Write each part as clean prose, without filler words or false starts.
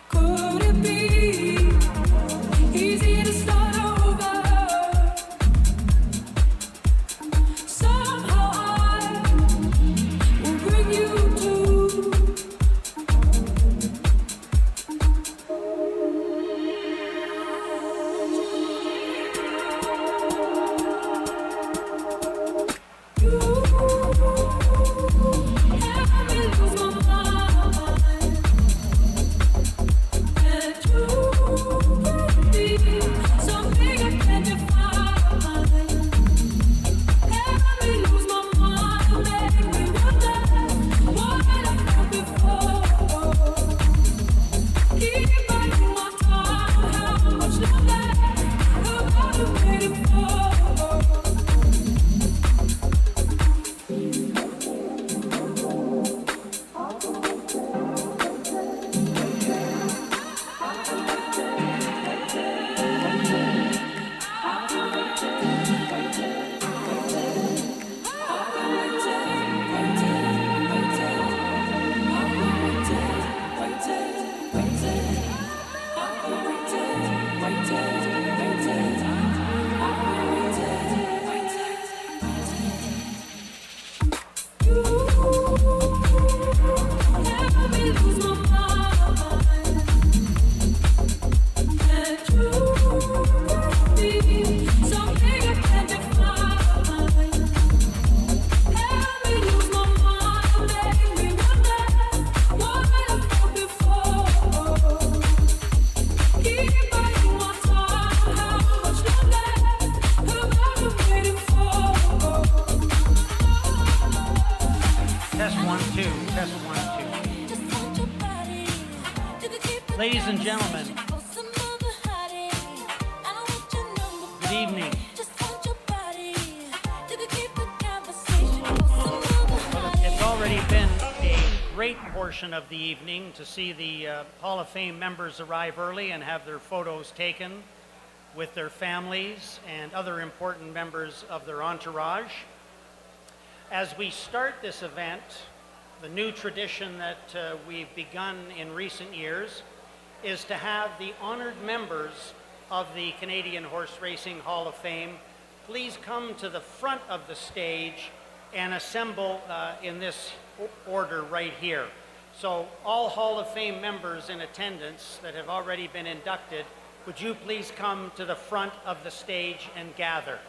Could it be easy to start over? Somehow I will bring you to. Ladies and gentlemen, good evening. It's already been a great portion of the evening to see the Hall of Fame members arrive early and have their photos taken with their families and other important members of their entourage. As we start this event, the new tradition that we've begun in recent years is to have the honored members of the Canadian Horse Racing Hall of Fame please come to the front of the stage and assemble in this order right here. So all Hall of Fame members in attendance that have already been inducted, would you please come to the front of the stage and gather?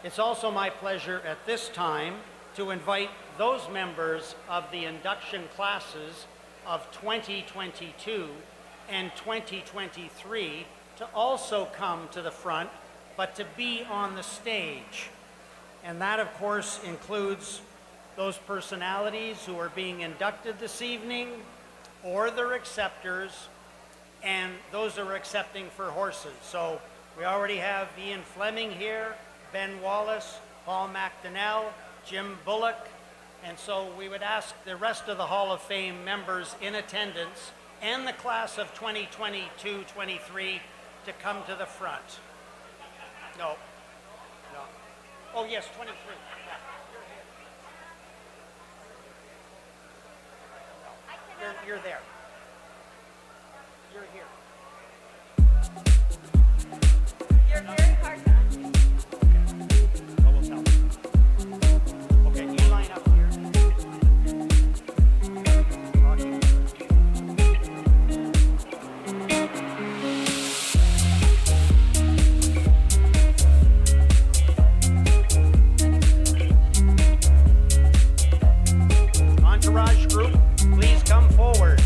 It's also my pleasure at this time to invite those members of the induction classes of 2022 and 2023 to also come to the front, but to be on the stage. And that, of course, includes those personalities who are being inducted this evening, or their acceptors, and those who are accepting for horses. So we already have Ian Fleming here, Ben Wallace, Paul McDonnell, Jim Bullock, and so we would ask the rest of the Hall of Fame members in attendance and the class of 2022-23 to come to the front. No. Oh yes, 23. Yeah. You're there. You're here. You're very hard to Okay, you line up here. Entourage group, please come forward.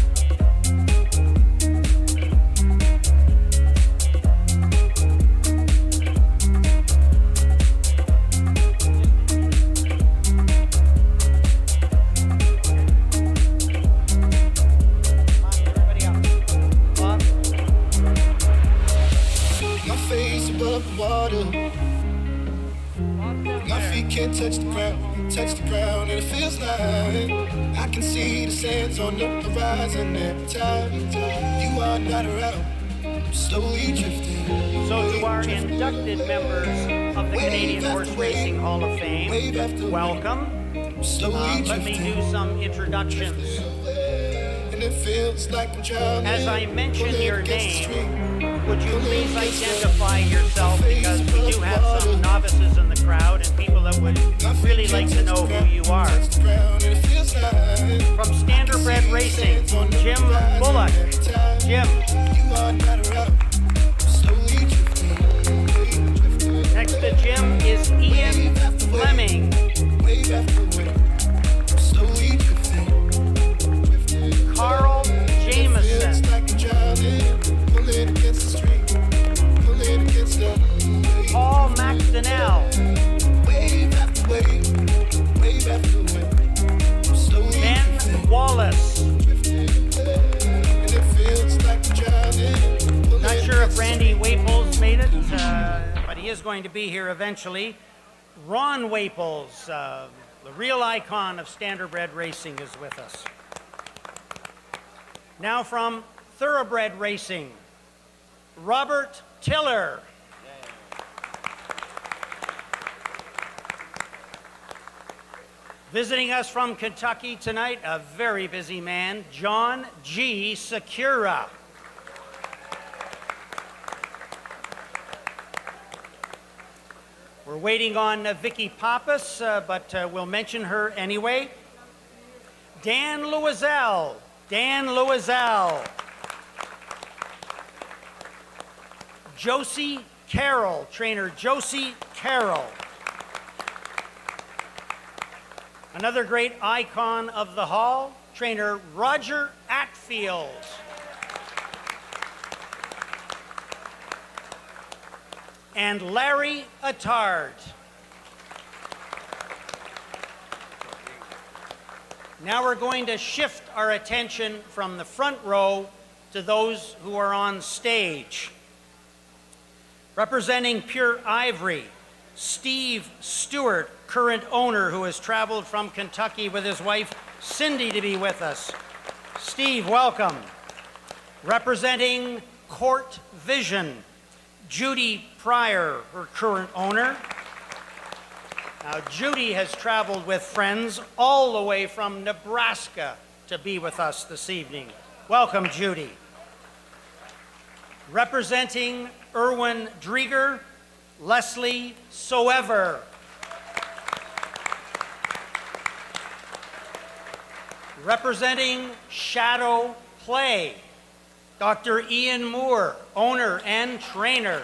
Touch the ground and it feels like I can see the sands on the horizon every time you are not around. I'm slowly drifting. So to our inducted members of the Canadian Horse Racing Hall of Fame, welcome. Let me do some introductions. it feels like I'm drowning. As I mention Pulling your against the stream. name, would you please identify yourself, because we do have some novices in the crowd and people that would really like to know who you are. From Standardbred Racing, Jim Bullock. Jim. Next to Jim is Ian Fleming. Carl Jameson. Paul McDonnell. Ben Wallace. Not sure if Randy Waples made it, but he is going to be here eventually. Ron Waples, the real icon of Standardbred Racing, is with us. Now from Thoroughbred Racing, Robert Tiller. Visiting us from Kentucky tonight, a very busy man, John G. Secura. We're waiting on Vicky Pappas, but we'll mention her anyway. Dan Louisel. Dan Louisel. Josie Carroll, trainer Josie Carroll. Another great icon of the hall, trainer Roger Atfield. And Larry Attard. Now we're going to shift our attention from the front row to those who are on stage. Representing Pure Ivory, Steve Stewart, current owner who has traveled from Kentucky with his wife Cindy to be with us. Steve, welcome. Representing Court Vision, Judy Pryor, her current owner. Now, Judy has traveled with friends all the way from Nebraska to be with us this evening. Welcome, Judy. Representing Erwin Drieger, Leslie Soever. Representing Shadow Play, Dr. Ian Moore, owner and trainer.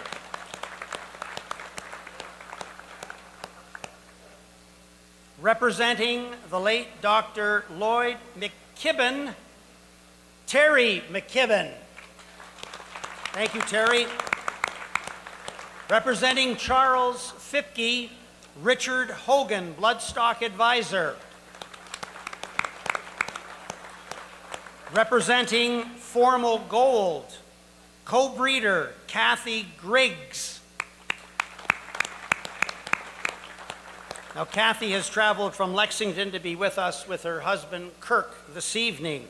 Representing the late Dr. Lloyd McKibben, Terry McKibben. Thank you, Terry. Representing Charles Fipke, Richard Hogan, Bloodstock Advisor. Representing Formal Gold, co-breeder Kathy Griggs. Now, Kathy has traveled from Lexington to be with us with her husband, Kirk, this evening.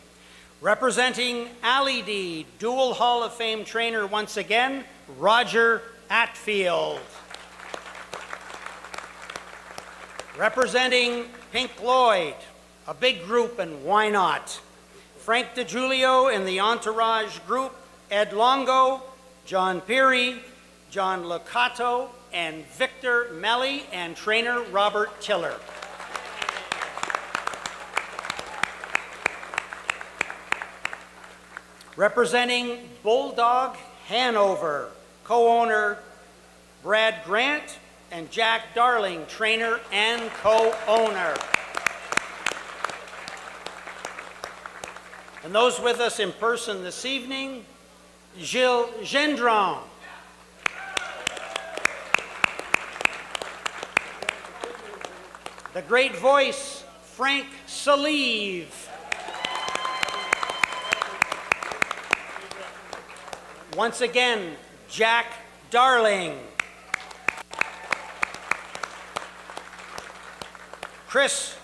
Representing Ali D, dual Hall of Fame trainer once again, Roger Atfield. Representing Pink Floyd, a big group, and why not? Frank DiGiulio and the Entourage group, Ed Longo, John Peary, John Locato, and Victor Melly, and trainer Robert Tiller. Representing Bulldog Hanover, co-owner Brad Grant, and Jack Darling, trainer and co-owner. And those with us in person this evening, Gilles Gendron. The great voice, Frank Salive. Once again, Jack Darling. Christopher.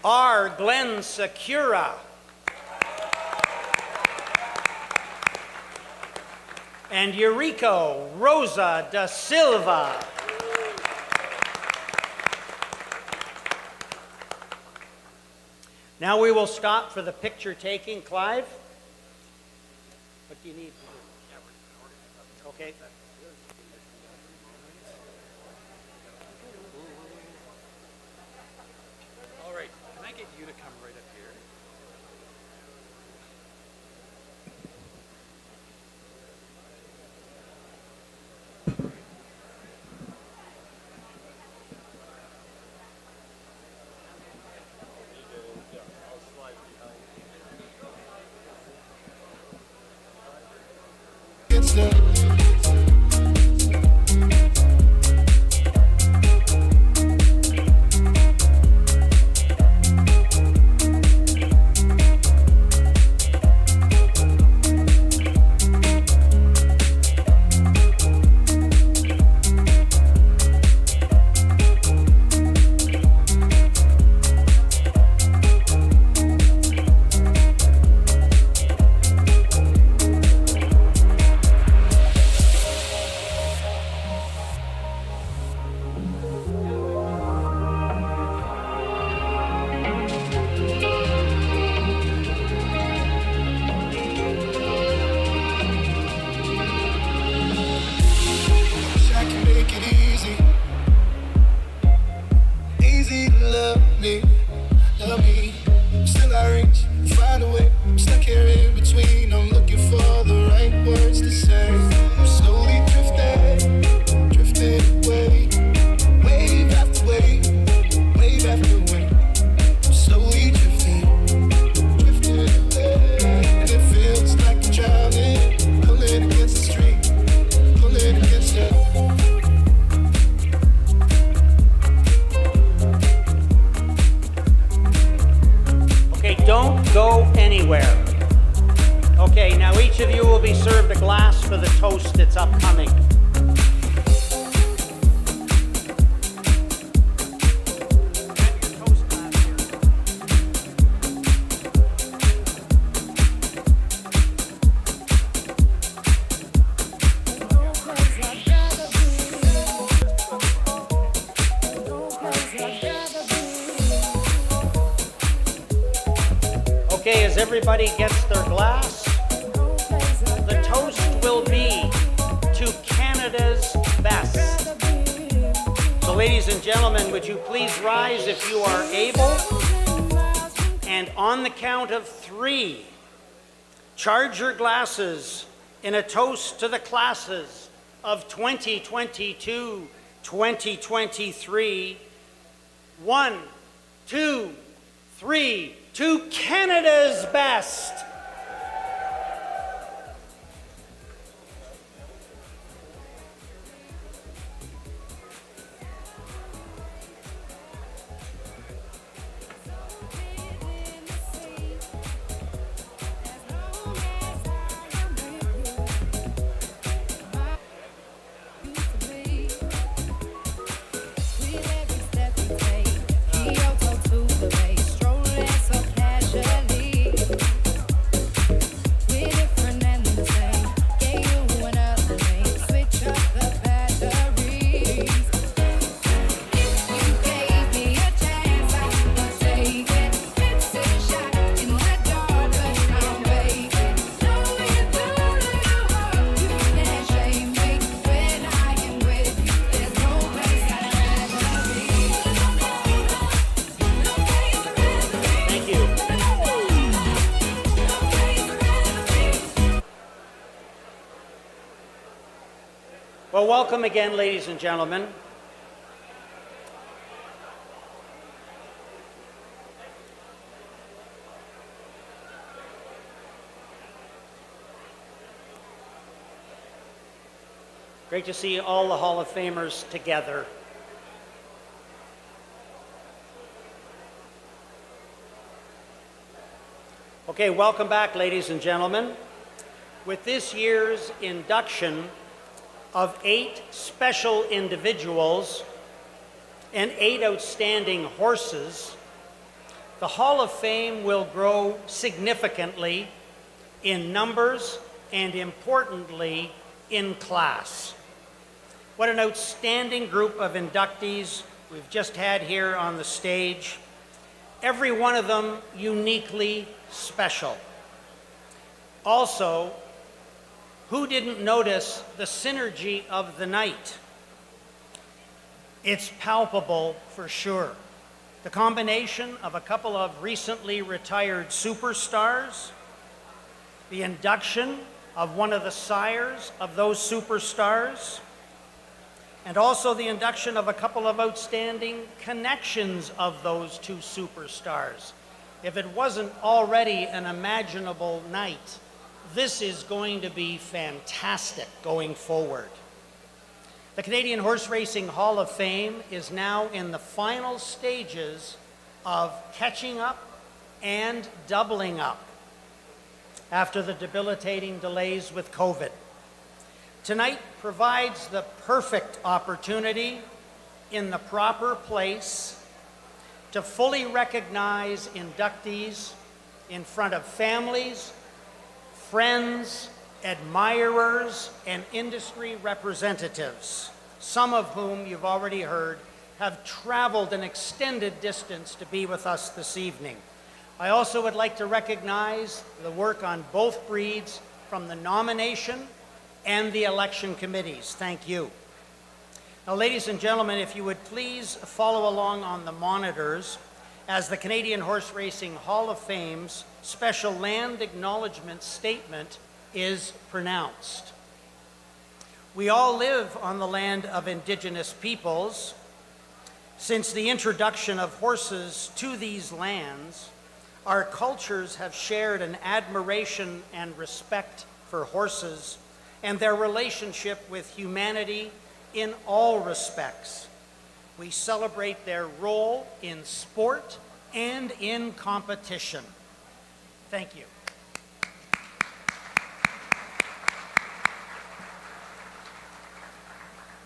R. Glenn Secura. And Eurico Rosa da Silva. Now we will stop for the picture taking. Clive? What do you need to do? Okay. All right, can I get you to come right up here? It's the I can make it easy, easy to love me, love me. Still I reach, find a way. I'm stuck here in between. I'm looking for the right words to say. I'm slowly drifting, drifting away, wave after wave, wave after wave. I'm slowly drifting, drifting away, and it feels like I'm drowning, pulling against the stream, pulling against the. Okay, don't go anywhere. Okay, now each of you will be served a glass for the toast that's upcoming. Okay, as everybody gets their glass, the toast will be to Canada's best. So ladies and gentlemen, would you please rise if you are able? And on the count of 3, charge your glasses in a toast to the classes of 2022, 2023. 1, 2, 3, to Canada's best. Well, welcome again, ladies and gentlemen. Great to see all the Hall of Famers together. Okay, welcome back, ladies and gentlemen. With this year's induction of 8 special individuals and 8 outstanding horses, the Hall of Fame will grow significantly in numbers and, importantly, in class. What an outstanding group of inductees we've just had here on the stage. every one of them uniquely special. Also, who didn't notice the synergy of the night? It's palpable for sure. The combination of a couple of recently retired superstars, the induction of one of the sires of those superstars, and also the induction of a couple of outstanding connections of those two superstars. If it wasn't already an imaginable night, this is going to be fantastic going forward. The Canadian Horse Racing Hall of Fame is now in the final stages of catching up and doubling up after the debilitating delays with COVID. Tonight provides the perfect opportunity in the proper place to fully recognize inductees in front of families, friends, admirers, and industry representatives, some of whom you've already heard have traveled an extended distance to be with us this evening. I also would like to recognize the work on both breeds from the nomination and the election committees. Thank you. Now, ladies and gentlemen, if you would please follow along on the monitors as the Canadian Horse Racing Hall of Fame's special land acknowledgement statement is pronounced. We all live on the land of Indigenous peoples. Since the introduction of horses to these lands, our cultures have shared an admiration and respect for horses and their relationship with humanity in all respects. We celebrate their role in sport and in competition. Thank you.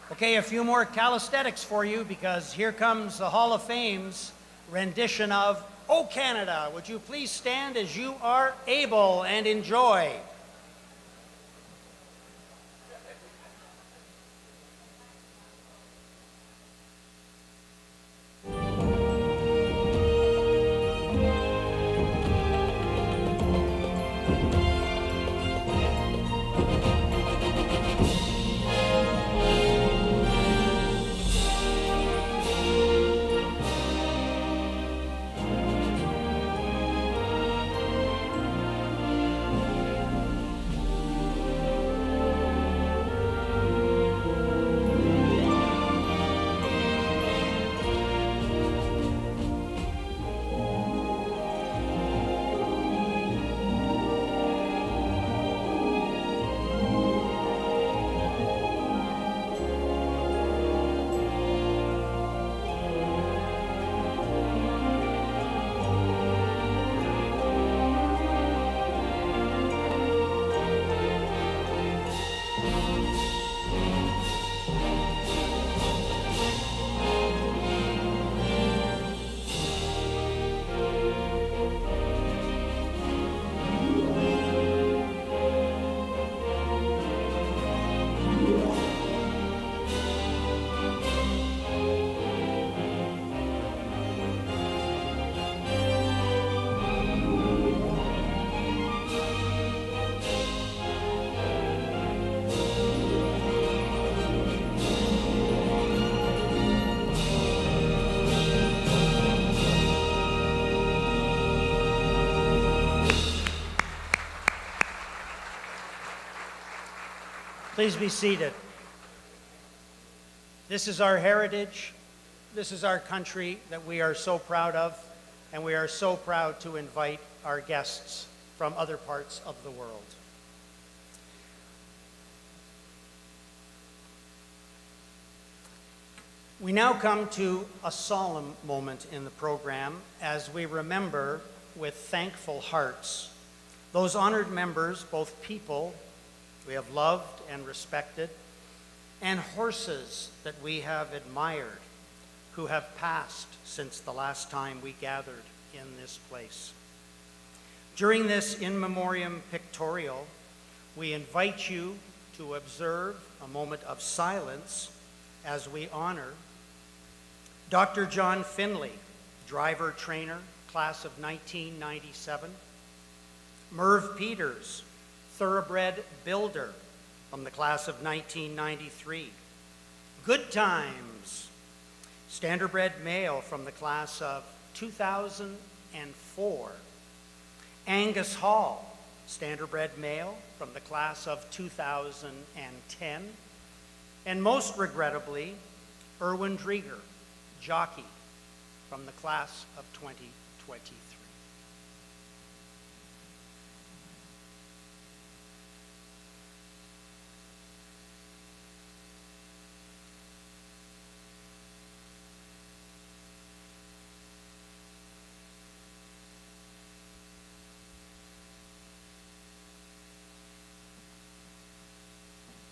Okay, a few more calisthenics for you, because here comes the Hall of Fame's rendition of "O Canada." Would you please stand as you are able and enjoy. Please be seated. This is our heritage. This is our country that we are so proud of, and we are so proud to invite our guests from other parts of the world. We now come to a solemn moment in the program as we remember with thankful hearts those honored members, both people we have loved and respected, and horses that we have admired, who have passed since the last time we gathered in this place. During this in memoriam pictorial, we invite you to observe a moment of silence as we honor Dr. John Finley, driver trainer, class of 1997. Merv Peters, thoroughbred builder, from the class of 1993. Good Times, standardbred male, from the class of 2004. Angus Hall, standardbred male, from the class of 2010. And most regrettably, Erwin Drieger, jockey, from the class of 2023.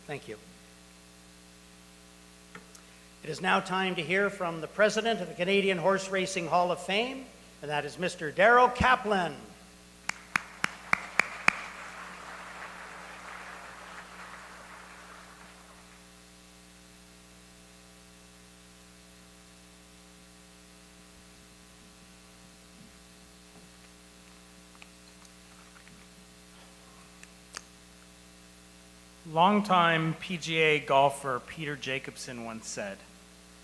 Thank you. It is now time to hear from the President of the Canadian Horse Racing Hall of Fame, and that is Mr. Darrell Kaplan. Longtime PGA golfer Peter Jacobsen once said,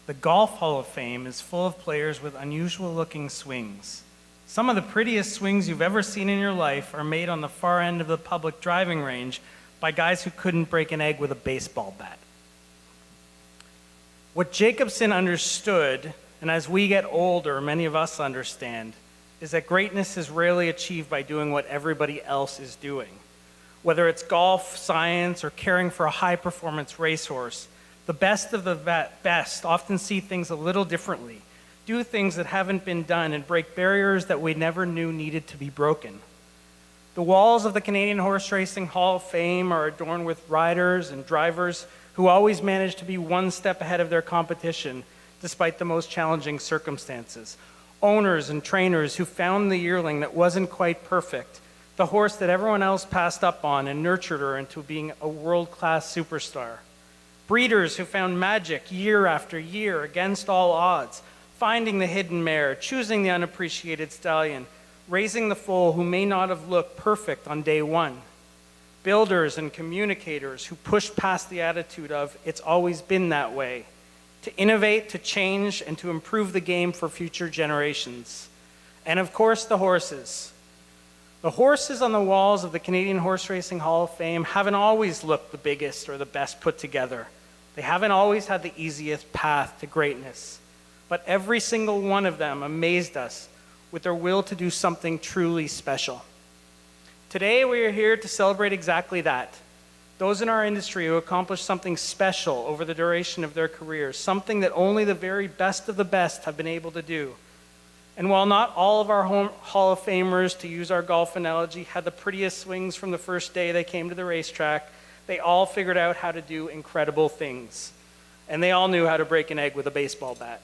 "The Golf Hall of Fame is full of players with unusual-looking swings. Some of the prettiest swings you've ever seen in your life are made on the far end of the public driving range by guys who couldn't break an egg with a baseball bat." What Jacobsen understood, and as we get older, many of us understand, is that greatness is rarely achieved by doing what everybody else is doing. Whether it's golf, science, or caring for a high-performance racehorse, the best of the best often see things a little differently, do things that haven't been done, and break barriers that we never knew needed to be broken. The walls of the Canadian Horse Racing Hall of Fame are adorned with riders and drivers who always manage to be one step ahead of their competition, despite the most challenging circumstances. Owners and trainers who found the yearling that wasn't quite perfect, the horse that everyone else passed up on and nurtured her into being a world-class superstar. Breeders who found magic year after year against all odds, finding the hidden mare, choosing the unappreciated stallion, raising the foal who may not have looked perfect on day one. Builders and communicators who pushed past the attitude of, "It's always been that way," to innovate, to change, and to improve the game for future generations. And of course, the horses. The horses on the walls of the Canadian Horse Racing Hall of Fame haven't always looked the biggest or the best put together. They haven't always had the easiest path to greatness. But every single one of them amazed us with their will to do something truly special. Today, we are here to celebrate exactly that. Those in our industry who accomplished something special over the duration of their careers, something that only the very best of the best have been able to do. And while not all of our Hall of Famers, to use our golf analogy, had the prettiest swings from the first day they came to the racetrack, they all figured out how to do incredible things. And they all knew how to break an egg with a baseball bat.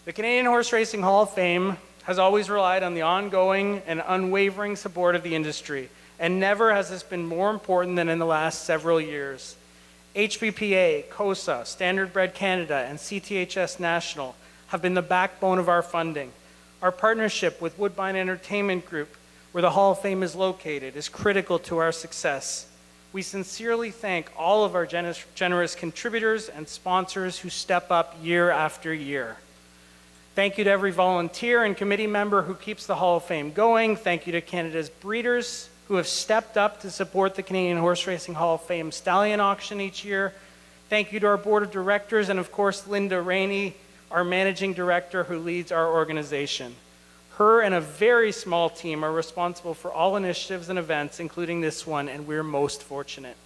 The Canadian Horse Racing Hall of Fame has always relied on the ongoing and unwavering support of the industry, and never has this been more important than in the last several years. HPPA, COSA, Standardbred Canada, and CTHS National have been the backbone of our funding. Our partnership with Woodbine Entertainment Group, where the Hall of Fame is located, is critical to our success. We sincerely thank all of our generous contributors and sponsors who step up year after year. Thank you to every volunteer and committee member who keeps the Hall of Fame going. Thank you to Canada's breeders who have stepped up to support the Canadian Horse Racing Hall of Fame stallion auction each year. Thank you to our board of directors, and of course, Linda Rainey, our managing director who leads our organization. Her and a very small team are responsible for all initiatives and events, including this one, and we're most fortunate.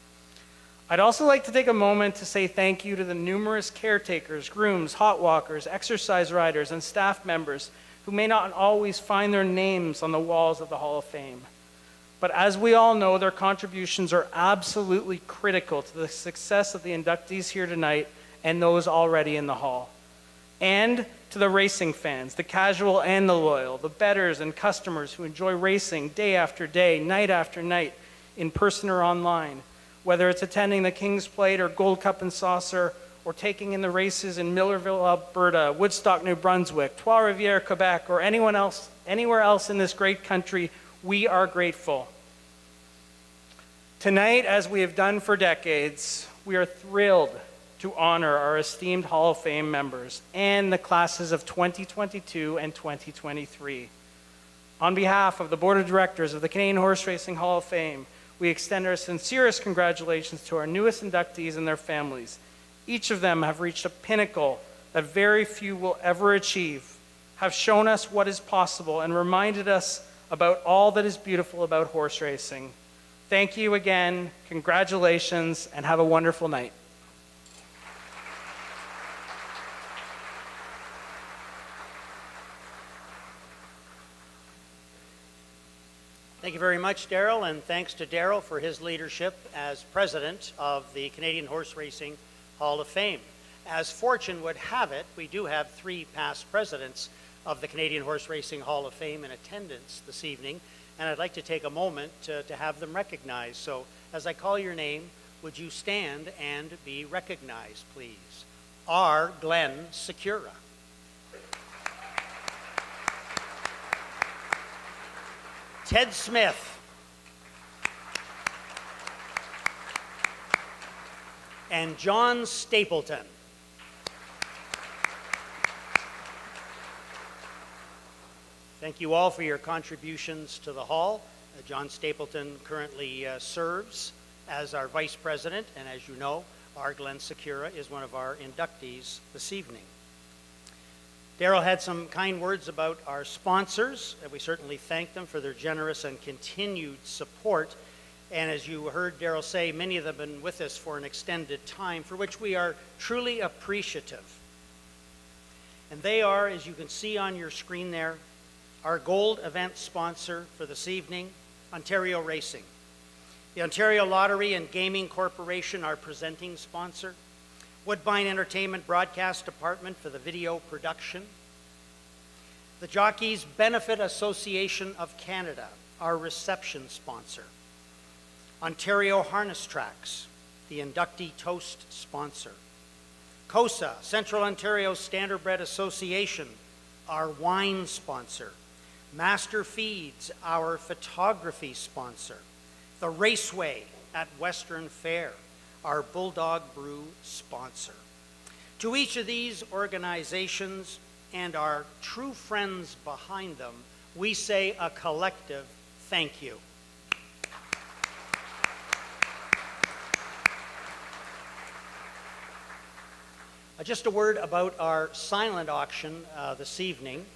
I'd also like to take a moment to say thank you to the numerous caretakers, grooms, hot walkers, exercise riders, and staff members who may not always find their names on the walls of the Hall of Fame. But as we all know, their contributions are absolutely critical to the success of the inductees here tonight and those already in the Hall. And to the racing fans, the casual and the loyal, the bettors and customers who enjoy racing day after day, night after night, in person or online, whether it's attending the King's Plate or Gold Cup and Saucer, or taking in the races in Millerville, Alberta, Woodstock, New Brunswick, Trois-Rivières, Quebec, or anywhere else in this great country, we are grateful. Tonight, as we have done for decades, we are thrilled to honor our esteemed Hall of Fame members and the classes of 2022 and 2023. On behalf of the Board of Directors of the Canadian Horse Racing Hall of Fame, we extend our sincerest congratulations to our newest inductees and their families. Each of them have reached a pinnacle that very few will ever achieve, have shown us what is possible, and reminded us about all that is beautiful about horse racing. Thank you again, congratulations, and have a wonderful night. Thank you very much, Darrell, and thanks to Darrell for his leadership as president of the Canadian Horse Racing Hall of Fame. As fortune would have it, we do have 3 past presidents of the Canadian Horse Racing Hall of Fame in attendance this evening, and I'd like to take a moment to have them recognized. So as I call your name, would you stand and be recognized, please? R. Glenn Secura. Ted Smith. And John Stapleton. Thank you all for your contributions to the Hall. John Stapleton currently serves as our Vice President, and as you know, R. Glenn Secura is one of our inductees this evening. Darrell had some kind words about our sponsors, and we certainly thank them for their generous and continued support. And as you heard Darrell say, many of them have been with us for an extended time, for which we are truly appreciative. And they are, as you can see on your screen there, our gold event sponsor for this evening, Ontario Racing. The Ontario Lottery and Gaming Corporation, our presenting sponsor. Woodbine Entertainment Broadcast Department for the video production. The Jockeys Benefit Association of Canada, our reception sponsor. Ontario Harness Tracks, the inductee toast sponsor. COSA, Central Ontario Standardbred Association, our wine sponsor. Master Feeds, our photography sponsor. The Raceway at Western Fair, our Bulldog Brew sponsor. To each of these organizations and our true friends behind them, we say a collective thank you. Just a word about our silent auction this evening.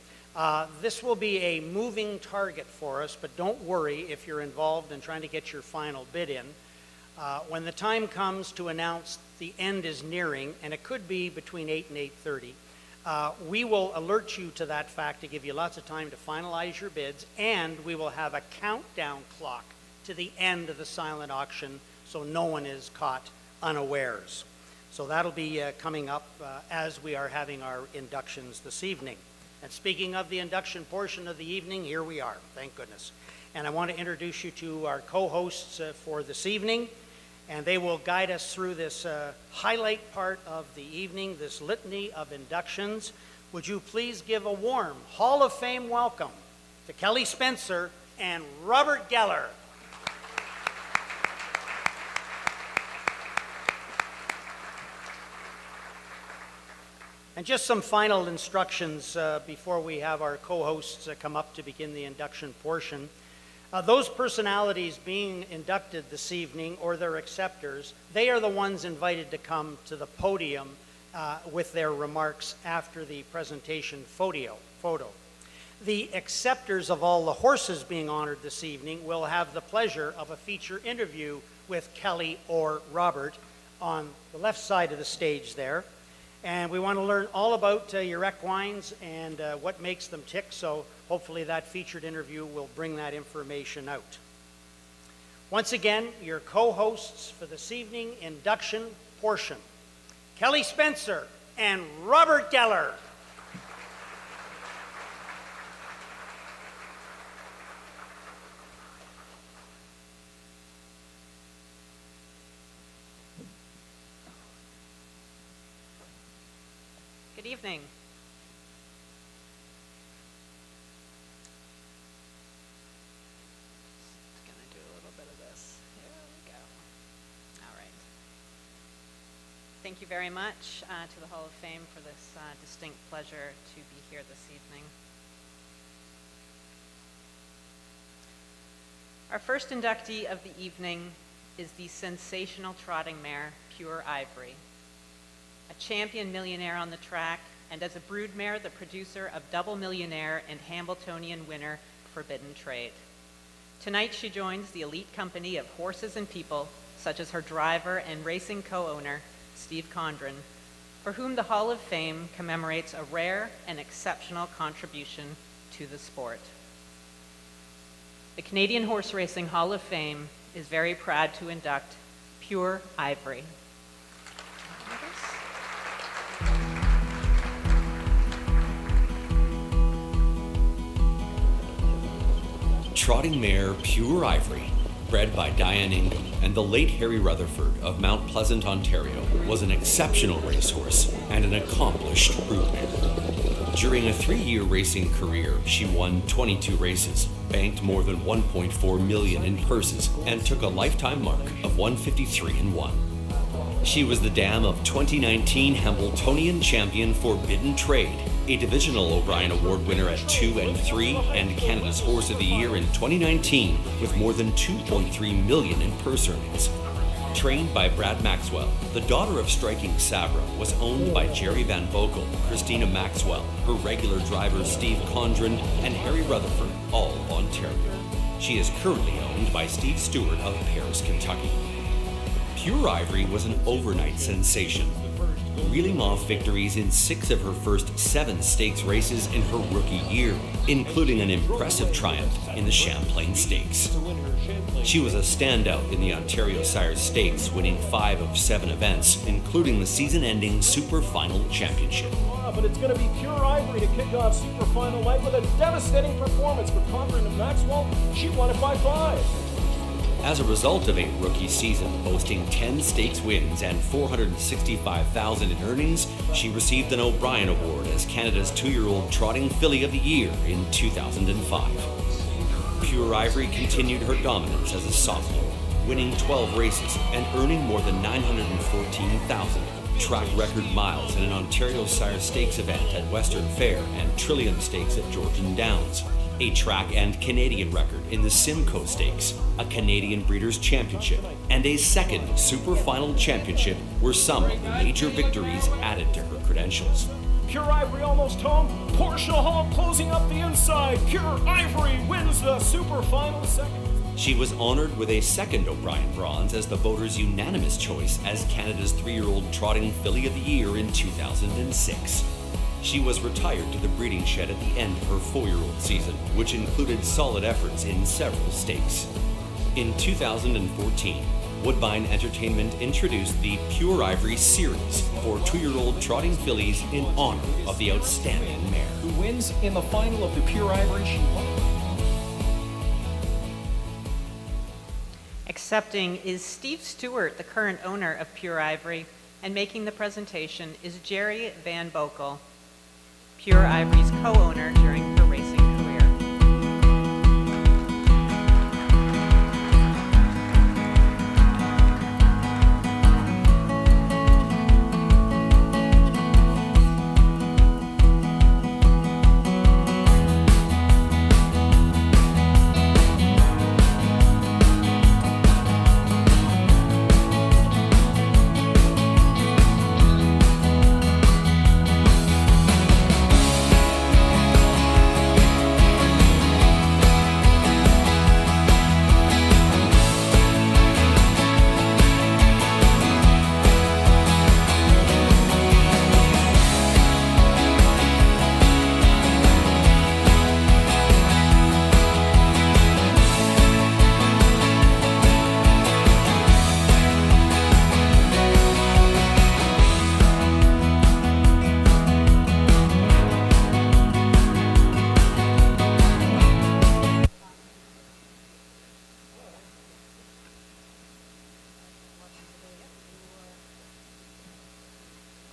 This will be a moving target for us, but don't worry if you're involved in trying to get your final bid in. When the time comes to announce the end is nearing, and it could be between 8 and 8:30, we will alert you to that fact to give you lots of time to finalize your bids, and we will have a countdown clock to the end of the silent auction so no one is caught unawares. So that'll be coming up as we are having our inductions this evening. And speaking of the induction portion of the evening, here we are, thank goodness. And I want to introduce you to our co-hosts for this evening, and they will guide us through this highlight part of the evening, this litany of inductions. Would you please give a warm Hall of Fame welcome to Kelly Spencer and Robert Geller. And just some final instructions before we have our co-hosts come up to begin the induction portion. Those personalities being inducted this evening, or their acceptors, they are the ones invited to come to the podium with their remarks after the presentation photo. The acceptors of all the horses being honored this evening will have the pleasure of a feature interview with Kelly or Robert on the left side of the stage there. And we want to learn all about your equines and what makes them tick, so hopefully that featured interview will bring that information out. Once again, your co-hosts for this evening induction portion, Kelly Spencer and Robert Geller. Good evening. Just gonna do a little bit of this. Here we go. All right. Thank you very much to the Hall of Fame for this distinct pleasure to be here this evening. Our first inductee of the evening is the sensational trotting mare, Pure Ivory. A champion millionaire on the track, and as a broodmare, the producer of Double Millionaire and Hambletonian winner, Forbidden Trade. Tonight she joins the elite company of horses and people, such as her driver and racing co-owner, Steve Condren, for whom the Hall of Fame commemorates a rare and exceptional contribution to the sport. The Canadian Horse Racing Hall of Fame is very proud to induct Pure Ivory. Trotting mare Pure Ivory, bred by Diane Ingham and the late Harry Rutherford of Mount Pleasant, Ontario, was an exceptional racehorse and an accomplished broodmare. During a 3-year racing career, she won 22 races, banked more than $1.4 million in purses, and took a lifetime mark of 153-1. She was the dam of 2019 Hambletonian champion Forbidden Trade, a Divisional O'Brien Award winner at 2 and 3, and Canada's Horse of the Year in 2019 with more than $2.3 million in purse earnings. Trained by Brad Maxwell, the daughter of striking Sabra was owned by Jerry Van Boekel, Christina Maxwell, her regular drivers Steve Condren, and Harry Rutherford, all Ontario. She is currently owned by Steve Stewart of Paris, Kentucky. Pure Ivory was an overnight sensation, reeling off victories in 6 of her first 7 stakes races in her rookie year, including an impressive triumph in the Champlain Stakes. She was a standout in the Ontario Sires Stakes, winning 5 of 7 events, including the season-ending Super Final Championship. But it's going to be Pure Ivory to kick off Super Final night with a devastating performance for Condren and Maxwell. She won it by 5. As a result of a rookie season boasting 10 stakes wins and $465,000 in earnings, she received an O'Brien Award as Canada's 2-year-old Trotting Filly of the Year in 2005. Pure Ivory continued her dominance as a sophomore, winning 12 races and earning more than $914,000 track record miles in an Ontario Sire Stakes event at Western Fair and Trillium Stakes at Georgian Downs, a track and Canadian record in the Simcoe Stakes, a Canadian Breeders' Championship, and a second Super Final Championship were some of the major victories added to her credentials. Pure Ivory almost home. Portia Hall closing up the inside. Pure Ivory wins the Super Final second. She was honored with a second O'Brien Bronze as the voters' unanimous choice as Canada's 3-year-old Trotting Filly of the Year in 2006. She was retired to the breeding shed at the end of her 4-year-old season, which included solid efforts in several stakes. In 2014, Woodbine Entertainment introduced the Pure Ivory series for 2-year-old trotting fillies in honor of the outstanding mare. Who wins in the final of the Pure Ivory? She won. Accepting is Steve Stewart, the current owner of Pure Ivory, and making the presentation is Jerry Van Boekel, Pure Ivory's co-owner during her racing career.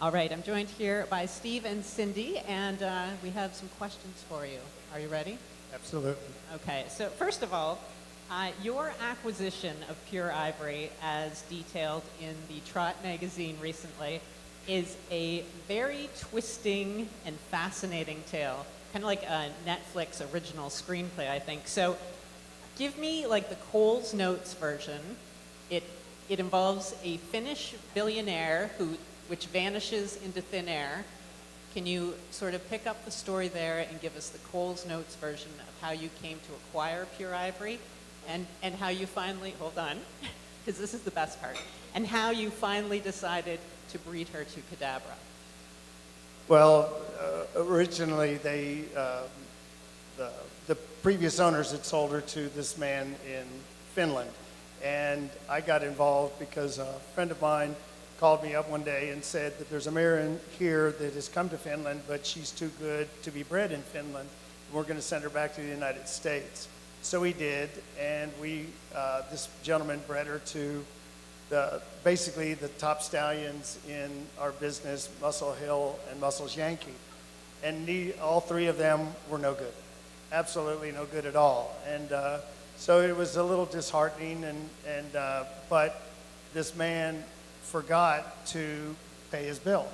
All right, I'm joined here by Steve and Cindy, and we have some questions for you. Are you ready? Absolutely. Okay, so first of all, your acquisition of Pure Ivory, as detailed in the Trot magazine recently, is a very twisting and fascinating tale, kind of like a Netflix original screenplay, I think. So give me like the Coles Notes version. It involves a Finnish billionaire which vanishes into thin air. Can you sort of pick up the story there and give us the Coles Notes version of how you came to acquire Pure Ivory and how you finally, hold on, because this is the best part, and how you finally decided to breed her to Cadabra? Well, originally the previous owners had sold her to this man in Finland. And I got involved because a friend of mine called me up one day and said that there's a mare in here that has come to Finland, but she's too good to be bred in Finland. We're going to send her back to the United States. So we did, and this gentleman bred her to basically the top stallions in our business, Muscle Hill and Muscles Yankee. And all three of them were no good, absolutely no good at all. And so it was a little disheartening, but this man forgot to pay his bill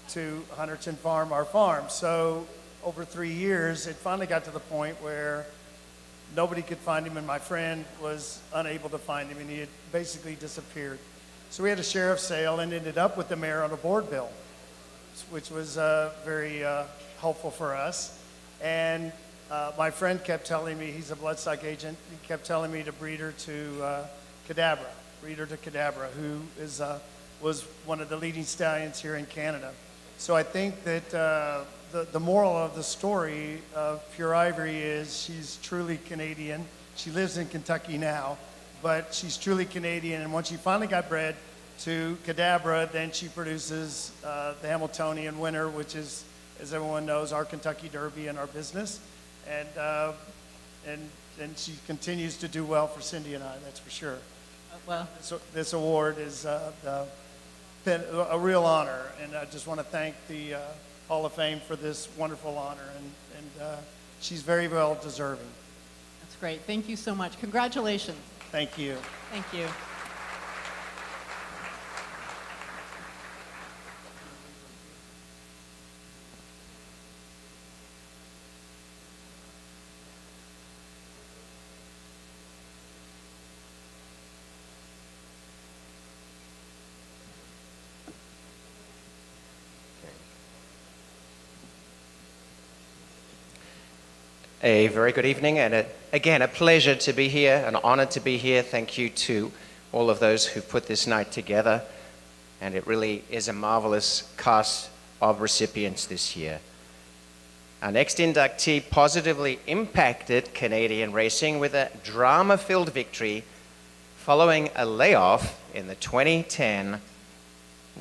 to Hunterton Farm, our farm. So over 3 years, it finally got to the point where nobody could find him, and my friend was unable to find him, and he had basically disappeared. So we had a sheriff's sale and ended up with the mare on a board bill, which was very helpful for us. And my friend kept telling me, he's a bloodstock agent, he kept telling me to breed her to Cadabra, who was one of the leading stallions here in Canada. So I think that the moral of the story of Pure Ivory is she's truly Canadian. She lives in Kentucky now, but she's truly Canadian. And once she finally got bred to Cadabra, then she produces the Hamiltonian winner, which is, as everyone knows, our Kentucky Derby in our business. And she continues to do well for Cindy and I, that's for sure. Well, So this award is a real honor, and I just want to thank the Hall of Fame for this wonderful honor, and she's very well deserving. that's great. Thank you so much. Congratulations. Thank you. Thank you. A very good evening, and again, a pleasure to be here, an honor to be here. Thank you to all of those who put this night together, and it really is a marvelous cast of recipients this year. Our next inductee positively impacted Canadian racing with a drama-filled victory following a layoff in the 2010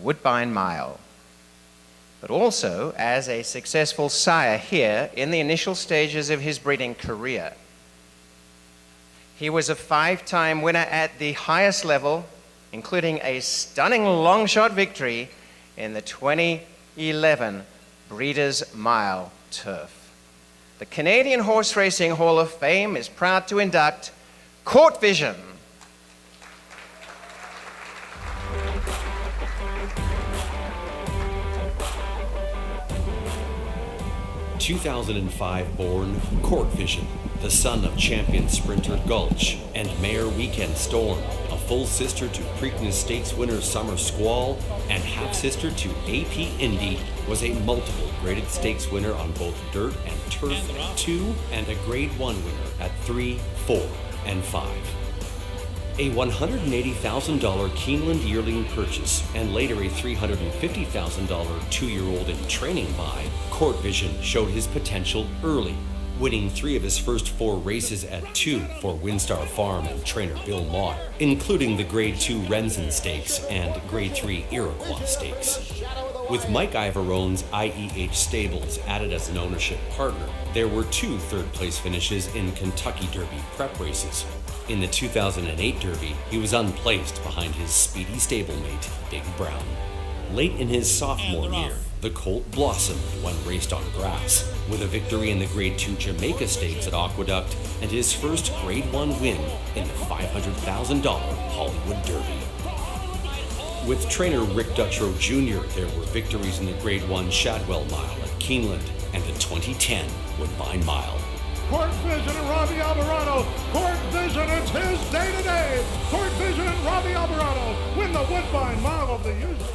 Woodbine Mile, but also as a successful sire here in the initial stages of his breeding career. He was a 5-time winner at the highest level, including a stunning long shot victory in the 2011 Breeders' Mile Turf. The Canadian Horse Racing Hall of Fame is proud to induct Court Vision. 2005 born Court Vision, the son of champion sprinter Gulch and mare Weekend Storm, a full sister to Preakness Stakes winner Summer Squall and half-sister to AP Indy, was a multiple graded stakes winner on both dirt and turf at 2 and a grade 1 winner at 3, 4, and 5. A $180,000 Keeneland yearling purchase and later a $350,000 two-year-old in training buy, Court Vision showed his potential early, winning 3 of his first 4 races at 2 for Windstar Farm and trainer Bill Mott, including the Grade 2 Renzen Stakes and Grade 3 Iroquois Stakes. With Mike Ivarone's IEH Stables added as an ownership partner, there were 2 third-place finishes in Kentucky Derby prep races. In the 2008 Derby, he was unplaced behind his speedy stablemate, Big Brown. Late in his sophomore year, the colt blossomed when raced on grass, with a victory in the Grade 2 Jamaica Stakes at Aqueduct and his first Grade 1 win in the $500,000 Hollywood Derby. With trainer Rick Dutrow Jr., there were victories in the Grade 1 Shadwell Mile at Keeneland and the 2010 Woodbine Mile. Court Vision and Robbie Alvarado. Court Vision, it's his day today. Court Vision and Robbie Alvarado win the Woodbine Mile of the Usual.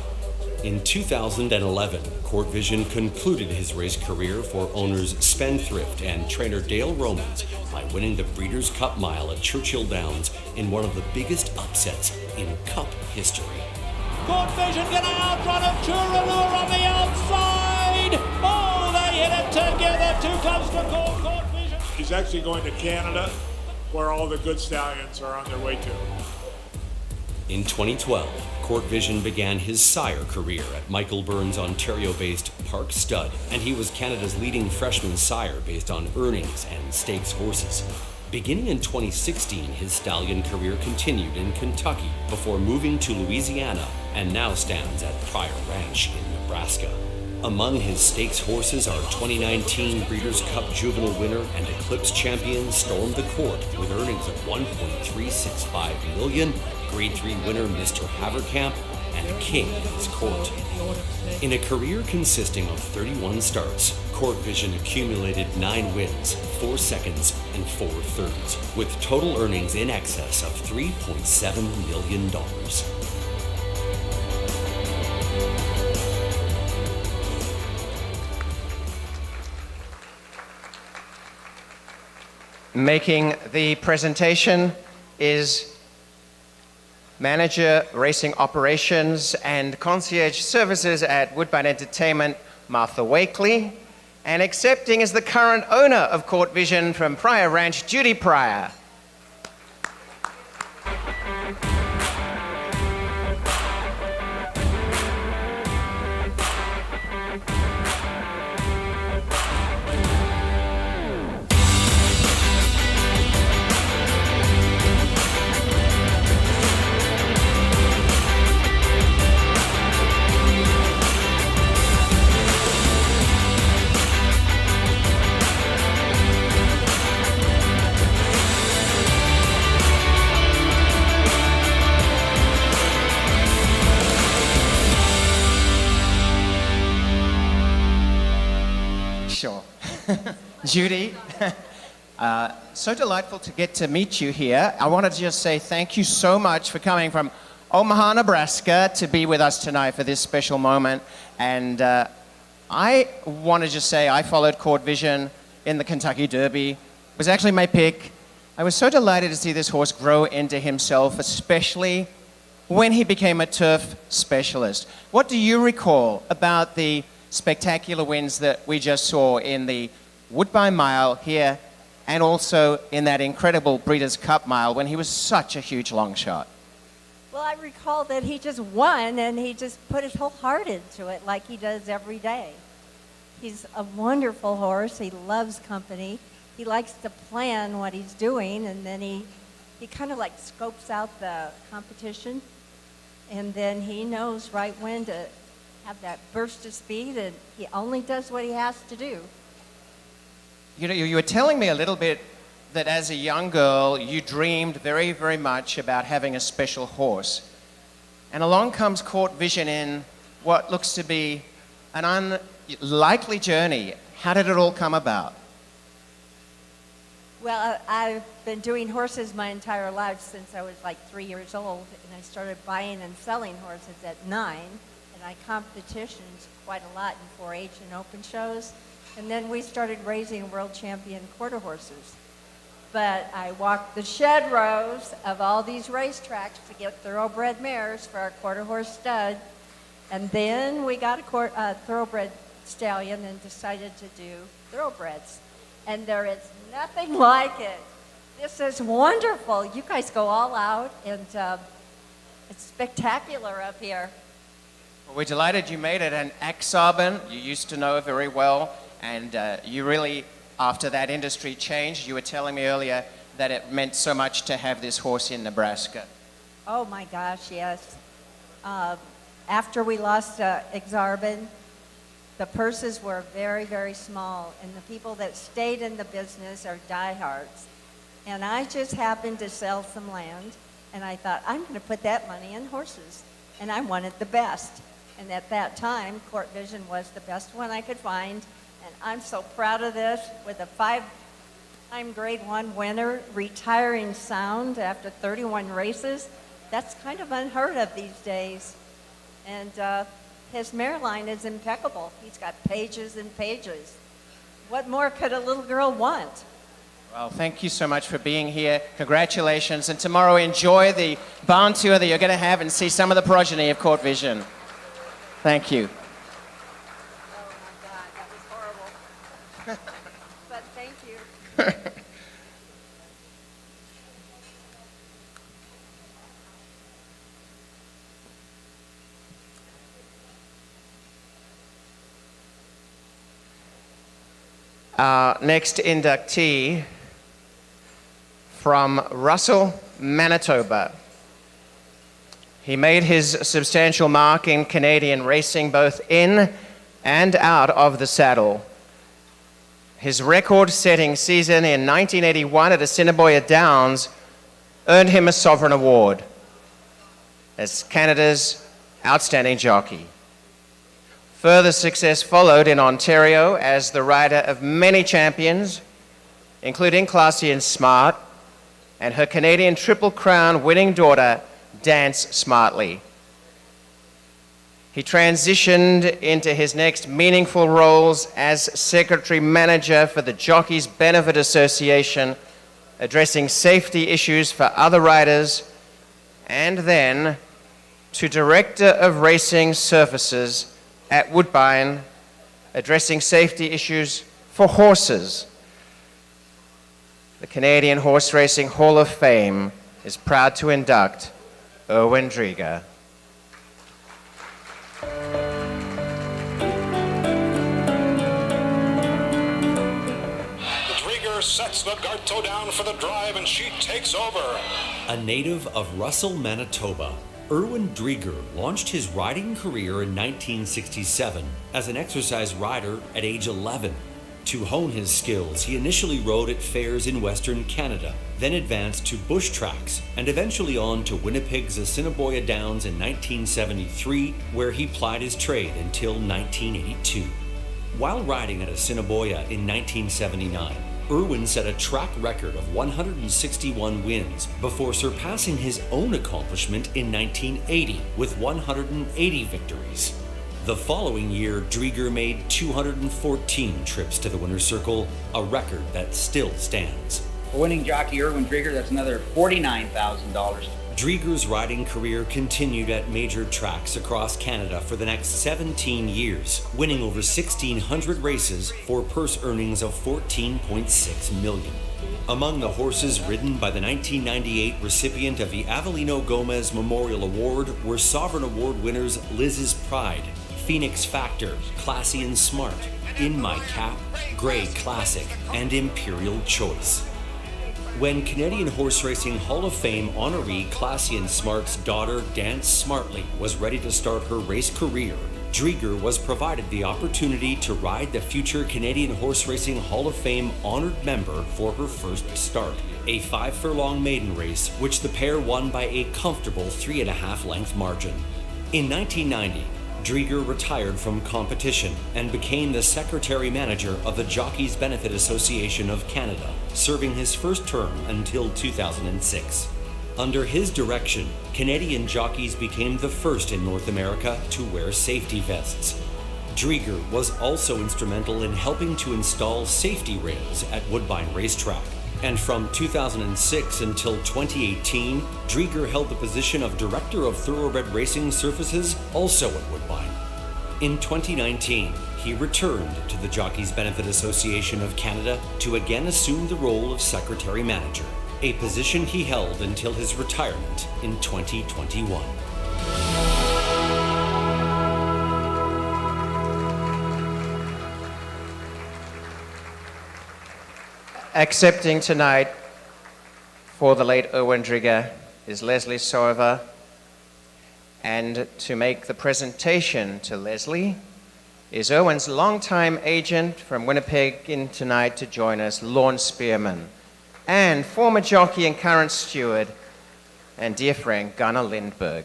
In 2011, Court Vision concluded his race career for owners Spendthrift and trainer Dale Romans by winning the Breeders' Cup Mile at Churchill Downs in one of the biggest upsets in Cup history. Court Vision gonna outrun him. Churalure on the outside. Oh, they hit it together. 2 comes to Court Vision. He's actually going to Canada, where all the good stallions are on their way to. In 2012, Court Vision began his sire career at Michael Burns Ontario-based Park Stud, and he was Canada's leading freshman sire based on earnings and stakes horses. Beginning in 2016, his stallion career continued in Kentucky before moving to Louisiana and now stands at Pryor Ranch in Nebraska. Among his stakes horses are 2019 Breeders' Cup Juvenile winner and Eclipse champion Storm the Court with earnings of $1.365 million, Grade 3 winner Mr. Haverkamp, and a king in his court. In a career consisting of 31 starts, Court Vision accumulated 9 wins, 4 seconds, and 4 thirds, with total earnings in excess of $3.7 million. Making the presentation is Manager Racing Operations and Concierge Services at Woodbine Entertainment, Martha Wakely, and accepting is the current owner of Court Vision from Pryor Ranch, Judy Pryor. Sure. Judy, so delightful to get to meet you here. I wanted to just say thank you so much for coming from Omaha, Nebraska to be with us tonight for this special moment. And I want to just say I followed Court Vision in the Kentucky Derby. It was actually my pick. I was so delighted to see this horse grow into himself, especially when he became a turf specialist. What do you recall about the spectacular wins that we just saw in the Woodbine Mile here and also in that incredible Breeders' Cup Mile when he was such a huge long shot? Well, I recall that he just won and he just put his whole heart into it like he does every day. He's a wonderful horse. He loves company. He likes to plan what he's doing, and then he kind of like scopes out the competition, and then he knows right when to have that burst of speed, and he only does what he has to do. You know, you were telling me a little bit that as a young girl, you dreamed very, very much about having a special horse. And along comes Court Vision in what looks to be an unlikely journey. How did it all come about? Well, I've been doing horses my entire life since I was like 3 years old, and I started buying and selling horses at 9. And I competitions quite a lot in 4-H and open shows. And then we started raising world champion quarter horses. But I walked the shed rows of all these racetracks to get thoroughbred mares for our quarter horse stud. And then we got a thoroughbred stallion and decided to do thoroughbreds. And there is nothing like it. This is wonderful. You guys go all out, and it's spectacular up here. Well, we're delighted you made it. And Aksarben, you used to know very well, and you really, after that industry changed, you were telling me earlier that it meant so much to have this horse in Nebraska. Oh my gosh, yes. after we lost Exarban, the purses were very, very small, and the people that stayed in the business are diehards. And I just happened to sell some land, and I thought, I'm going to put that money in horses. And I wanted the best. And at that time, Court Vision was the best one I could find. And I'm so proud of this, with a 5-time Grade 1 winner, retiring sound after 31 races. That's kind of unheard of these days. And his mare line is impeccable. He's got pages and pages. What more could a little girl want? Well, thank you so much for being here. Congratulations. And tomorrow, enjoy the barn tour that you're going to have and see some of the progeny of Court Vision. Thank you. Oh my God, that was horrible. But thank you. Our next inductee from Russell, Manitoba. He made his substantial mark in Canadian racing, both in and out of the saddle. His record-setting season in 1981 at Assiniboia Downs earned him a Sovereign Award as Canada's outstanding jockey. Further success followed in Ontario as the rider of many champions, including Classy and Smart, and her Canadian Triple Crown winning daughter, Dance Smartly. He transitioned into his next meaningful roles as Secretary Manager for the Jockeys Benefit Association, addressing safety issues for other riders, and then to Director of Racing Surfaces at Woodbine, addressing safety issues for horses. The Canadian Horse Racing Hall of Fame is proud to induct Erwin Drieger. Drieger sets the Garto down for the drive, and she takes over. A native of Russell, Manitoba, Erwin Drieger launched his riding career in 1967 as an exercise rider at age 11. To hone his skills, he initially rode at fairs in Western Canada, then advanced to bush tracks, and eventually on to Winnipeg's Assiniboia Downs in 1973, where he plied his trade until 1982. While riding at Assiniboia in 1979, Erwin set a track record of 161 wins before surpassing his own accomplishment in 1980 with 180 victories. The following year, Drieger made 214 trips to the winner's circle, a record that still stands. For winning jockey Erwin Drieger, that's another $49,000. Drieger's riding career continued at major tracks across Canada for the next 17 years, winning over 1,600 races for purse earnings of $14.6 million. Among the horses ridden by the 1998 recipient of the Avelino Gomez Memorial Award were Sovereign Award winners Liz's Pride, Phoenix Factor, Classy and Smart, In My Cap, Grey Classic, and Imperial Choice. When Canadian Horse Racing Hall of Fame honoree Classy and Smart's daughter Dance Smartly was ready to start her race career, Drieger was provided the opportunity to ride the future Canadian Horse Racing Hall of Fame honored member for her first start, a 5-furlong maiden race which the pair won by a comfortable 3.5 length margin. In 1990, Drieger retired from competition and became the Secretary Manager of the Jockeys Benefit Association of Canada, serving his first term until 2006. Under his direction, Canadian jockeys became the first in North America to wear safety vests. Drieger was also instrumental in helping to install safety rails at Woodbine Racetrack. And from 2006 until 2018, Drieger held the position of Director of Thoroughbred Racing Surfaces, also at Woodbine. In 2019, he returned to the Jockeys Benefit Association of Canada to again assume the role of Secretary Manager, a position he held until his retirement in 2021. Accepting tonight for the late Erwin Drieger is Leslie Soever And to make the presentation to Leslie is Owen's longtime agent from Winnipeg in tonight to join us, Lorne Spearman, and former jockey and current steward and dear friend Gunnar Lindberg.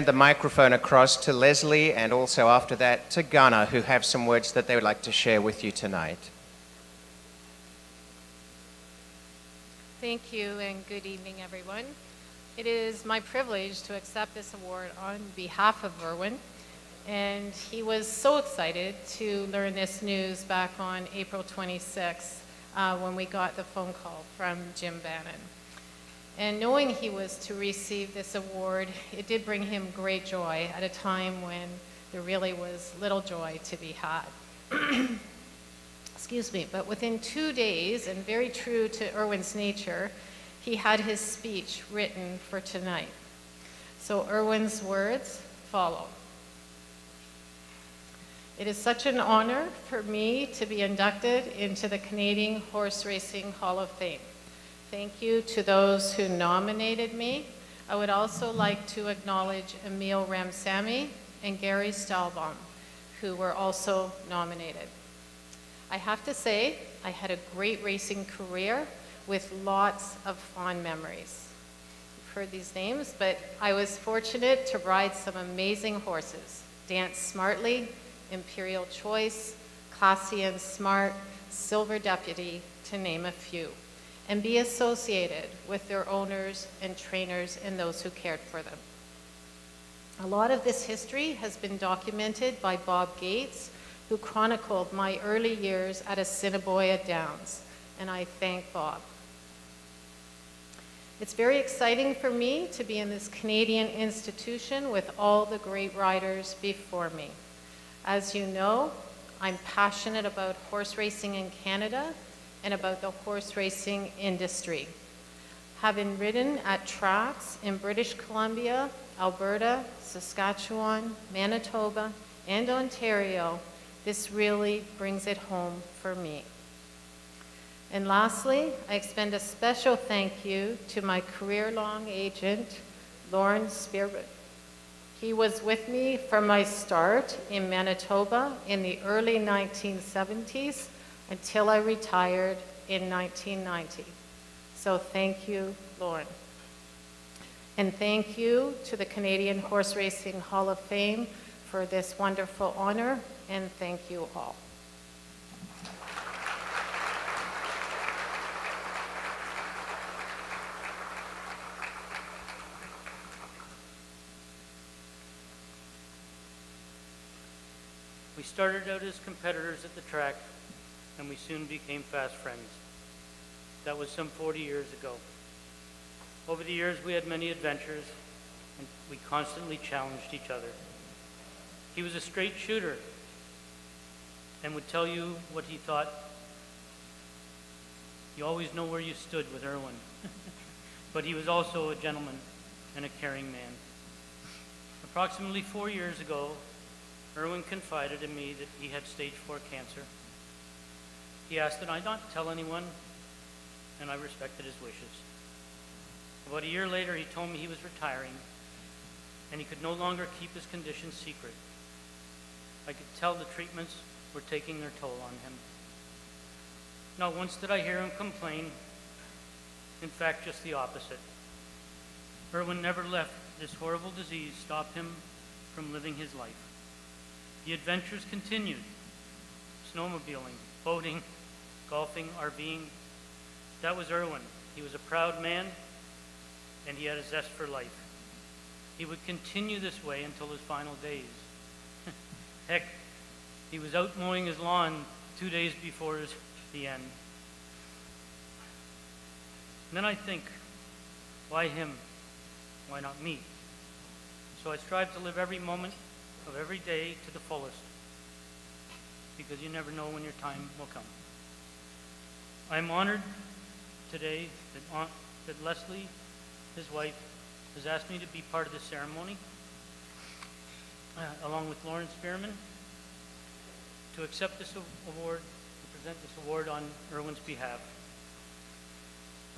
The microphone across to Leslie and also after that to Gunnar, who have some words that they would like to share with you tonight. Thank you and good evening, everyone. It is my privilege to accept this award on behalf of Erwin, and he was so excited to learn this news back on April 26th when we got the phone call from Jim Bannon. And knowing he was to receive this award, it did bring him great joy at a time when there really was little joy to be had. Excuse me, but within 2 days, and very true to Erwin's nature, he had his speech written for tonight. So Erwin's words follow. It is such an honor for me to be inducted into the Canadian Horse Racing Hall of Fame. Thank you to those who nominated me. I would also like to acknowledge Emil Ramsamy and Gary Stahlbaum, who were also nominated. I have to say, I had a great racing career with lots of fond memories. You've heard these names, but I was fortunate to ride some amazing horses. Dance Smartly, Imperial Choice, Classy and Smart, Silver Deputy, to name a few, and be associated with their owners and trainers and those who cared for them. A lot of this history has been documented by Bob Gates, who chronicled my early years at Assiniboia Downs, and I thank Bob. It's very exciting for me to be in this Canadian institution with all the great riders before me. As you know, I'm passionate about horse racing in Canada and about the horse racing industry. Having ridden at tracks in British Columbia, Alberta, Saskatchewan, Manitoba, and Ontario, this really brings it home for me. And lastly, I extend a special thank you to my career-long agent, Lorne Spearman. He was with me from my start in Manitoba in the early 1970s until I retired in 1990. So thank you, Lorne. And thank you to the Canadian Horse Racing Hall of Fame for this wonderful honor, and thank you all. We started out as competitors at the track, and we soon became fast friends. That was some 40 years ago. Over the years, we had many adventures, and we constantly challenged each other. He was a straight shooter and would tell you what he thought. You always know where you stood with Erwin. But he was also a gentleman and a caring man. Approximately 4 years ago, Erwin confided in me that he had stage 4 cancer. He asked that I not tell anyone, and I respected his wishes. About a year later, he told me he was retiring, and he could no longer keep his condition secret. I could tell the treatments were taking their toll on him. Not once did I hear him complain. In fact, just the opposite. Erwin never let this horrible disease stop him from living his life. The adventures continued. Snowmobiling, boating, golfing, RVing. That was Erwin. He was a proud man, and he had a zest for life. He would continue this way until his final days. Heck, he was out mowing his lawn 2 days before the end. And then I think, why him? Why not me? So I strive to live every moment of every day to the fullest, because you never know when your time will come. I am honored today that Leslie, his wife, has asked me to be part of this ceremony, along with Lauren Spearman, to accept this award, to present this award on Irwin's behalf.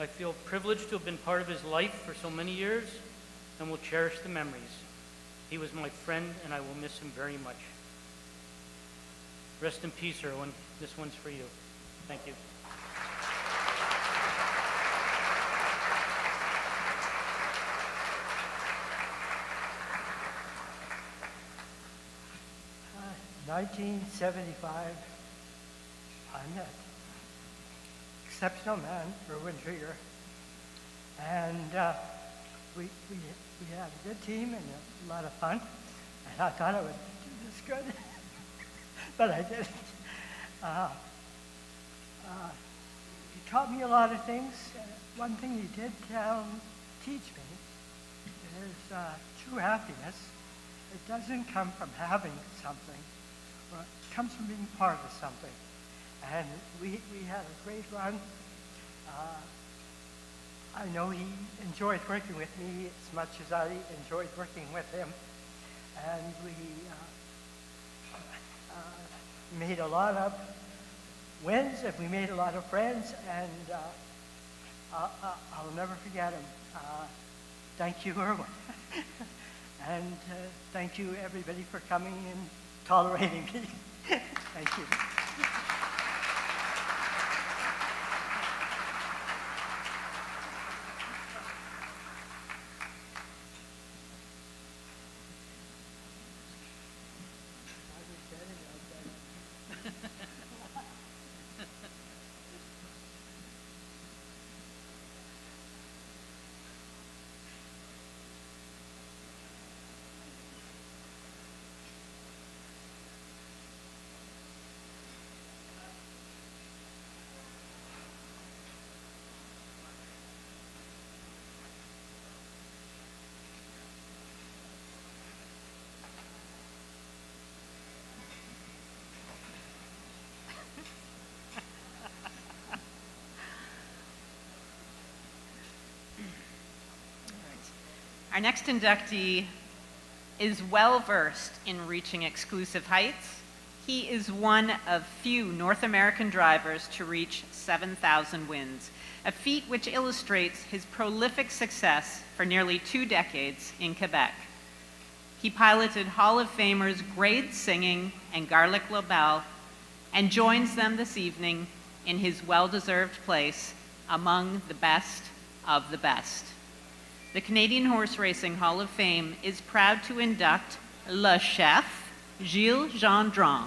I feel privileged to have been part of his life for so many years and will cherish the memories. He was my friend, and I will miss him very much. Rest in peace, Irwin. This one's for you. Thank you. Uh, 1975, I met exceptional man, Irwin Trigger, and we had a good team and a lot of fun, and I thought I would do this good, but I didn't. He taught me a lot of things. One thing he did teach me is true happiness. It doesn't come from having something, but it comes from being part of something. And we had a great run. I know he enjoyed working with me as much as I enjoyed working with him. And we made a lot of wins, and we made a lot of friends, and I'll never forget him. Thank you, Irwin. And thank you, everybody, for coming and tolerating me. Thank you. Our next inductee is well-versed in reaching exclusive heights. He is one of few North American drivers to reach 7,000 wins, a feat which illustrates his prolific success for nearly 2 decades in Quebec. He piloted Hall of Famers Grade Singing and Garlic Lobel, and joins them this evening in his well-deserved place among the best of the best. The Canadian Horse Racing Hall of Fame is proud to induct Le Chef, Gilles Gendron.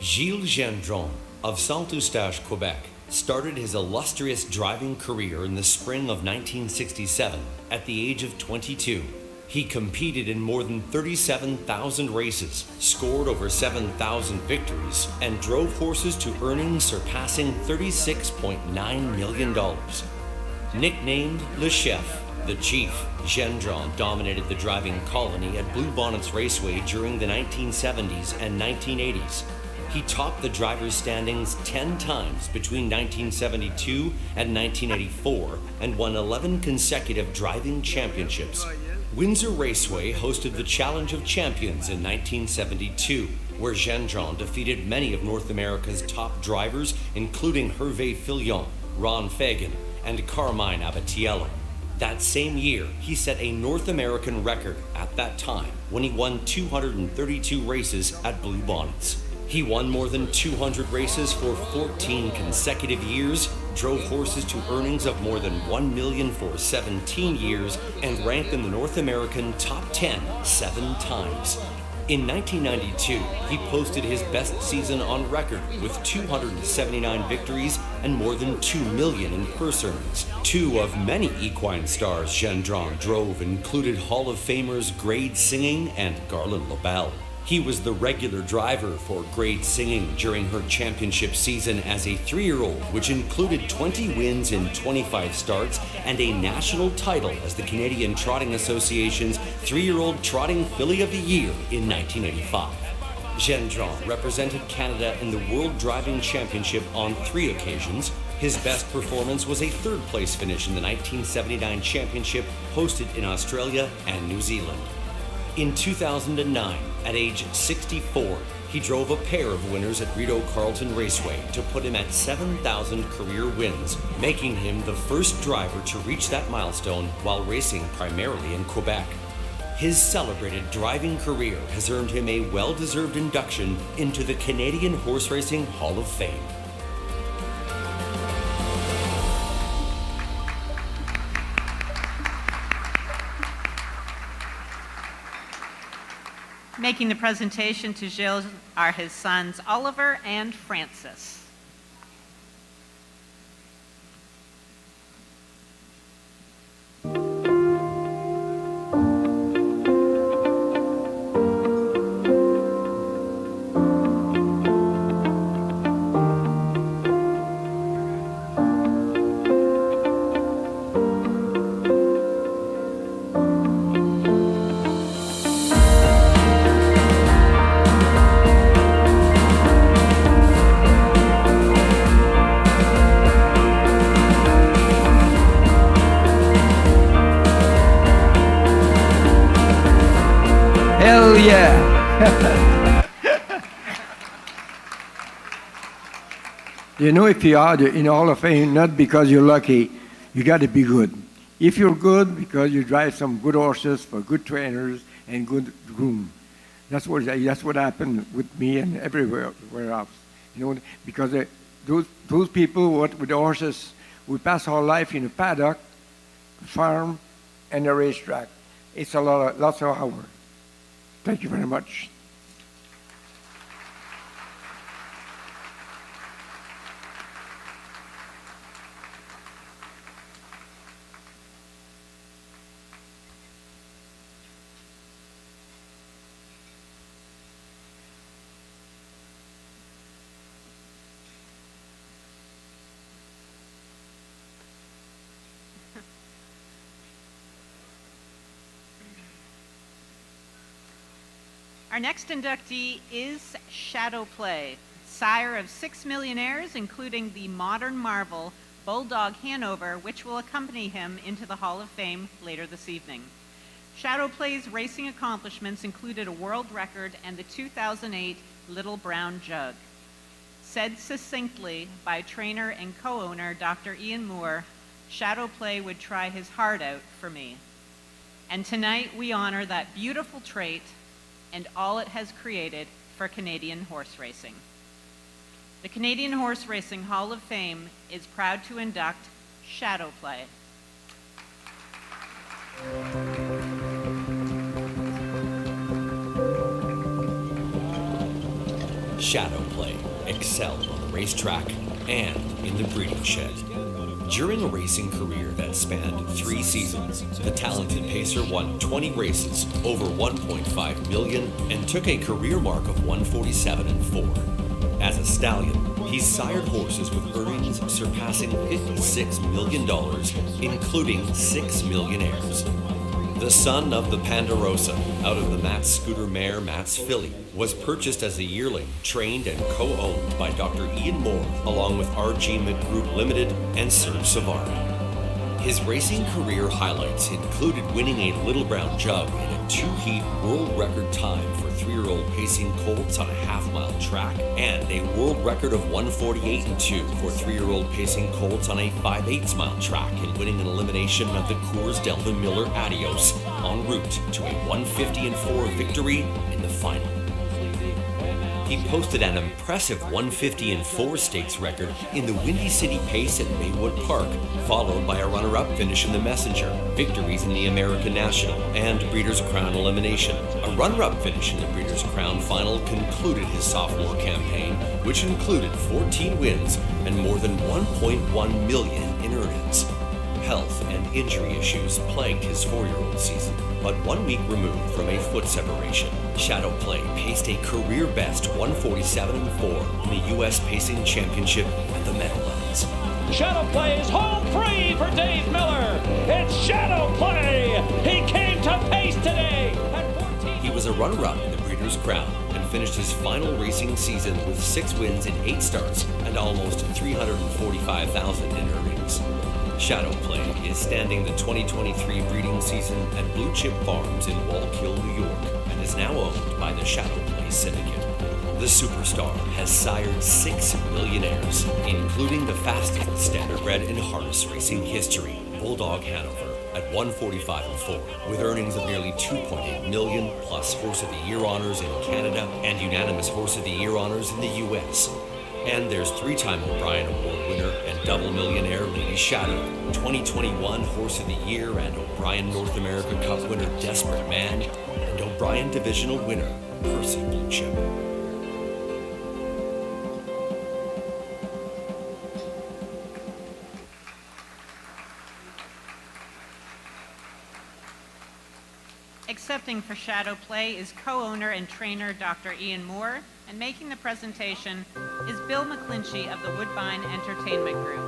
Gilles Gendron of Saint-Eustache, Quebec, started his illustrious driving career in the spring of 1967 at the age of 22. He competed in more than 37,000 races, scored over 7,000 victories, and drove horses to earnings surpassing $36.9 million. Nicknamed Le Chef, the Chief, Gendron dominated the driving colony at Blue Bonnets Raceway during the 1970s and 1980s. He topped the drivers' standings 10 times between 1972 and 1984 and won 11 consecutive driving championships. Windsor Raceway hosted the Challenge of Champions in 1972, where Gendron defeated many of North America's top drivers, including Hervé Fillon, Ron Fagan, and Carmine Abatiello. That same year, he set a North American record at that time when he won 232 races at Blue Bonnets. He won more than 200 races for 14 consecutive years, drove horses to earnings of more than $1 million for 17 years, and ranked in the North American top 10 7 times. In 1992, he posted his best season on record with 279 victories and more than $2 million in purse earnings. Two of many equine stars Gendron drove included Hall of Famers Grade Singing and Garland LaBelle. He was the regular driver for Grade Singing during her championship season as a 3-year-old, which included 20 wins in 25 starts and a national title as the Canadian Trotting Association's 3-year-old Trotting Filly of the Year in 1985. Gendron represented Canada in the World Driving Championship on 3 occasions. His best performance was a 3rd place finish in the 1979 championship hosted in Australia and New Zealand. In 2009, at age 64, he drove a pair of winners at Rideau Carleton Raceway to put him at 7,000 career wins, making him the first driver to reach that milestone while racing primarily in Quebec. His celebrated driving career has earned him a well-deserved induction into the Canadian Horse Racing Hall of Fame. Making the presentation to Gilles are his sons Oliver and Francis. Hell yeah! You know, if you are in Hall of Fame, not because you're lucky, you got to be good. If you're good, because you drive some good horses for good trainers and good groom. That's what happened with me and everywhere else. You know, because those people with the horses, we pass our life in a paddock, farm, and a racetrack. It's lots of hours. Thank you very much. Our next inductee is Shadow Play, sire of 6 millionaires, including the modern marvel Bulldog Hanover, which will accompany him into the Hall of Fame later this evening. Shadow Play's racing accomplishments included a world record and the 2008 Little Brown Jug. Said succinctly by trainer and co-owner Dr. Ian Moore, Shadow Play would try his heart out for me. And tonight we honor that beautiful trait and all it has created for Canadian horse racing. The Canadian Horse Racing Hall of Fame is proud to induct Shadow Play. Shadow Play excelled on the racetrack and in the breeding shed. During a racing career that spanned 3 seasons, the talented pacer won 20 races, over $1.5 million, and took a career mark of 147-4. As a stallion, he sired horses with earnings surpassing $56 million, including 6 millionaires. The son of the Ponderosa, out of the Matt's Scooter mare Matt's Filly, was purchased as a yearling, trained and co-owned by Dr. Ian Moore, along with R.G. McGroup Limited and Serge Savard. His racing career highlights included winning a Little Brown Jug in a 2-heat world record time for 3-year-old pacing colts on a half-mile track, and a world record of 148-2 for 3-year-old pacing colts on a 5/8 mile track, and winning an elimination of the Coors Delta Miller Adios en route to a 150-4 victory in the final. He posted an impressive 150-4 stakes record in the Windy City Pace at Maywood Park, followed by a runner-up finish in the Messenger, victories in the American National, and Breeders' Crown Elimination, a runner-up finish in the Breeders' Crown Final concluded his sophomore campaign, which included 14 wins and more than $1.1 million in earnings. Health and injury issues plagued his 4-year-old season, but 1 week removed from a foot separation, Shadow Play paced a career-best 147.4 in the U.S. Pacing Championship at the Meadowlands. Shadow Play is home free for Dave Miller. It's Shadow Play. He came to pace today at 14. He was a runner-up in the Breeders' Crown and finished his final racing season with 6 wins in 8 starts and almost $345,000 in earnings. Shadow Play is standing the 2023 breeding season at Blue Chip Farms in Wallkill, New York, and is now owned by the Shadow Play Syndicate. The superstar has sired 6 millionaires, including the fastest standardbred in harness racing history, Bulldog Hanover, at 145.4, with earnings of nearly $2.8 million, plus Horse of the Year honors in Canada and unanimous Horse of the Year honors in the U.S. And there's 3-time O'Brien Award winner and double millionaire Lady Shadow, 2021 Horse of the Year and O'Brien North America Cup winner Desperate Man, and O'Brien Divisional winner Percy Blue Chip. Accepting for Shadow Play is co-owner and trainer Dr. Ian Moore, and making the presentation is Bill McClinchy of the Woodbine Entertainment Group.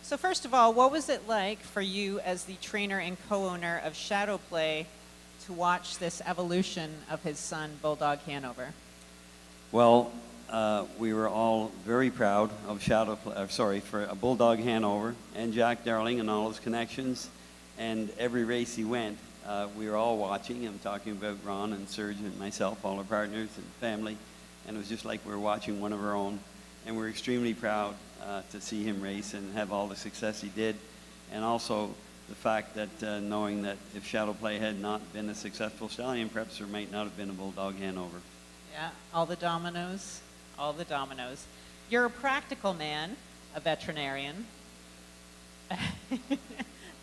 So first of all, what was it like for you as the trainer and co-owner of Shadow Play to watch this evolution of his son, Bulldog Hanover? Well, we were all very proud of for Bulldog Hanover and Jack Darling and all his connections. And every race he went, we were all watching. I'm talking about Ron and Serge and myself, all our partners and family. And it was just like we were watching one of our own. And we're extremely proud to see him race and have all the success he did. And also the fact that knowing that if Shadow Play had not been a successful stallion, perhaps there might not have been a Bulldog Hanover. Yeah, all the dominoes, all the dominoes. You're a practical man, a veterinarian.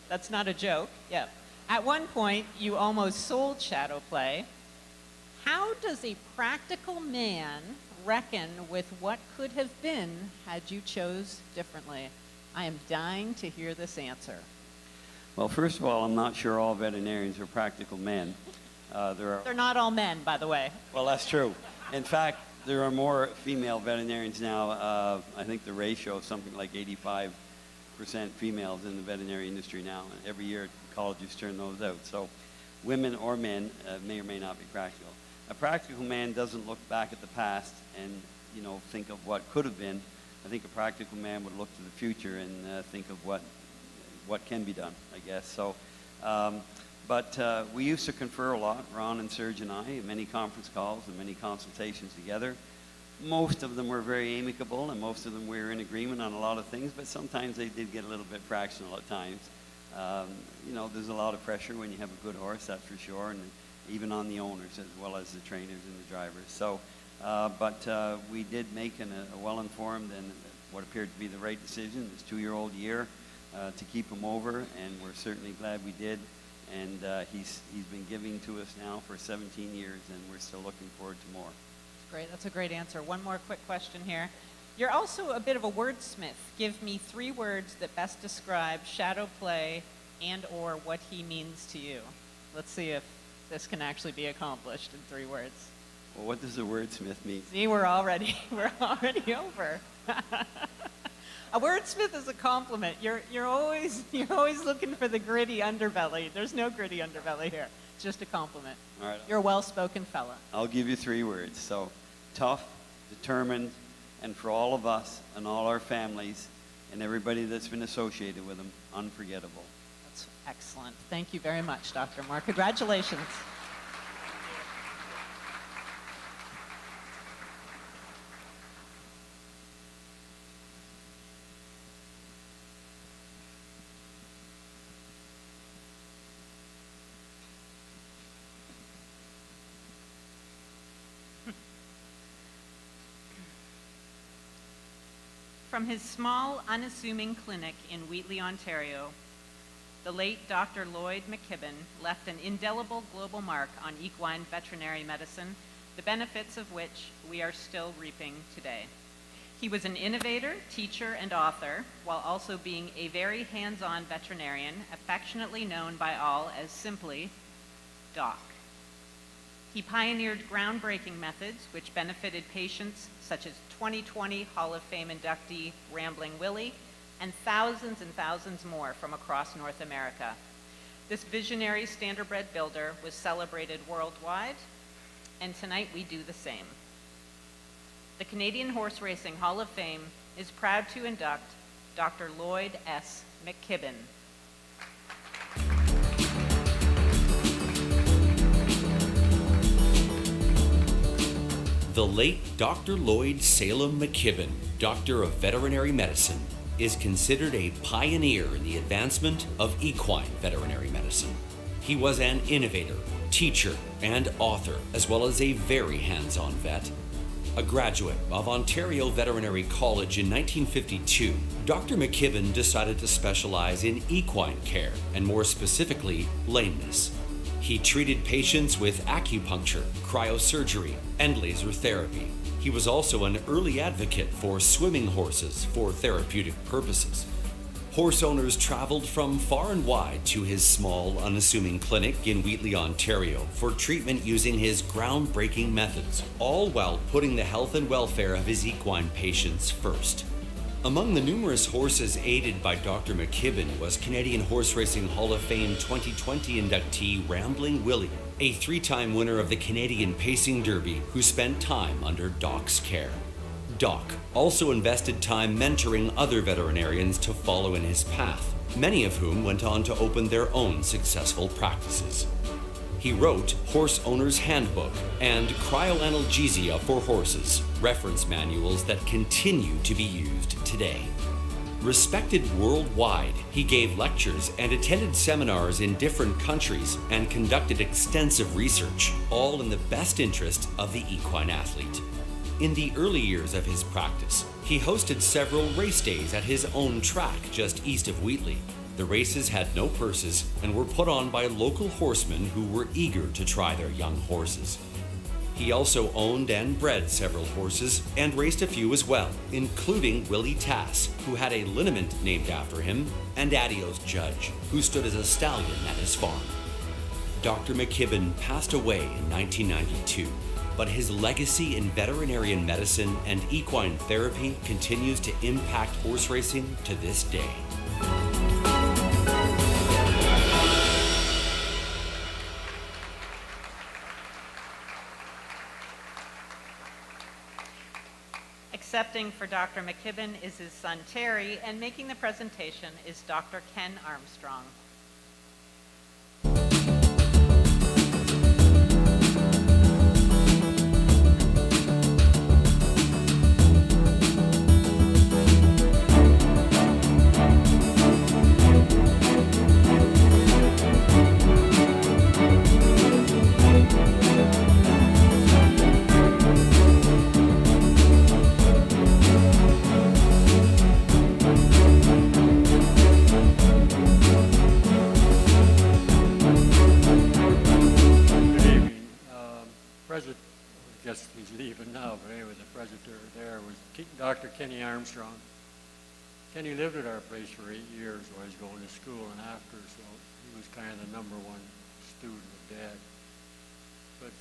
That's not a joke, yeah. At one point, you almost sold Shadow Play. How does a practical man reckon with what could have been had you chose differently? I am dying to hear this answer. Well, first of all, I'm not sure all veterinarians are practical men. They're not all men, by the way. Well, that's true. In fact, there are more female veterinarians now. I think the ratio is something like 85% females in the veterinary industry now. And every year colleges turn those out. So women or men may or may not be practical. A practical man doesn't look back at the past and, think of what could have been. I think a practical man would look to the future and think of what can be done, I guess. So, but we used to confer a lot, Ron and Serge and I, many conference calls and many consultations together. Most of them were very amicable, and most of them we were in agreement on a lot of things, but sometimes they did get a little bit fractional at times. There's a lot of pressure when you have a good horse, that's for sure, and even on the owners as well as the trainers and the drivers. So, but we did make a well-informed and what appeared to be the right decision, this 2-year-old year, to keep him over, and we're certainly glad we did. And he's been giving to us now for 17 years, and we're still looking forward to more. Great, that's a great answer. One more quick question here. You're also a bit of a wordsmith. Give me 3 words that best describe Shadow Play and or what he means to you. Let's see if this can actually be accomplished in 3 words. Well, what does a wordsmith mean? See, we're already over. A wordsmith is a compliment. You're always looking for the gritty underbelly. There's no gritty underbelly here. It's just a compliment. All right. You're a well-spoken fella. I'll give you 3 words. So, tough, determined, and for all of us and all our families and everybody that's been associated with them, unforgettable. That's excellent. Thank you very much, Dr. Moore. Congratulations. From his small, unassuming clinic in Wheatley, Ontario, the late Dr. Lloyd McKibben left an indelible global mark on equine veterinary medicine, the benefits of which we are still reaping today. He was an innovator, teacher, and author, while also being a very hands-on veterinarian, affectionately known by all as simply Doc. He pioneered groundbreaking methods which benefited patients such as 2020 Hall of Fame inductee Rambling Willie and thousands more from across North America. This visionary standardbred builder was celebrated worldwide, and tonight we do the same. The Canadian Horse Racing Hall of Fame is proud to induct Dr. Lloyd S. McKibben. The late Dr. Lloyd Salem McKibben, Doctor of Veterinary Medicine, is considered a pioneer in the advancement of equine veterinary medicine. He was an innovator, teacher, and author, as well as a very hands-on vet. A graduate of Ontario Veterinary College in 1952, Dr. McKibben decided to specialize in equine care, and more specifically, lameness. He treated patients with acupuncture, cryosurgery, and laser therapy. He was also an early advocate for swimming horses for therapeutic purposes. Horse owners traveled from far and wide to his small, unassuming clinic in Wheatley, Ontario for treatment using his groundbreaking methods, all while putting the health and welfare of his equine patients first. Among the numerous horses aided by Dr. McKibben was Canadian Horse Racing Hall of Fame 2020 inductee Rambling Willie, a 3-time winner of the Canadian Pacing Derby who spent time under Doc's care. Doc also invested time mentoring other veterinarians to follow in his path, many of whom went on to open their own successful practices. He wrote Horse Owner's Handbook and Cryoanalgesia for Horses, reference manuals that continue to be used today. Respected worldwide, he gave lectures and attended seminars in different countries and conducted extensive research, all in the best interest of the equine athlete. In the early years of his practice, he hosted several race days at his own track just east of Wheatley. The races had no purses and were put on by local horsemen who were eager to try their young horses. He also owned and bred several horses and raced a few as well, including Willie Tass, who had a liniment named after him, and Adios Judge, who stood as a stallion at his farm. Dr. McKibben passed away in 1992, but his legacy in veterinarian medicine and equine therapy continues to impact horse racing to this day. Accepting for Dr. McKibben is his son Terry, and making the presentation is Dr. Ken Armstrong. Dr. Kenny Armstrong. Kenny lived at our place for 8 years while he was going to school and after, so he was kind of the #1 student of Dad. But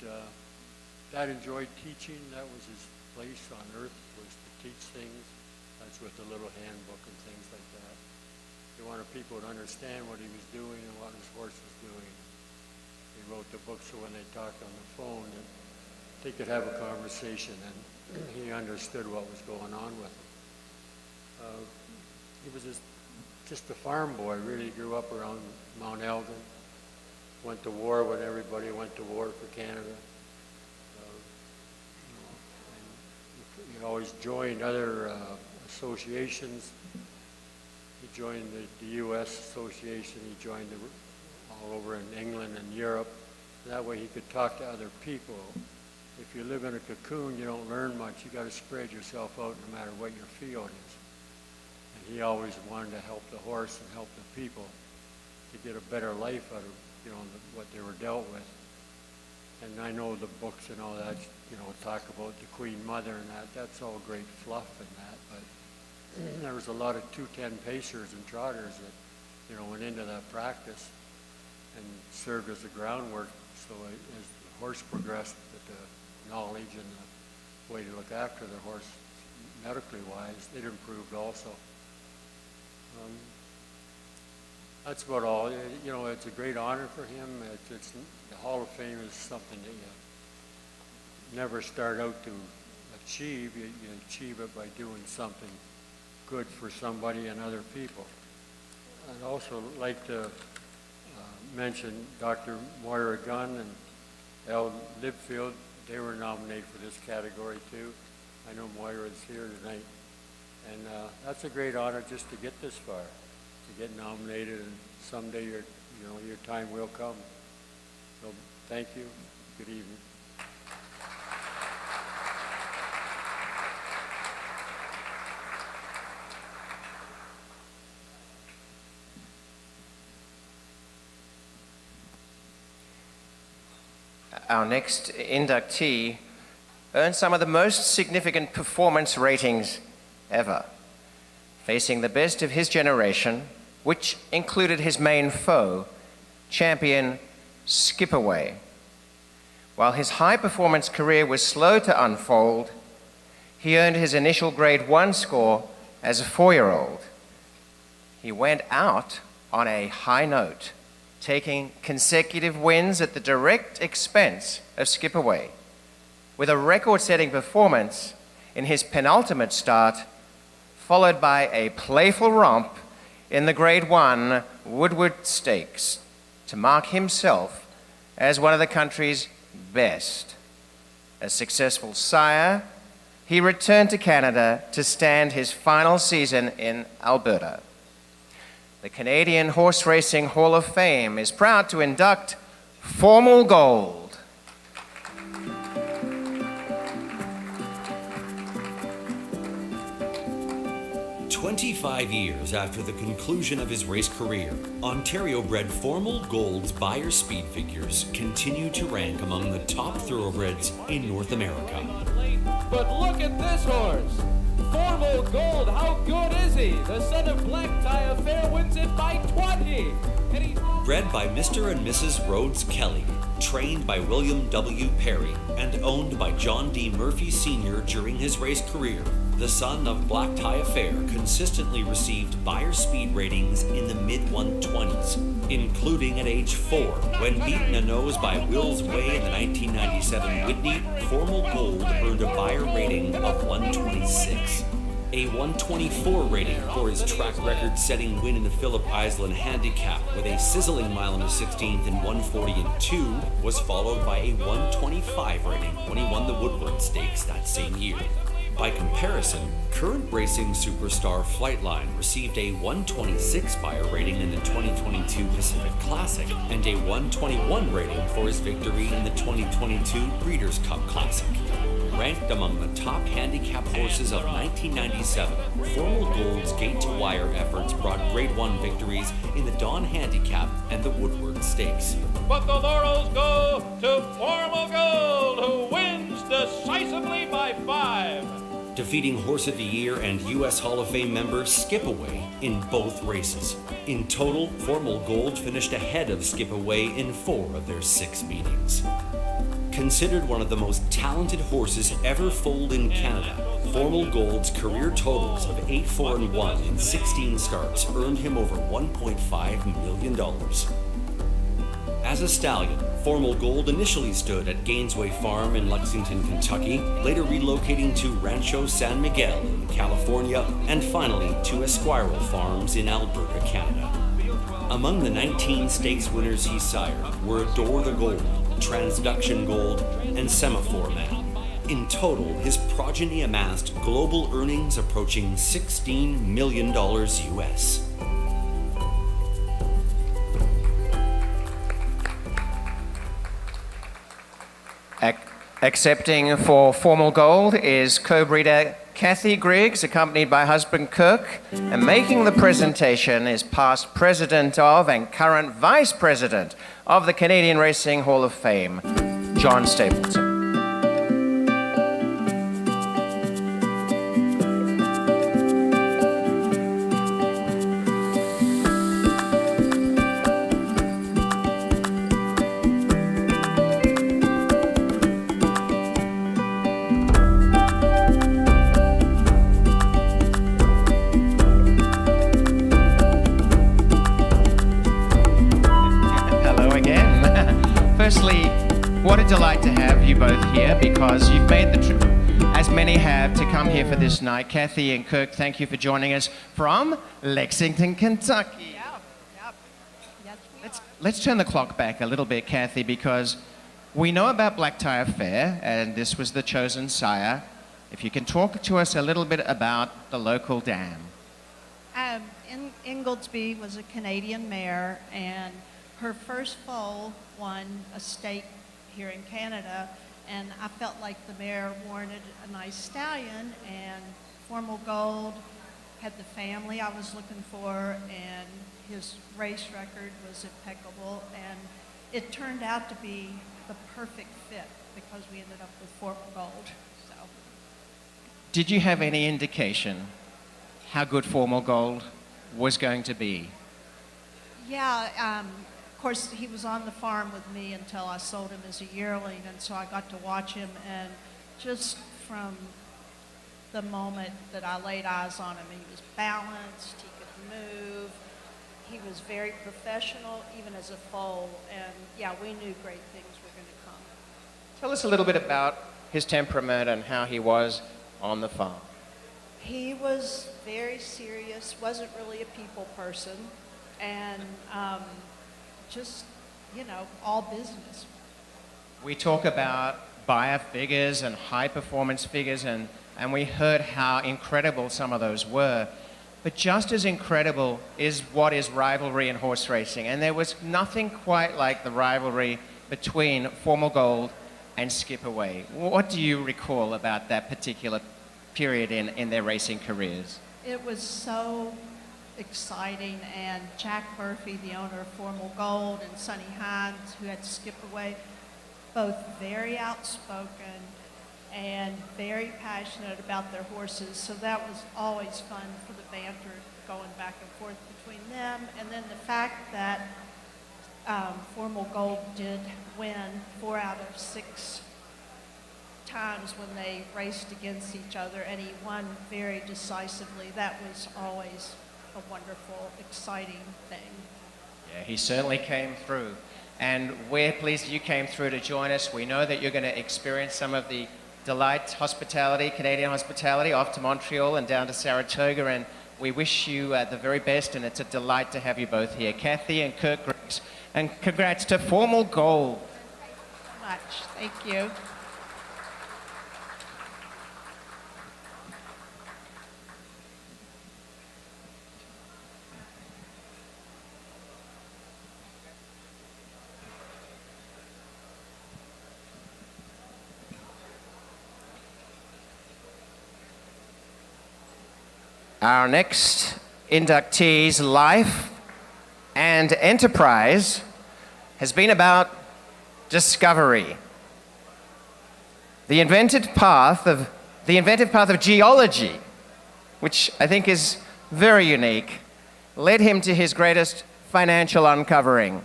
Dad enjoyed teaching. That was his place on earth, was to teach things. That's with the little handbook and things like that. He wanted people to understand what he was doing and what his horse was doing. He wrote the book so when they talked on the phone, that they could have a conversation, and he understood what was going on with him. He was just a farm boy, really grew up around Mount Elgin, went to war when everybody went to war for Canada. He always joined other associations. He joined the U.S. Association. He joined all over in England and Europe. That way he could talk to other people. If you live in a cocoon, you don't learn much. You got to spread yourself out no matter what your field is. And he always wanted to help the horse and help the people to get a better life out of what they were dealt with. And I know the books and all that, talk about the Queen Mother and that's all great fluff and that, but there was a lot of 210 pacers and trotters that, went into that practice and served as the groundwork. So as the horse progressed, that the knowledge and the way to look after the horse medically wise, it improved also. That's about all. It's a great honor for him. The Hall of Fame is something that you never start out to achieve. You achieve it by doing something good for somebody and other people. I'd also like to mention Dr. Moira Gunn and Al Libfield. They were nominated for this category too. I know Moira's here tonight. And that's a great honor just to get this far, to get nominated, and someday your time will come. So thank you. Good evening. Our next inductee earned some of the most significant performance ratings ever, facing the best of his generation, which included his main foe, champion Skipaway. While his high-performance career was slow to unfold, he earned his initial Grade 1 score as a 4-year-old. He went out on a high note, taking consecutive wins at the direct expense of Skipaway, with a record-setting performance in his penultimate start, followed by a playful romp in the Grade 1 Woodward Stakes to mark himself as one of the country's best. A successful sire, he returned to Canada to stand his final season in Alberta. The Canadian Horse Racing Hall of Fame is proud to induct Formal Gold. 25 years after the conclusion of his race career, Ontario-bred Formal Gold's Beyer Speed figures continue to rank among the top thoroughbreds in North America. But look at this horse! Formal Gold, how good is he? The son of Black Tie Affair wins it by 20! Bred by Mr. and Mrs. Rhodes Kelly, trained by William W. Perry, and owned by John D. Murphy Sr. during his race career, the son of Black Tie Affair consistently received Beyer Speed ratings in the mid-120s, including at age 4, when beaten a nose by Will's Way in the 1997 Whitney. Formal Gold earned a Beyer rating of 126. A 124 rating for his track record-setting win in the Phillip Island Handicap with a sizzling mile and a 16th in 140 and 2 was followed by a 125 rating when he won the Woodward Stakes that same year. By comparison, current racing superstar Flightline received a 126 Beyer rating in the 2022 Pacific Classic and a 121 rating for his victory in the 2022 Breeders' Cup Classic. Ranked among the top handicap horses of 1997, Formal Gold's gate-to-wire efforts brought Grade 1 victories in the Dawn Handicap and the Woodward Stakes. But the laurels go to Formal Gold, who wins decisively by 5. Defeating Horse of the Year and U.S. Hall of Fame member Skipaway in both races. In total, Formal Gold finished ahead of Skipaway in 4 of their 6 meetings. Considered one of the most talented horses ever foaled in Canada, Formal Gold's career totals of 8-4-1 in 16 starts earned him over $1.5 million. As a stallion, Formal Gold initially stood at Gainesway Farm in Lexington, Kentucky, later relocating to Rancho San Miguel in California, and finally to Esquirrel Farms in Alberta, Canada. Among the 19 stakes winners he sired were Adore the Gold, Transduction Gold, and Semaphore Man. In total, his progeny amassed global earnings approaching $16 million US. Accepting for Formal Gold is co-breeder Kathy Griggs, accompanied by husband Kirk, and making the presentation is past president of and current vice president of the Canadian Racing Hall of Fame, John Stapleton. Firstly, what a delight to have you both here because you've made the trip, as many have, to come here for this night. Kathy and Kirk, thank you for joining us from Lexington, Kentucky. Let's turn the clock back a little bit, Kathy, because we know about Black Tie Affair, and this was the chosen sire. If you can talk to us a little bit about the local dam. Ingoldsby was a Canadian mare, and her first foal won a stake here in Canada, and I felt like the mare warranted a nice stallion, and Formal Gold had the family I was looking for, and his race record was impeccable, and it turned out to be the perfect fit because we ended up with Formal Gold. So, did you have any indication how good Formal Gold was going to be? yeah, of course, he was on the farm with me until I sold him as a yearling, and so I got to watch him, and just from the moment that I laid eyes on him, he was balanced, he could move, he was very professional, even as a foal, and yeah, we knew great things were going to come. Tell us a little bit about his temperament and how he was on the farm. He was very serious, wasn't really a people person, and just, you know, all business. We talk about buyer figures and high performance figures, and we heard how incredible some of those were. But just as incredible is what is rivalry in horse racing, and there was nothing quite like the rivalry between Formal Gold and Skip Away. What do you recall about that particular period in their racing careers? It was so exciting, and Jack Murphy, the owner of Formal Gold, and Sonny Hines, who had Skip Away, both very outspoken and very passionate about their horses, so that was always fun for the banter going back and forth between them. And then the fact that Formal Gold did win 4 out of 6 times when they raced against each other, and he won very decisively. That was always a wonderful, exciting thing. Yeah, he certainly came through. And we're pleased you came through to join us. We know that you're going to experience some of the delight hospitality, Canadian hospitality, off to Montreal and down to Saratoga, and we wish you the very best, and it's a delight to have you both here. Kathy and Kirk Griggs, and congrats to Formal Gold. Thank you so much. Thank you. Our next inductee's life and enterprise has been about discovery. The inventive path of geology, which I think is very unique, led him to his greatest financial uncovering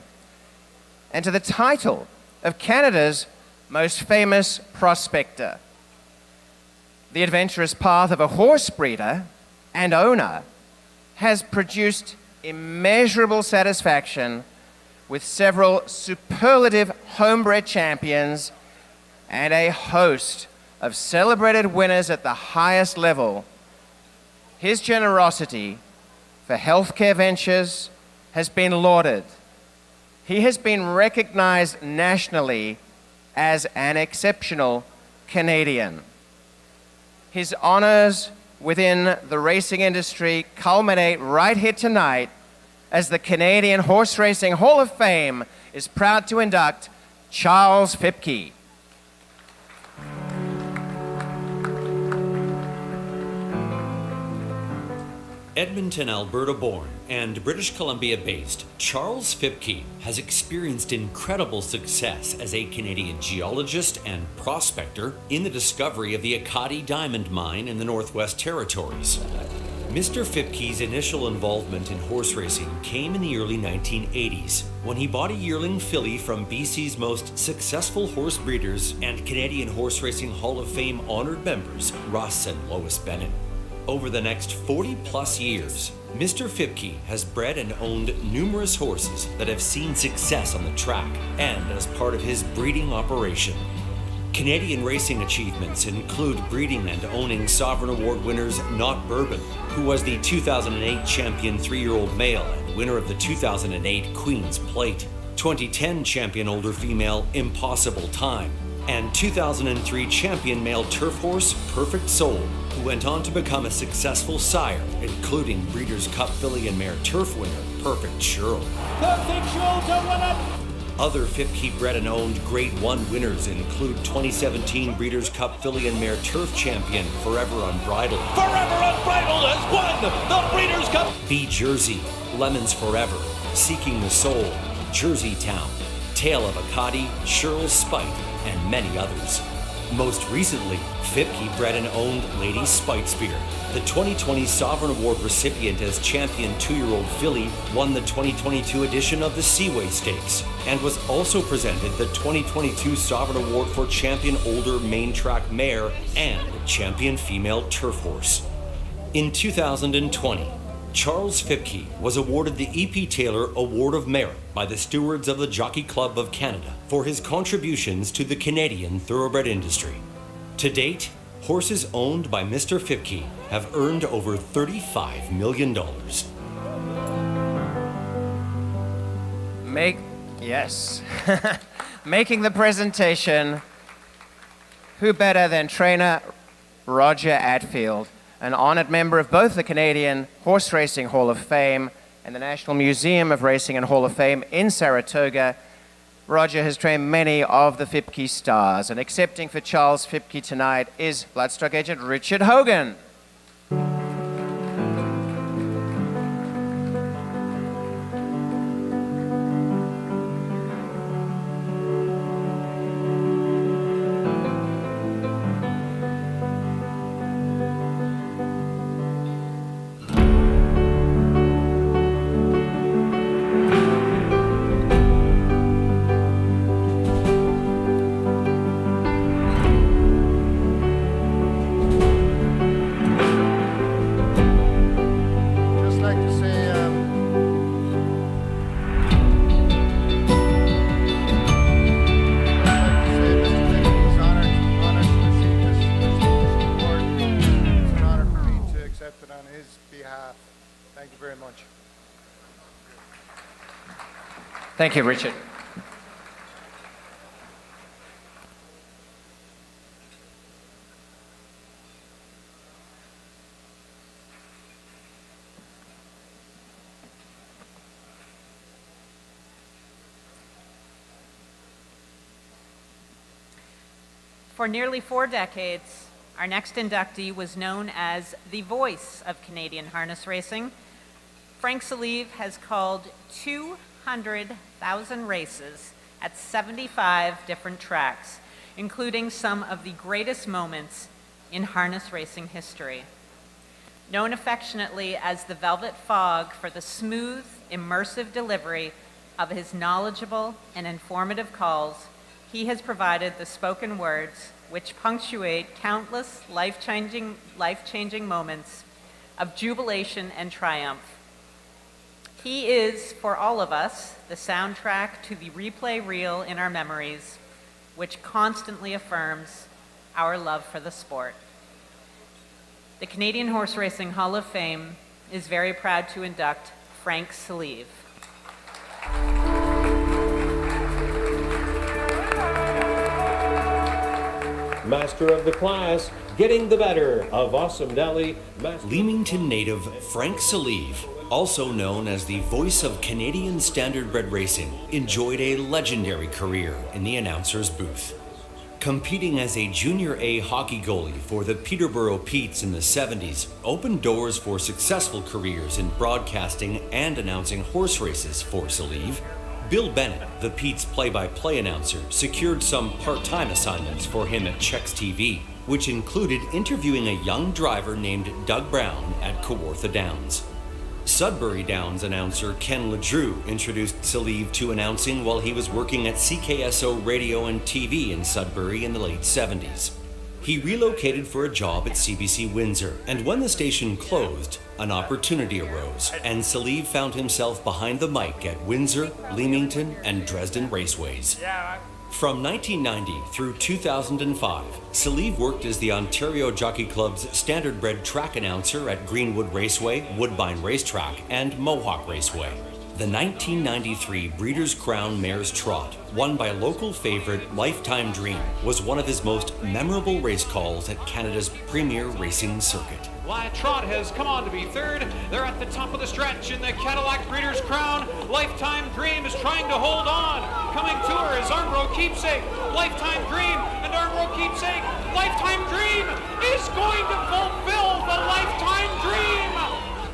and to the title of Canada's most famous prospector. the adventurous path of a horse breeder and owner has produced immeasurable satisfaction with several superlative homebred champions and a host of celebrated winners at the highest level. His generosity for healthcare ventures has been lauded. He has been recognized nationally as an exceptional Canadian. His honors within the racing industry culminate right here tonight as the Canadian Horse Racing Hall of Fame is proud to induct Charles Fipke. Edmonton, Alberta born and British Columbia based, Charles Fipke has experienced incredible success as a Canadian geologist and prospector in the discovery of the Akati diamond mine in the Northwest Territories. Mr. Fipke's initial involvement in horse racing came in the early 1980s when he bought a yearling filly from BC's most successful horse breeders and Canadian Horse Racing Hall of Fame honored members, Russ and Lois Bennett. Over the next 40-plus years, Mr. Fipke has bred and owned numerous horses that have seen success on the track and as part of his breeding operation. Canadian racing achievements include breeding and owning Sovereign Award winners Not Bourbon, who was the 2008 champion 3-year-old male and winner of the 2008 Queen's Plate, 2010 champion older female Impossible Time, and 2003 champion male turf horse Perfect Soul, who went on to become a successful sire, including Breeders' Cup filly and mare turf winner Perfect Churl. Perfect Churl to win it! Other Fipke bred and owned Grade 1 winners include 2017 Breeders' Cup filly and mare turf champion Forever Unbridled. Forever Unbridled has won the Breeders' Cup! B Jersey, Lemons Forever, Seeking the Soul, Jersey Town, Tale of Akati, Churl's Spite, and many others. Most recently, Fipke bred and owned Lady Spitespear. The 2020 Sovereign Award recipient as champion 2-year-old filly won the 2022 edition of the Seaway Stakes and was also presented the 2022 Sovereign Award for champion older main track mare and champion female turf horse. In 2020, Charles Fipke was awarded the E.P. Taylor Award of Merit by the Stewards of the Jockey Club of Canada for his contributions to the Canadian thoroughbred industry. To date, horses owned by Mr. Fipke have earned over $35 million. Making the presentation, who better than trainer Roger Atfield, an honored member of both the Canadian Horse Racing Hall of Fame and the National Museum of Racing and Hall of Fame in Saratoga. Roger has trained many of the Fipke stars, and accepting for Charles Fipke tonight is Bloodstock agent Richard Hogan. Thank you, Richard. For nearly 4 decades, our next inductee was known as the voice of Canadian harness racing. Frank Salive has called 200,000 races at 75 different tracks, including some of the greatest moments in harness racing history. Known affectionately as the Velvet Fog for the smooth, immersive delivery of his knowledgeable and informative calls, he has provided the spoken words which punctuate countless life-changing moments of jubilation and triumph. He is, for all of us, the soundtrack to the replay reel in our memories, which constantly affirms our love for the sport. The Canadian Horse Racing Hall of Fame is very proud to induct Frank Salive. Master of the class, getting the better of Awesome Delhi. Leamington native Frank Salive, also known as the voice of Canadian standardbred racing, enjoyed a legendary career in the announcer's booth. Competing as a Junior A hockey goalie for the Peterborough Petes in the 70s opened doors for successful careers in broadcasting and announcing horse races for Salive. Bill Bennett, the Pete's play-by-play announcer, secured some part-time assignments for him at Chex TV, which included interviewing a young driver named Doug Brown at Kawartha Downs. Sudbury Downs announcer Ken LeDrew introduced Salive to announcing while he was working at CKSO Radio and TV in Sudbury in the late 70s. He relocated for a job at CBC Windsor, and when the station closed, an opportunity arose, and Salive found himself behind the mic at Windsor, Leamington, and Dresden raceways. From 1990 through 2005, Salive worked as the Ontario Jockey Club's standardbred track announcer at Greenwood Raceway, Woodbine Racetrack, and Mohawk Raceway. The 1993 Breeders' Crown Mares Trot, won by local favorite Lifetime Dream, was one of his most memorable race calls at Canada's premier racing circuit. Trot has come on to be third. They're at the top of the stretch in the Cadillac Breeders' Crown. Lifetime Dream is trying to hold on. Coming to her is Armbro Keepsake. Lifetime Dream and Armbro Keepsake. Lifetime Dream is going to fulfill the Lifetime Dream.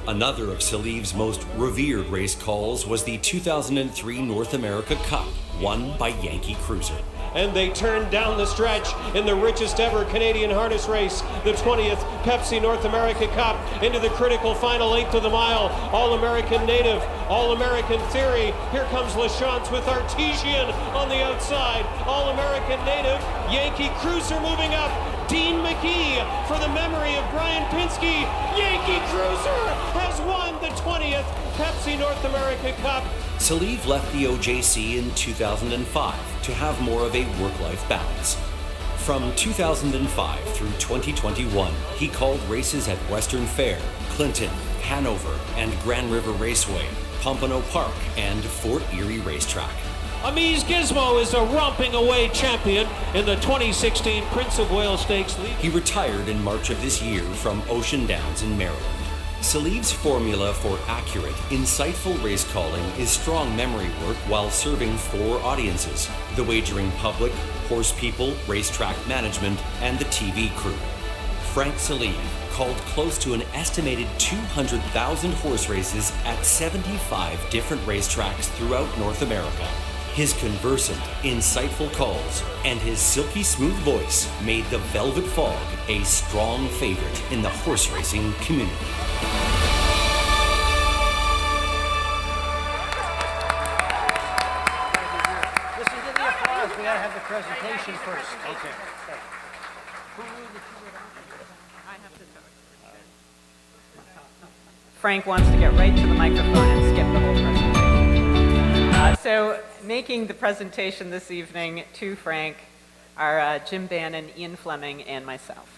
Another of Salive's most revered race calls was the 2003 North America Cup, won by Yankee Cruiser. And they turn down the stretch in the richest ever Canadian harness race, the 20th Pepsi North America Cup, into the critical final 8th of the mile. All-American Native, All-American Theory. Here comes LaChance with Artesian on the outside. All-American Native, Yankee Cruiser moving up. Dean McGee for the memory of Brian Pinsky. Yankee Cruiser has won the 20th Pepsi North America Cup. Salive left the OJC in 2005 to have more of a work-life balance. From 2005 through 2021, he called races at Western Fair, Clinton, Hanover, and Grand River Raceway, Pompano Park, and Fort Erie Racetrack. Amise Gizmo is a romping away champion in the 2016 Prince of Wales Stakes League. He retired in March of this year from Ocean Downs in Maryland. Salive's formula for accurate, insightful race calling is strong memory work while serving 4 audiences: the wagering public, horse people, racetrack management, and the TV crew. Frank Salive called close to an estimated 200,000 horse races at 75 different racetracks throughout North America. His conversant, insightful calls, and his silky smooth voice made the Velvet Fog a strong favorite in the horse racing community. Listen to the applause. We gotta have the presentation first. Okay. Frank wants to get right to the microphone and skip the whole presentation. So making the presentation this evening to Frank are Jim Bannon, Ian Fleming, and myself.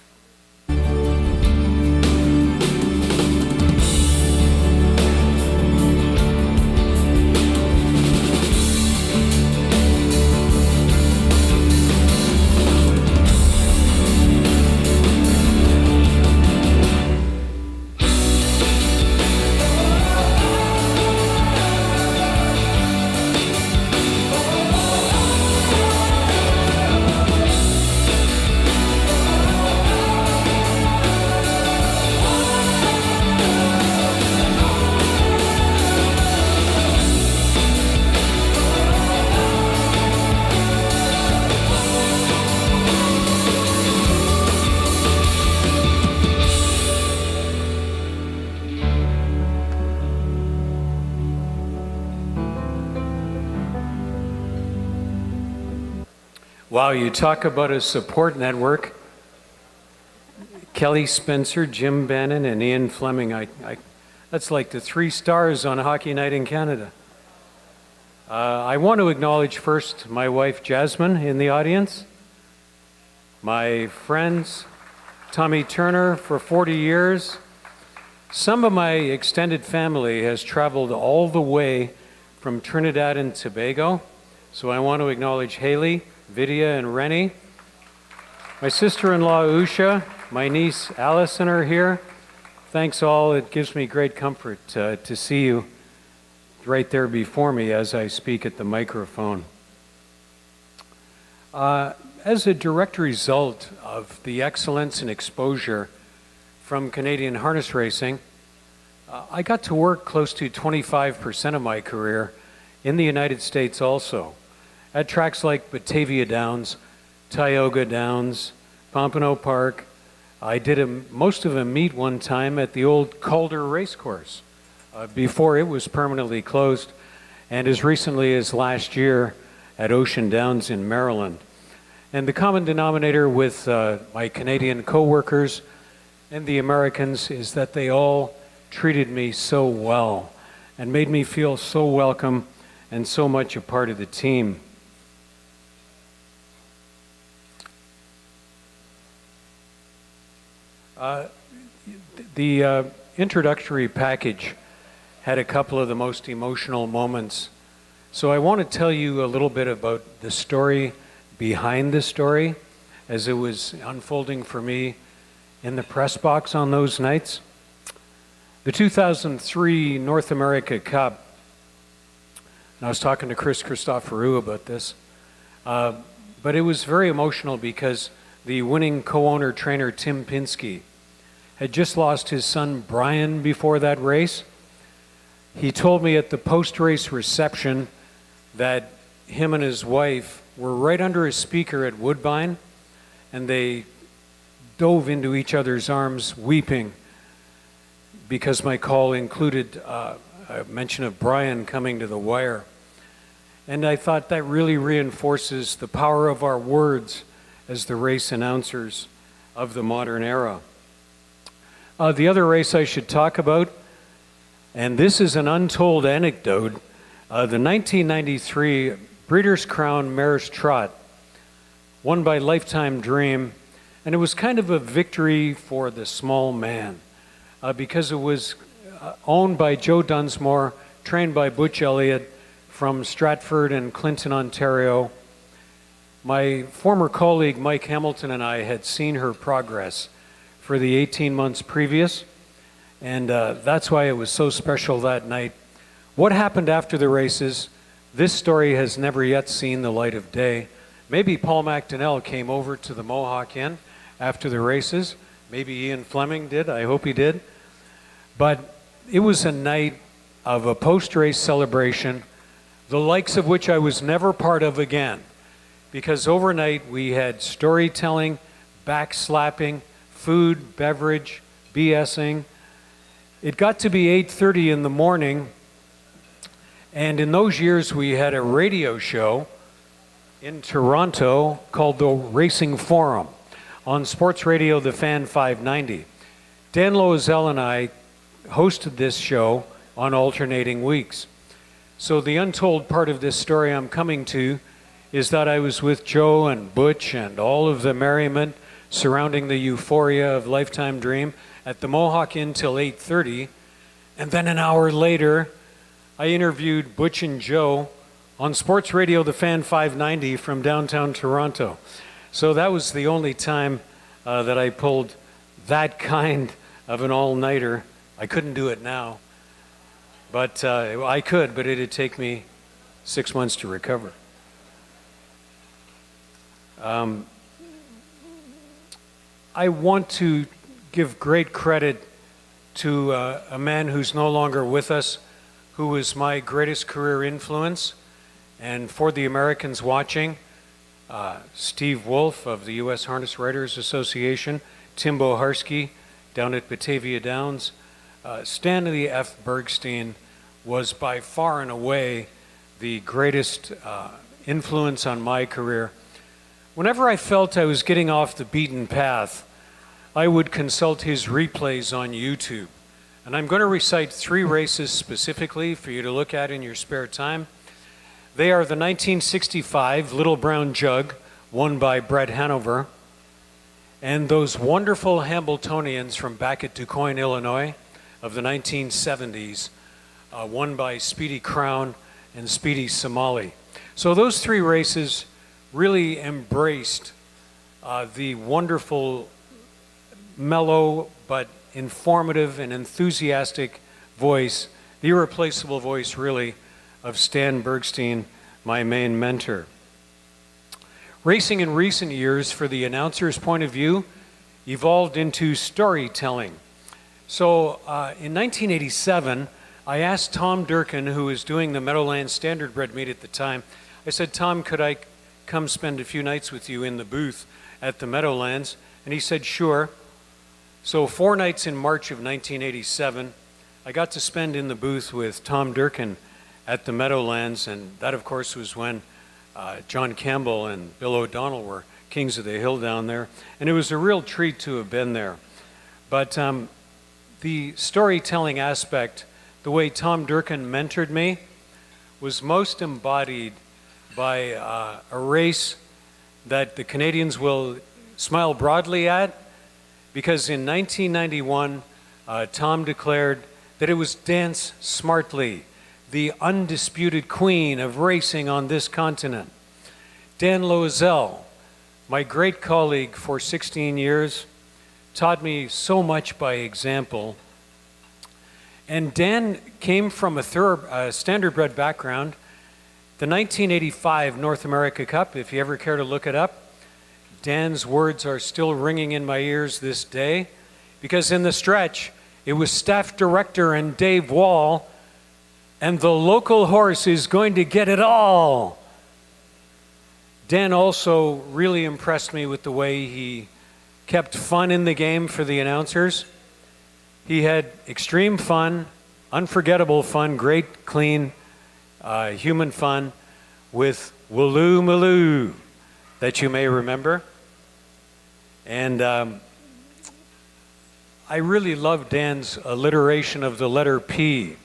Wow, you talk about a support network. Kelly Spencer, Jim Bannon, and Ian Fleming. That's like the 3 stars on Hockey Night in Canada. I want to acknowledge first my wife Jasmine in the audience, my friends, Tommy Turner for 40 years. Some of my extended family has traveled all the way from Trinidad and Tobago, so I want to acknowledge Haley, Vidya, and Rennie. My sister-in-law Usha, my niece Allison are here. Thanks all. It gives me great comfort to see you right there before me as I speak at the microphone. As a direct result of the excellence and exposure from Canadian harness racing, I got to work close to 25% of my career in the United States also, at tracks like Batavia Downs, Tioga Downs, Pompano Park. I did most of a meet one time at the old Calder Racecourse before it was permanently closed, and as recently as last year at Ocean Downs in Maryland. And the common denominator with my Canadian co-workers and the Americans is that they all treated me so well and made me feel so welcome and so much a part of the team. The introductory package had a couple of the most emotional moments. So I want to tell you a little bit about the story behind the story as it was unfolding for me in the press box on those nights. The 2003 North America Cup, and I was talking to Chris Christoforou about this, but it was very emotional because the winning co-owner trainer Tim Pinsky had just lost his son Brian before that race. He told me at the post-race reception that him and his wife were right under a speaker at Woodbine, and they dove into each other's arms weeping because my call included a mention of Brian coming to the wire. And I thought that really reinforces the power of our words as the race announcers of the modern era. The other race I should talk about, and this is an untold anecdote, the 1993 Breeders' Crown Mare's Trot, won by Lifetime Dream, and it was kind of a victory for the small man because it was owned by Joe Dunsmore, trained by Butch Elliott from Stratford and Clinton, Ontario. My former colleague Mike Hamilton and I had seen her progress for the 18 months previous, and that's why it was so special that night. What happened after the races, this story has never yet seen the light of day. Maybe Paul McDonnell came over to the Mohawk Inn after the races. Maybe Ian Fleming did. I hope he did. But it was a night of a post-race celebration, the likes of which I was never part of again. Because overnight we had storytelling, backslapping, food, beverage, BSing. It got to be 8:30 in the morning, and in those years we had a radio show in Toronto called the Racing Forum on Sports Radio The Fan 590. Dan Loisel and I hosted this show on alternating weeks. So the untold part of this story I'm coming to is that I was with Joe and Butch and all of the merriment surrounding the euphoria of Lifetime Dream at the Mohawk Inn till 8:30, and then an hour later I interviewed Butch and Joe on Sports Radio The Fan 590 from downtown Toronto. So that was the only time that I pulled that kind of an all-nighter. I couldn't do it now, but I could, but it'd take me 6 months to recover. I want to give great credit to a man who's no longer with us, who was my greatest career influence. And for the Americans watching, Steve Wolf of the U.S. Harness Writers Association, Tim Boharski down at Batavia Downs, Stanley F. Bergstein was by far and away the greatest influence on my career. Whenever I felt I was getting off the beaten path, I would consult his replays on YouTube. And I'm going to recite 3 races specifically for you to look at in your spare time. They are the 1965 Little Brown Jug, won by Brett Hanover, and those wonderful Hambletonians from back at DuQuoin, Illinois, of the 1970s, won by Speedy Crown and Speedy Somali. So those 3 races really embraced the wonderful, mellow, but informative and enthusiastic voice, the irreplaceable voice, really, of Stan Bergstein, my main mentor. Racing in recent years, for the announcer's point of view, evolved into storytelling. So in 1987, I asked Tom Durkin, who was doing the Meadowlands Standardbred meet at the time, I said, Tom, could I come spend a few nights with you in the booth at the Meadowlands? And he said, sure. So 4 nights in March of 1987, I got to spend in the booth with Tom Durkin at the Meadowlands, and that, of course, was when John Campbell and Bill O'Donnell were kings of the hill down there, and it was a real treat to have been there. But the storytelling aspect, the way Tom Durkin mentored me, was most embodied by a race that the Canadians will smile broadly at, because in 1991, Tom declared that it was Dance Smartly, the undisputed queen of racing on this continent. Dan Loisel, my great colleague for 16 years, taught me so much by example. And Dan came from a standardbred background. The 1985 North America Cup, if you ever care to look it up, Dan's words are still ringing in my ears this day, because in the stretch, it was staff director and Dave Wall, and the local horse is going to get it all. Dan also really impressed me with the way he kept fun in the game for the announcers. He had extreme fun, unforgettable fun, great, clean, human fun with Walloo Maloo, that you may remember. And I really love Dan's alliteration of the letter P,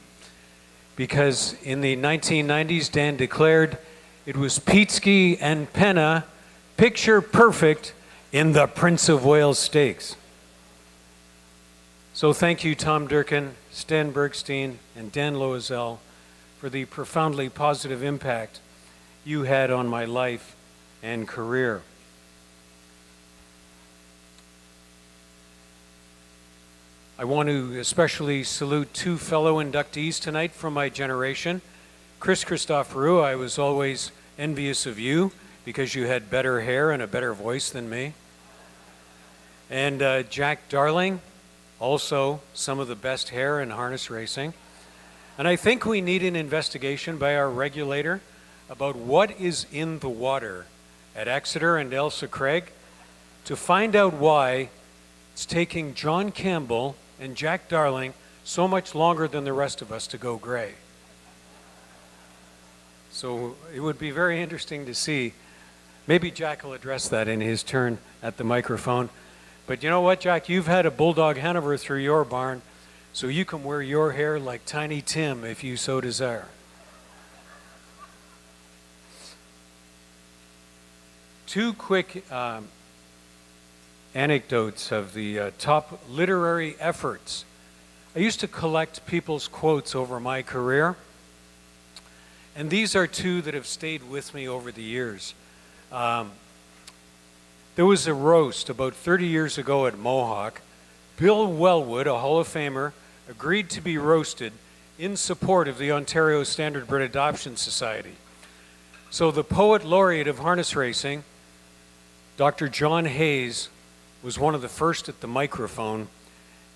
because in the 1990s, Dan declared it was Pietsky and Penna, picture perfect in the Prince of Wales Stakes. So thank you, Tom Durkin, Stan Bergstein, and Dan Loisel, for the profoundly positive impact you had on my life and career. I want to especially salute 2 fellow inductees tonight from my generation. Chris Christoforou, I was always envious of you because you had better hair and a better voice than me. And Jack Darling, also some of the best hair in harness racing. And I think we need an investigation by our regulator about what is in the water at Exeter and Ailsa Craig to find out why it's taking John Campbell and Jack Darling so much longer than the rest of us to go gray. So it would be very interesting to see. Maybe Jack will address that in his turn at the microphone. But you know what, Jack? You've had a Bulldog Hanover through your barn, so you can wear your hair like Tiny Tim if you so desire. 2 quick anecdotes of the top literary efforts. I used to collect people's quotes over my career, and these are 2 that have stayed with me over the years. There was a roast about 30 years ago at Mohawk. Bill Wellwood, a Hall of Famer, agreed to be roasted in support of the Ontario Standardbred Adoption Society. So the poet laureate of harness racing, Dr. John Hayes, was one of the first at the microphone,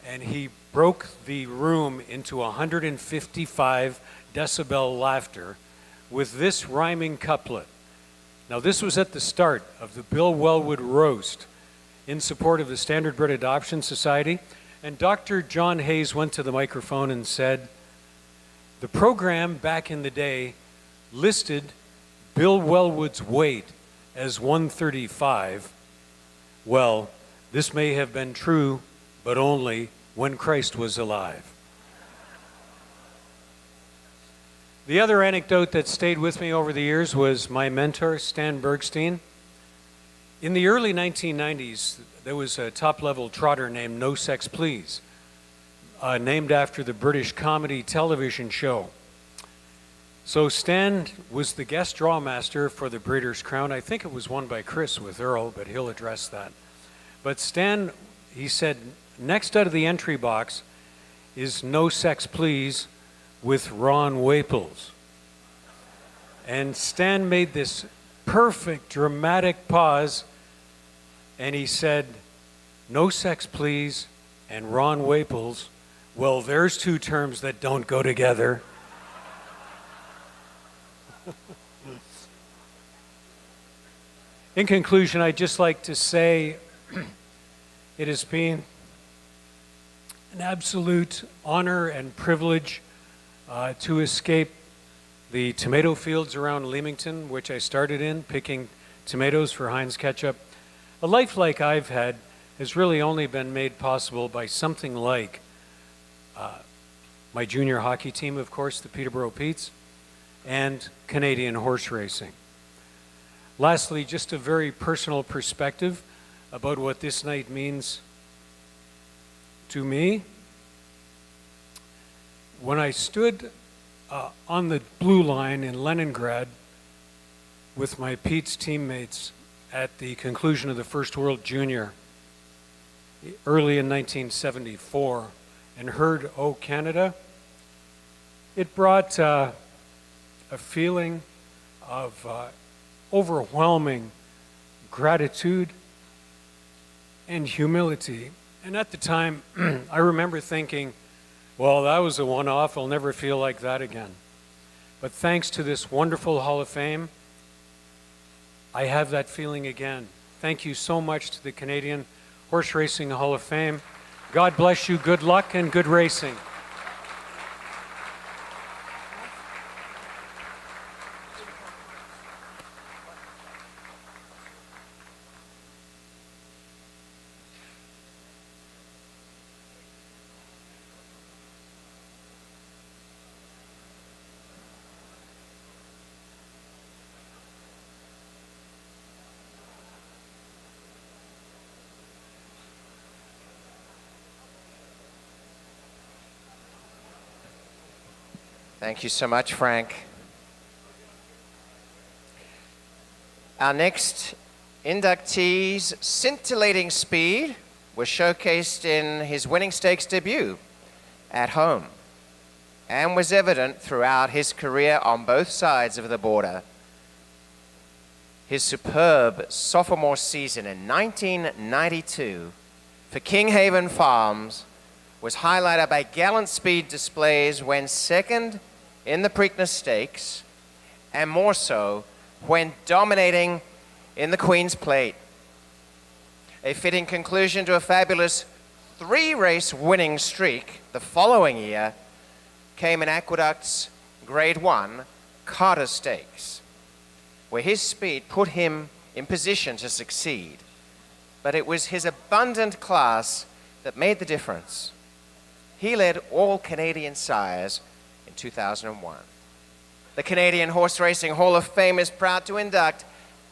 and he broke the room into 155 decibel laughter with this rhyming couplet. Now, this was at the start of the Bill Wellwood roast in support of the Standardbred Adoption Society, and Dr. John Hayes went to the microphone and said, the program back in the day listed Bill Wellwood's weight as 135, well, this may have been true, but only when Christ was alive. The other anecdote that stayed with me over the years was my mentor, Stan Bergstein. In the early 1990s, there was a top-level trotter named No Sex Please, named after the British comedy television show. So Stan was the guest drawmaster for the Breeders' Crown. I think it was won by Chris with Earl, but he'll address that. But Stan, he said, next out of the entry box is No Sex Please with Ron Waples. And Stan made this perfect dramatic pause, and he said, No Sex Please and Ron Waples, well, there's two terms that don't go together. In conclusion, I'd just like to say it has been an absolute honor and privilege to escape the tomato fields around Leamington, which I started in, picking tomatoes for Heinz ketchup. A life like I've had has really only been made possible by something like my junior hockey team, of course, the Peterborough Petes, and Canadian horse racing. Lastly, just a very personal perspective about what this night means to me. When I stood on the blue line in Leningrad with my Pete's teammates at the conclusion of the First World Junior early in 1974 and heard "O Canada," it brought a feeling of overwhelming gratitude and humility. And at the time, I remember thinking, well, that was a one-off. I'll never feel like that again. But thanks to this wonderful Hall of Fame, I have that feeling again. Thank you so much to the Canadian Horse Racing Hall of Fame. God bless you, good luck, and good racing. Thank you so much, Frank. Our next inductee's scintillating speed was showcased in his winning stakes debut at home and was evident throughout his career on both sides of the border. His superb sophomore season in 1992 for Kinghaven Farms was highlighted by gallant speed displays when second in the Preakness Stakes, and more so when dominating in the Queen's Plate. A fitting conclusion to a fabulous three-race winning streak the following year came in Aqueduct's Grade 1 Carter Stakes, where his speed put him in position to succeed. But it was his abundant class that made the difference. He led all Canadian sires in 2001. The Canadian Horse Racing Hall of Fame is proud to induct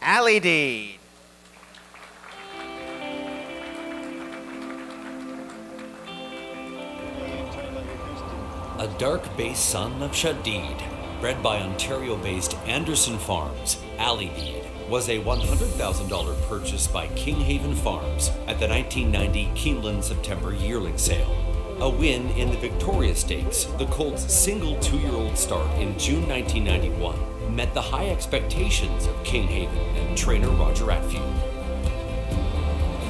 Ali Deed. A dark-based son of Shadid, bred by Ontario-based Anderson Farms, Ali Deed was a $100,000 purchase by Kinghaven Farms at the 1990 Keeneland September yearling sale. A win in the Victoria Stakes, the colt's single 2-year-old start in June 1991, met the high expectations of Kinghaven and trainer Roger Atfield.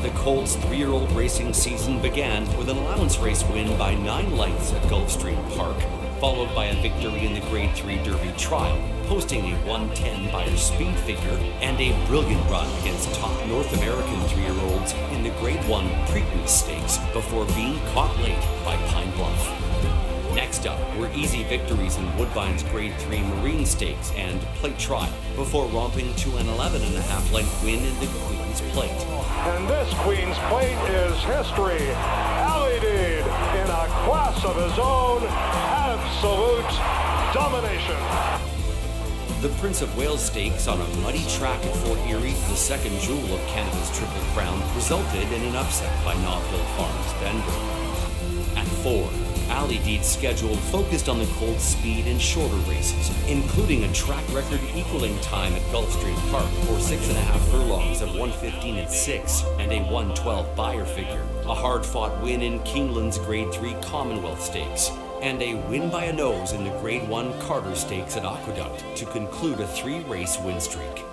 The colt's 3-year-old racing season began with an allowance race win by 9 lengths at Gulfstream Park, followed by a victory in the Grade 3 Derby Trial, posting a 110 Beyer speed figure and a brilliant run against top North American 3-year-olds in the Grade 1 Preakness Stakes before being caught late by Pine Bluff. Next up were easy victories in Woodbine's Grade 3 Marine Stakes and Plate Trial, before romping to an 11.5 length win in the Queen's Plate. And this Queen's Plate is history. Ali Deed, in a class of his own, absolute domination. The Prince of Wales Stakes on a muddy track at Fort Erie, the second jewel of Canada's Triple Crown, resulted in an upset by Nob Hill Farms' Ben Burke. At 4, Ali Deed's schedule focused on the cold speed and shorter races, including a track record equaling time at Gulfstream Park for 6.5 furlongs of 1:15 and 6 and a 1:12 Beyer figure, a hard-fought win in Keeneland's Grade 3 Commonwealth Stakes, and a win by a nose in the Grade 1 Carter Stakes at Aqueduct to conclude a 3-race win streak.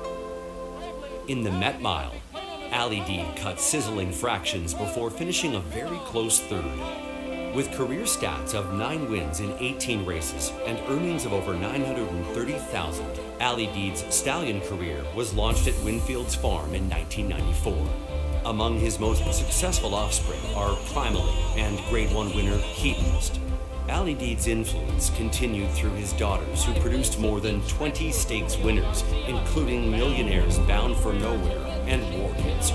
In the Met Mile, Ali Deed cut sizzling fractions before finishing a very close third. With career stats of 9 wins in 18 races and earnings of over $930,000, Ali Deed's stallion career was launched at Winfield's Farm in 1994. Among his most successful offspring are Primally and Grade 1 winner Hedonist. Ali Deed's influence continued through his daughters, who produced more than 20 stakes winners, including Millionaires Bound for Nowhere and Warheads.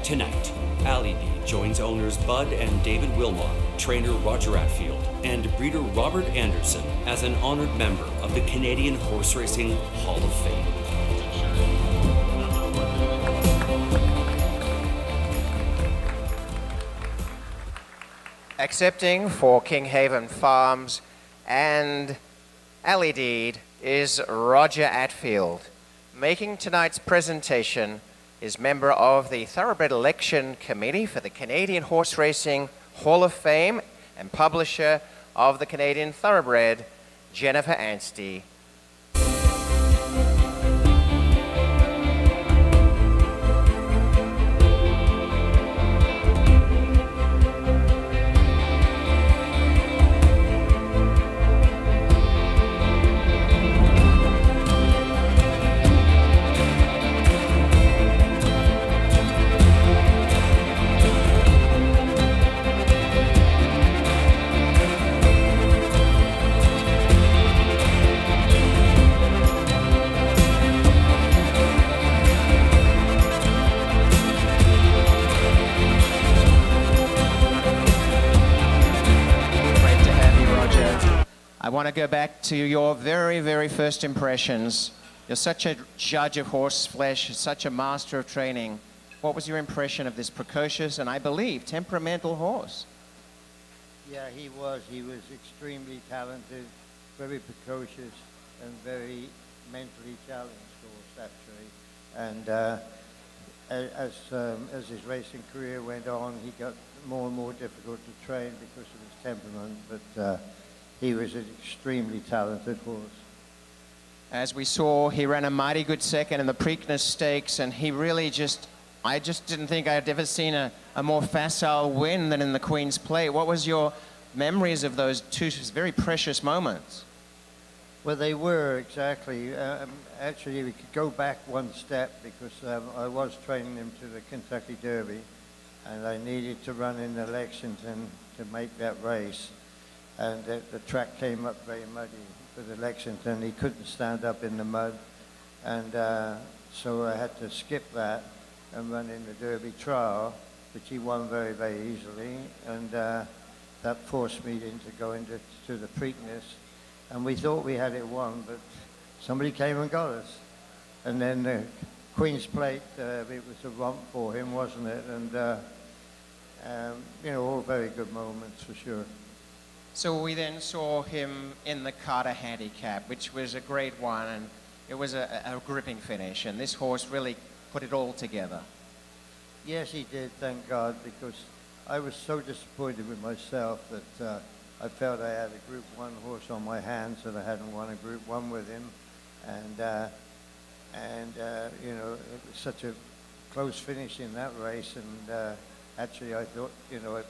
Tonight, Ali Deed joins owners Bud and David Wilmot, trainer Roger Atfield, and breeder Robert Anderson as an honored member of the Canadian Horse Racing Hall of Fame. Accepting for Kinghaven Farms and Ali Deed is Roger Atfield. Making tonight's presentation is member of the Thoroughbred Election Committee for the Canadian Horse Racing Hall of Fame and publisher of the Canadian Thoroughbred, Jennifer Anstey. I want to go back to your very, very first impressions. You're such a judge of horse flesh, such a master of training. What was your impression of this precocious and, I believe, temperamental horse? Yeah, he was. He was extremely talented, very precocious, and very mentally challenged horse, actually. And as his racing career went on, he got more and more difficult to train because of his temperament. But he was an extremely talented horse. As we saw, he ran a mighty good second in the Preakness Stakes, and he really I just didn't think I'd ever seen a more facile win than in the Queen's Plate. What was your memories of those two very precious moments? Well, they were, exactly. Actually, we could go back one step because I was training him to the Kentucky Derby, and I needed to run in the Lexington to make that race. And the track came up very muddy for the Lexington. He couldn't stand up in the mud. And so I had to skip that and run in the Derby trial, which he won very, very easily. And that forced me to go into the Preakness. And we thought we had it won, but somebody came and got us. And then the Queen's Plate, it was a romp for him, wasn't it? And, all very good moments for sure. So we then saw him in the Carter Handicap, which was a great one, and it was a gripping finish, and this horse really put it all together. Yes, he did, thank God, because I was so disappointed with myself that I felt I had a Group 1 horse on my hands and I hadn't won a Group 1 with him. And it was such a close finish in that race, and actually I thought, I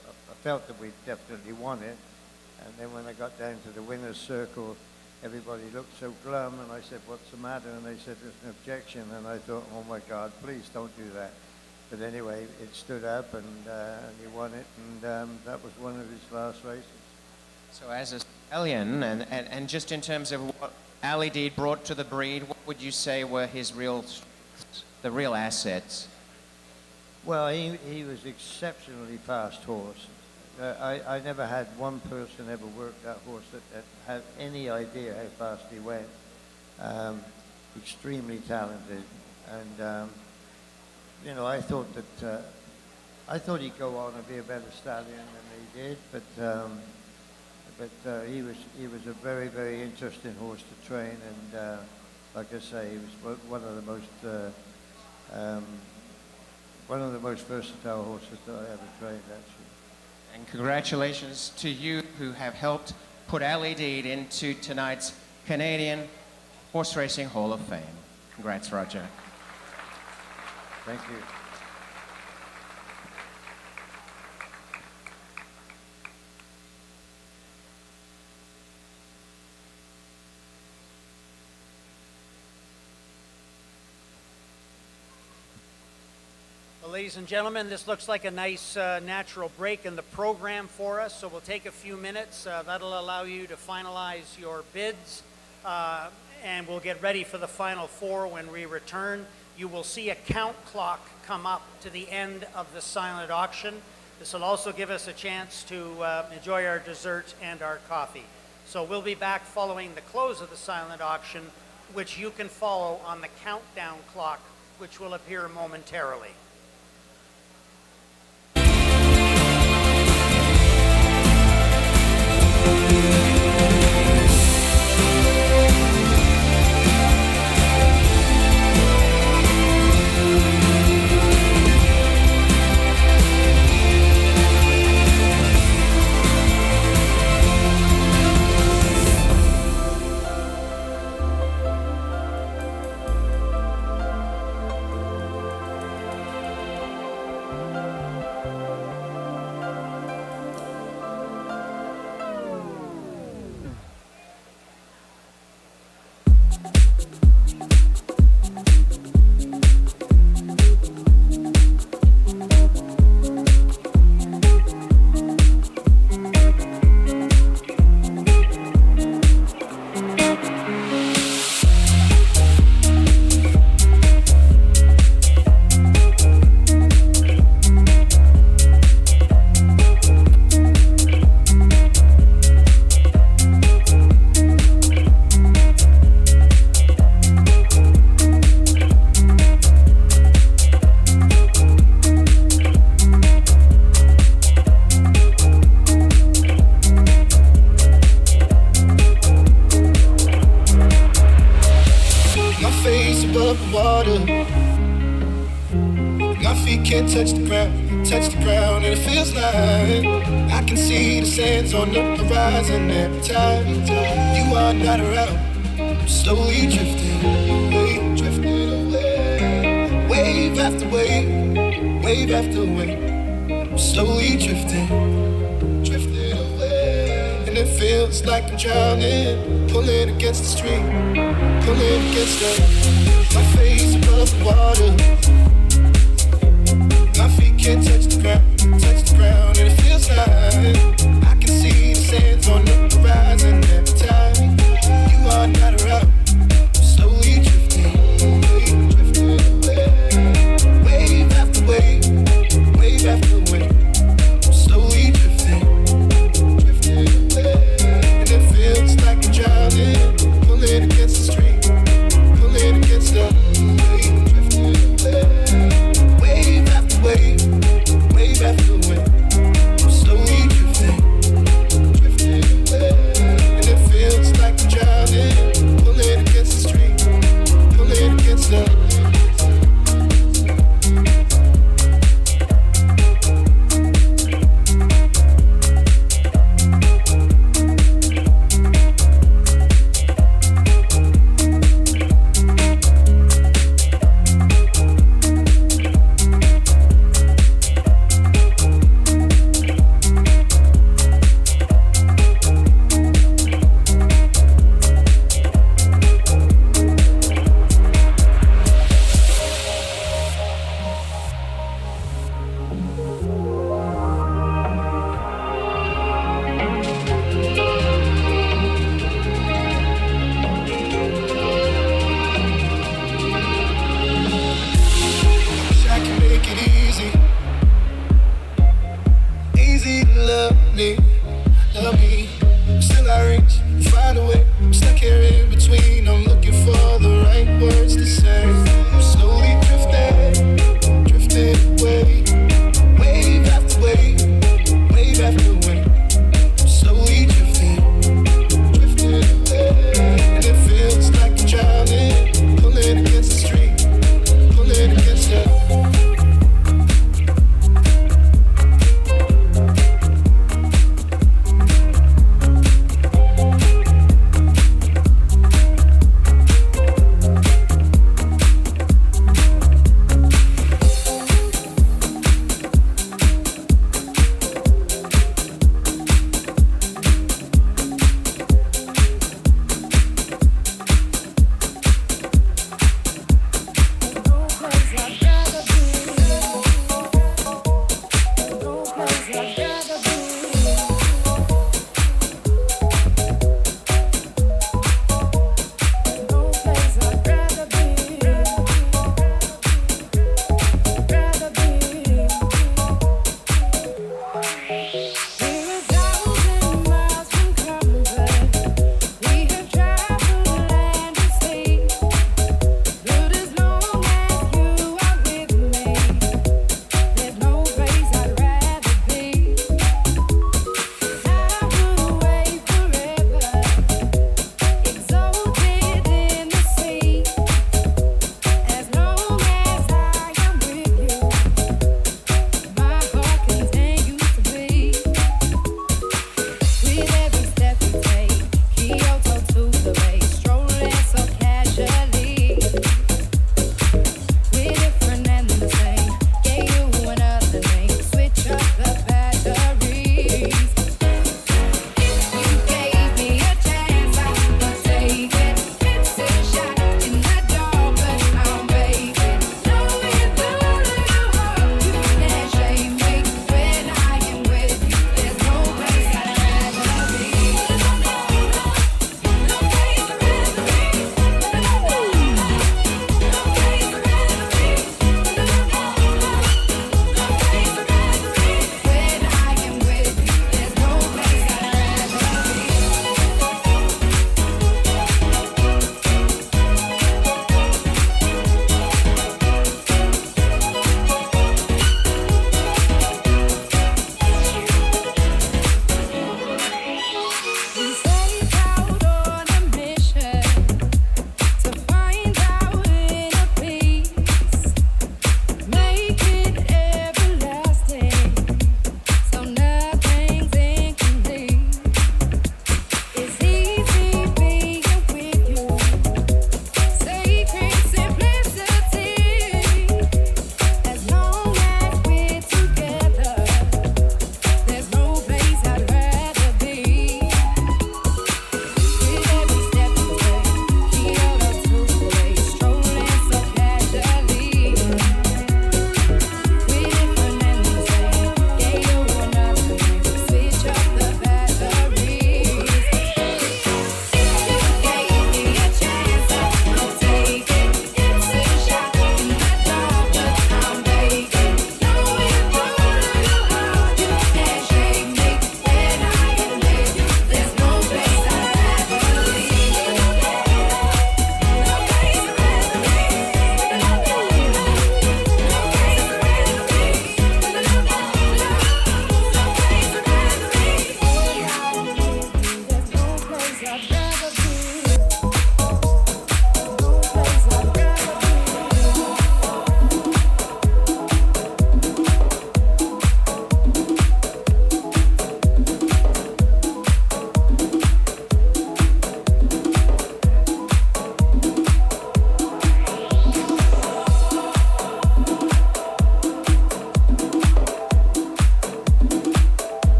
felt that we definitely won it. And then when I got down to the winner's circle, everybody looked so glum, and I said, what's the matter? And they said, there's an objection. And I thought, oh my God, please don't do that. But anyway, it stood up, and he won it, and that was one of his last races. So as a Alien, and just in terms of what Ali Deed brought to the breed, what would you say were the real assets? Well, he was exceptionally fast horse. I never had one person ever work that horse that had any idea how fast he went. Extremely talented, and I thought that I thought he'd go on and be a better stallion than he did, but he was a very, very interesting horse to train, and like I say, he was one of the most versatile horses that I ever trained, actually. And congratulations to you who have helped put Ali Deed into tonight's Canadian Horse Racing Hall of Fame. Congrats, Roger. Thank you. Well, ladies and gentlemen, this looks like a nice natural break in the program for us, so we'll take a few minutes. That'll allow you to finalize your bids, and we'll get ready for the final four when we return. You will see a count clock come up to the end of the silent auction. This will also give us a chance to enjoy our dessert and our coffee. So we'll be back following the close of the silent auction, which you can follow on the countdown clock, which will appear momentarily. On the horizon every time you are not around, I'm slowly drifting away, wave after wave, wave after wave, I'm slowly drifting away, and it feels like I'm drowning, pulling against the stream, pulling against my face above the water, my feet can't touch the ground, and it feels like see the sands on the horizon every time you are not around. I'm slowly drifting away, wave after wave, wave after wave. I'm slowly drifting away, and it feels like I'm drowning, pulling against the stream, pulling against the wave, drifting away. the same. I'm slowly drifting away. Wave after wave, wave after wave. I'm slowly drifting away. And it feels like I'm drowning, pulling against the stream, pulling against the.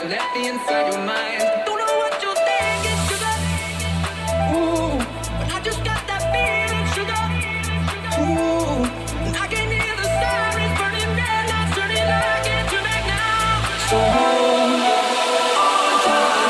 So let me inside your mind. Don't know what you're thinking, sugar. Ooh, but I just got that feeling, sugar. Ooh, and I can hear the sirens burning red lights turning. I can't turn back now. So hold on tight.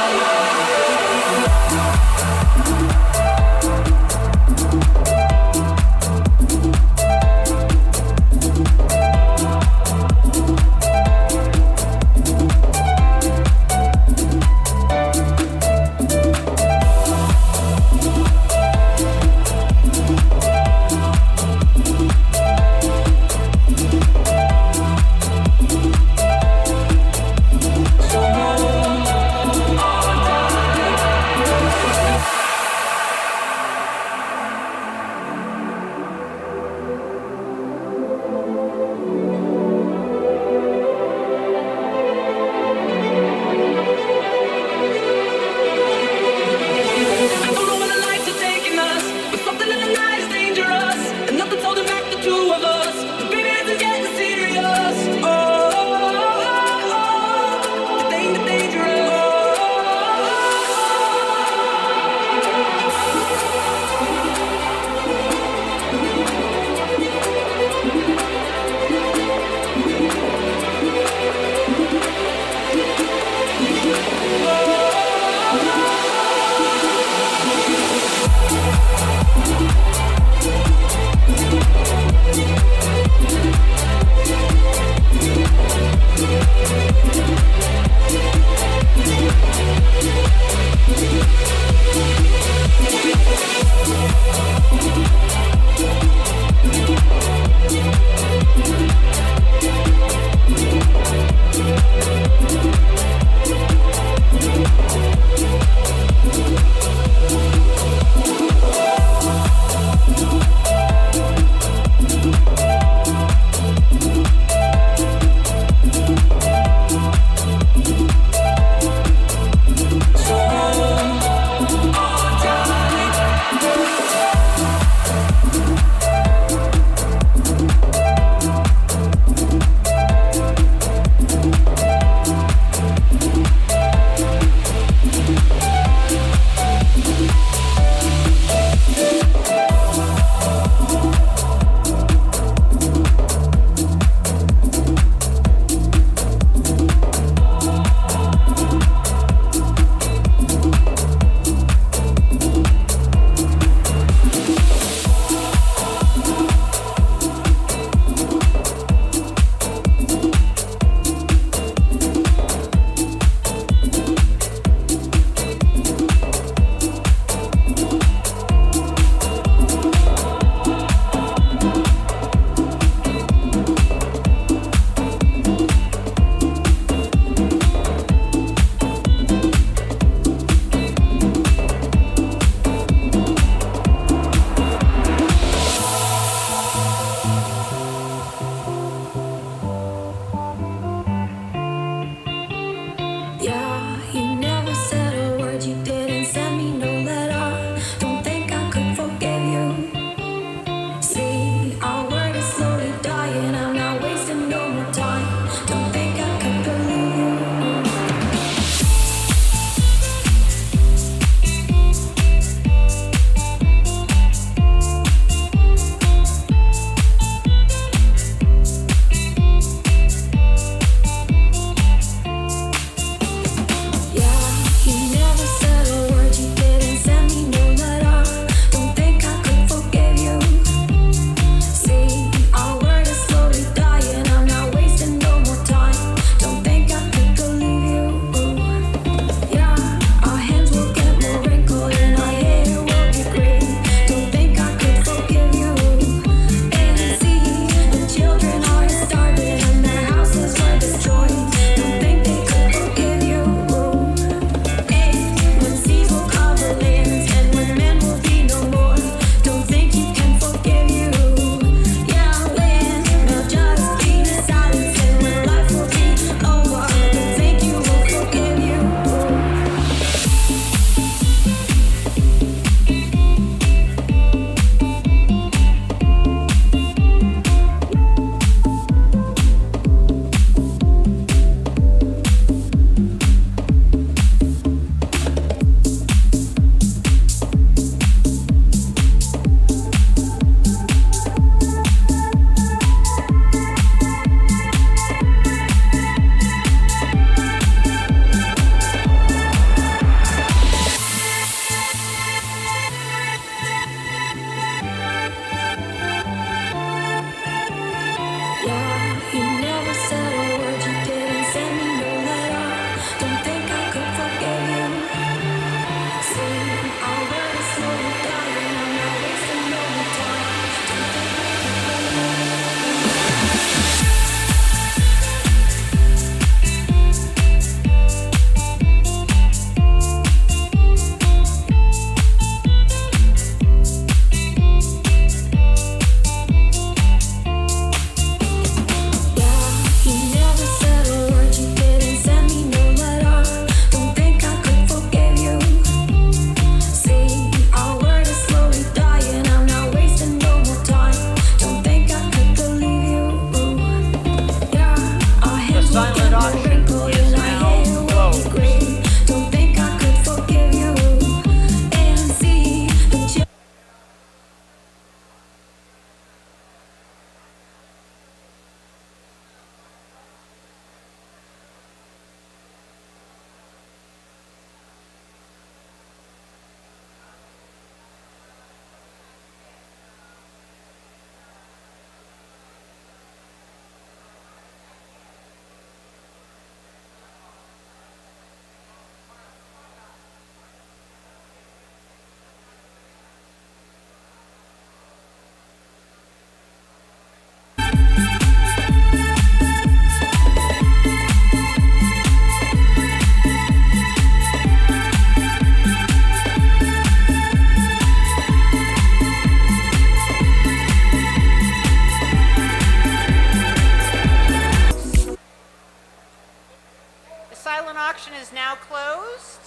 now closed.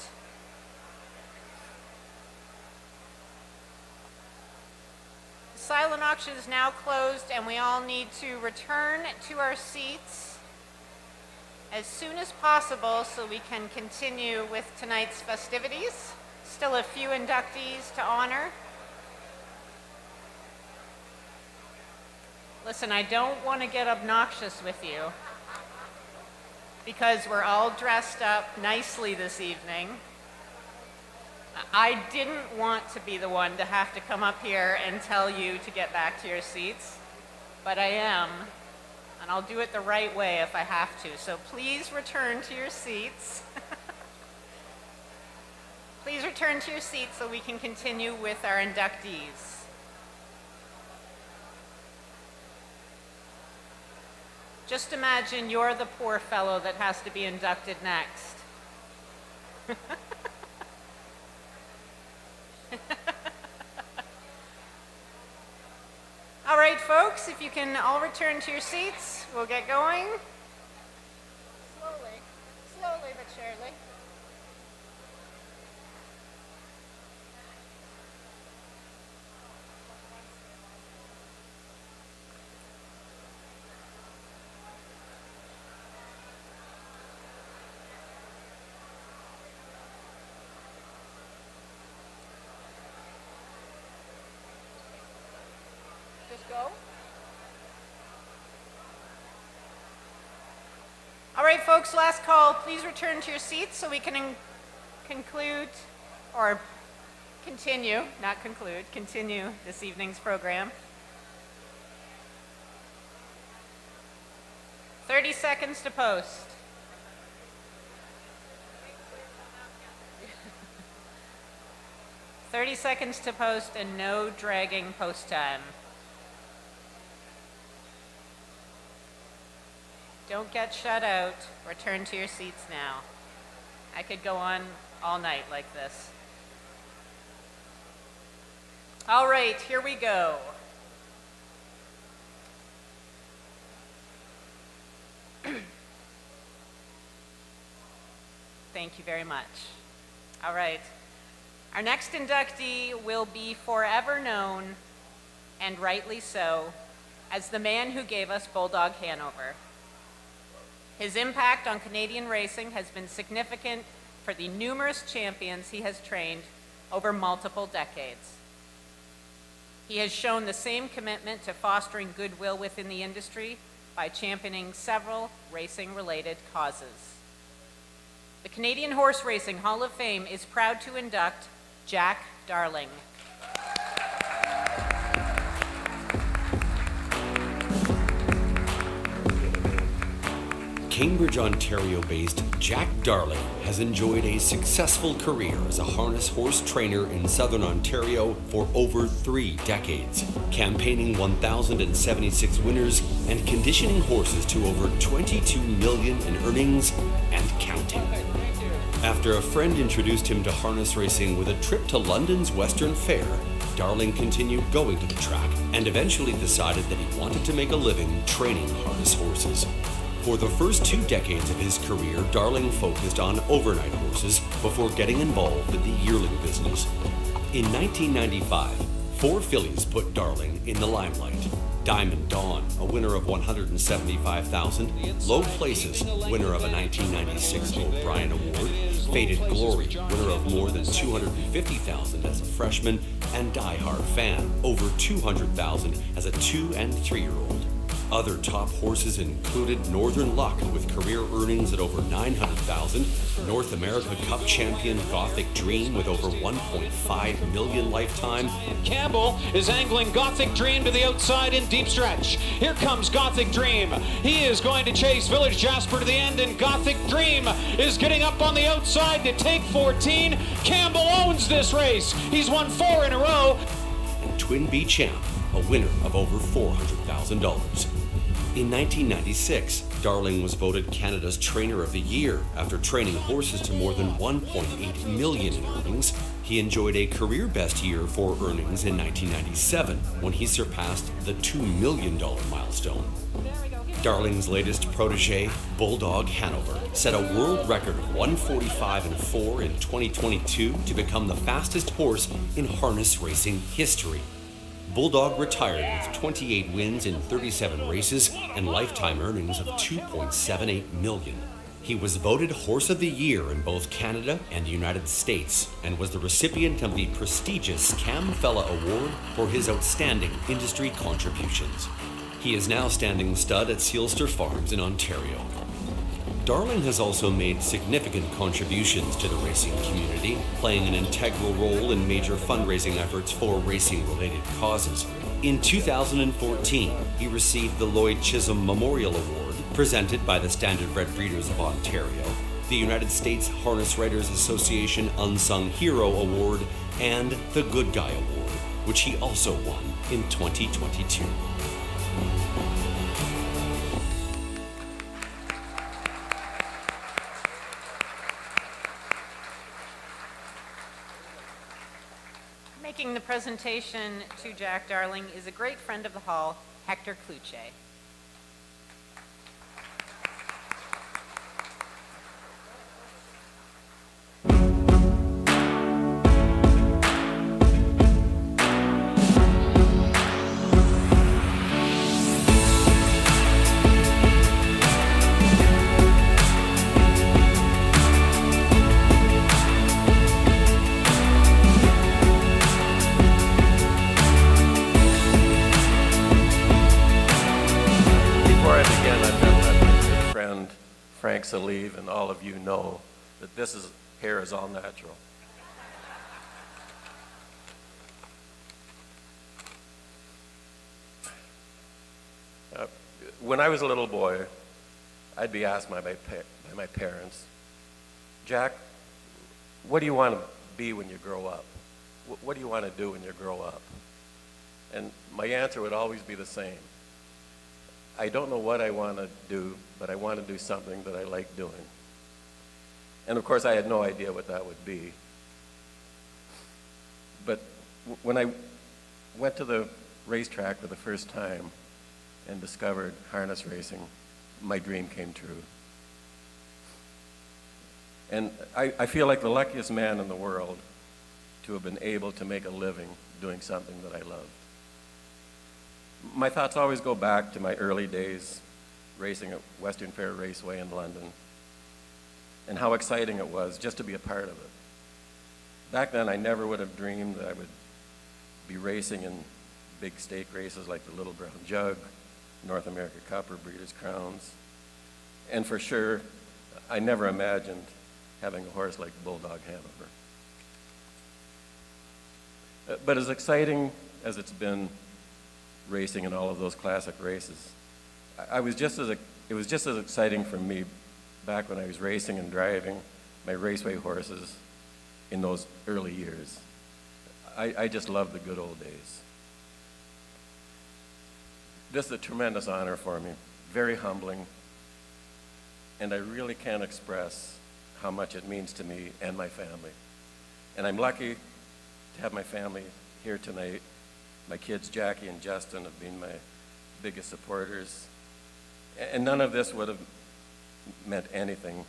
The silent auction is now closed, and we all need to return to our seats as soon as possible so we can continue with tonight's festivities. Still a few inductees to honor. Listen, I don't want to get obnoxious with you because we're all dressed up nicely this evening. I didn't want to be the one to have to come up here and tell you to get back to your seats, but I am, and I'll do it the right way if I have to. So please return to your seats. Please return to your seats so we can continue with our inductees. Just imagine you're the poor fellow that has to be inducted next. All right, folks, if you can all return to your seats, we'll get going. Slowly but surely. Just go. All right, folks, last call. Please return to your seats so we can conclude or continue, not conclude, continue this evening's program. 30 seconds to post. "30 seconds to post and no dragging post time. Don't get shut out. Return to your seats now. I could go on all night like this. All right, here we go. Thank you very much. All right. Our next inductee will be forever known, and rightly so, as the man who gave us Bulldog Hanover. His impact on Canadian racing has been significant for the numerous champions he has trained over multiple decades. He has shown the same commitment to fostering goodwill within the industry by championing several racing-related causes. The Canadian Horse Racing Hall of Fame is proud to induct Jack Darling. Cambridge, Ontario-based Jack Darling has enjoyed a successful career as a harness horse trainer in Southern Ontario for over 3 decades, campaigning 1,076 winners and conditioning horses to over $22 million in earnings and counting. After a friend introduced him to harness racing with a trip to London's Western Fair, Darling continued going to the track and eventually decided that he wanted to make a living training harness horses. For the first 2 decades of his career, Darling focused on overnight horses before getting involved in the yearling business. In 1995, 4 fillies put Darling in the limelight. Diamond Dawn, a winner of $175,000, Low Places, winner of a 1996 O'Brien Award, Faded Glory, winner of more than $250,000 as a freshman, and Die Hard Fan, over $200,000 as a 2- and 3-year-old. Other top horses included Northern Luck with career earnings at over $900,000, North America Cup champion Gothic Dream with over $1.5 million lifetime. Campbell is angling Gothic Dream to the outside in deep stretch. Here comes Gothic Dream. He is going to chase Village Jasper to the end, and Gothic Dream is getting up on the outside to take 14. Campbell owns this race. He's won 4 in a row. And Twin Bee Champ, a winner of over $400,000. In 1996, Darling was voted Canada's Trainer of the Year after training horses to more than $1.8 million in earnings. He enjoyed a career best year for earnings in 1997 when he surpassed the $2 million milestone. Darling's latest protege, Bulldog Hanover, set a world record of 1:45.4 in 2022 to become the fastest horse in harness racing history. Bulldog retired with 28 wins in 37 races and lifetime earnings of $2.78 million. He was voted Horse of the Year in both Canada and the United States and was the recipient of the prestigious Cam Fella Award for his outstanding industry contributions. He is now standing stud at Sealster Farms in Ontario. Darling has also made significant contributions to the racing community, playing an integral role in major fundraising efforts for racing-related causes. In 2014, he received the Lloyd Chisholm Memorial Award, presented by the Standardbred Breeders of Ontario, the United States Harness Writers Association Unsung Hero Award, and the Good Guy Award, which he also won in 2022. Making the presentation to Jack Darling is a great friend of the hall, Hector Cluche. Salive, and all of you know that this hair is all natural. When I was a little boy, I'd be asked by my parents, Jack, what do you want to be when you grow up? What do you want to do when you grow up? And my answer would always be the same. I don't know what I want to do, but I want to do something that I like doing. And of course, I had no idea what that would be. But when I went to the racetrack for the first time and discovered harness racing, my dream came true. And I feel like the luckiest man in the world to have been able to make a living doing something that I love. My thoughts always go back to my early days racing at Western Fair Raceway in London and how exciting it was just to be a part of it. Back then, I never would have dreamed that I would be racing in big stake races like the Little Brown Jug, North America Cup, or Breeders' Crowns. And for sure, I never imagined having a horse like Bulldog Hanover. But as exciting as it's been racing in all of those classic races, it was just as exciting for me back when I was racing and driving my raceway horses in those early years. I just love the good old days. This is a tremendous honor for me, very humbling, and I really can't express how much it means to me and my family. And I'm lucky to have my family here tonight. My kids, Jackie and Justin, have been my biggest supporters. And none of this would have meant anything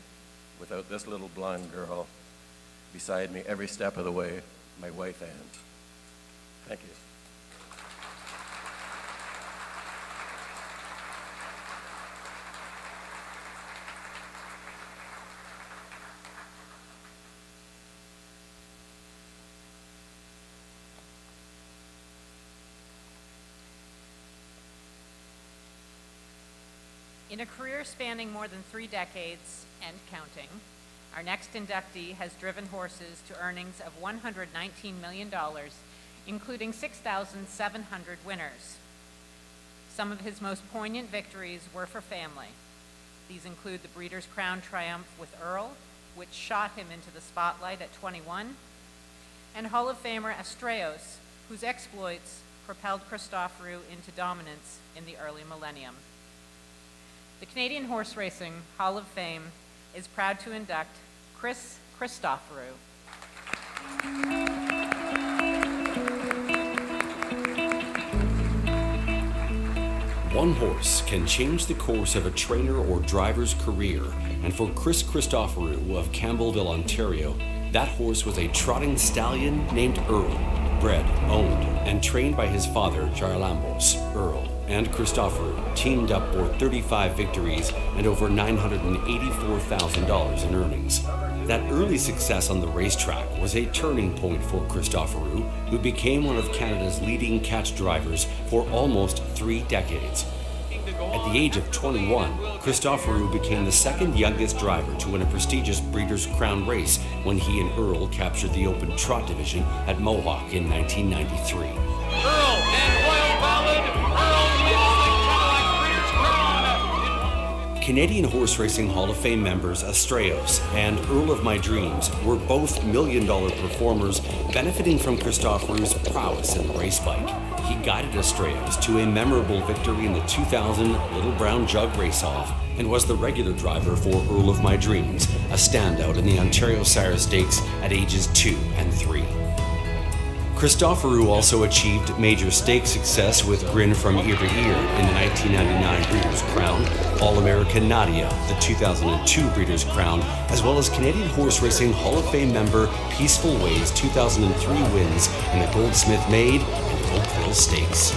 without this little blonde girl beside me every step of the way, my wife Ann. Thank you. In a career spanning more than 3 decades and counting, our next inductee has driven horses to earnings of $119 million, including 6,700 winners. Some of his most poignant victories were for family. These include the Breeders' Crown Triumph with Earl, which shot him into the spotlight at 21, and Hall of Famer Astreos, whose exploits propelled Christoforou into dominance in the early millennium. The Canadian Horse Racing Hall of Fame is proud to induct Chris Christoforou. One horse can change the course of a trainer or driver's career, and for Chris Christoforou of Campbellville, Ontario, that horse was a trotting stallion named Earl, bred, owned, and trained by his father, Jarlambos. Earl and Christoforou teamed up for 35 victories and over $984,000 in earnings. That early success on the racetrack was a turning point for Christoforou, who became one of Canada's leading catch drivers for almost 3 decades. At the age of 21, Christoforou became the second youngest driver to win a prestigious Breeders' Crown race when he and Earl captured the Open Trot division at Mohawk in 1993. Earl and Royal Ballad. Earl wins the Cadillac Breeders' Crown. Canadian Horse Racing Hall of Fame members Astraeos and Earl of My Dreams were both million-dollar performers benefiting from Christoforou's prowess in the race bike. He guided Astraeos to a memorable victory in the 2000 Little Brown Jug Race-Off and was the regular driver for Earl of My Dreams, a standout in the Ontario Sire Stakes at ages 2 and 3. Christoforou also achieved major stake success with Grin from Ear to Ear in the 1999 Breeders' Crown, All-American Nadia, the 2002 Breeders' Crown, as well as Canadian Horse Racing Hall of Fame member Peaceful Way's 2003 wins in the Goldsmith Maid and Oakville Stakes.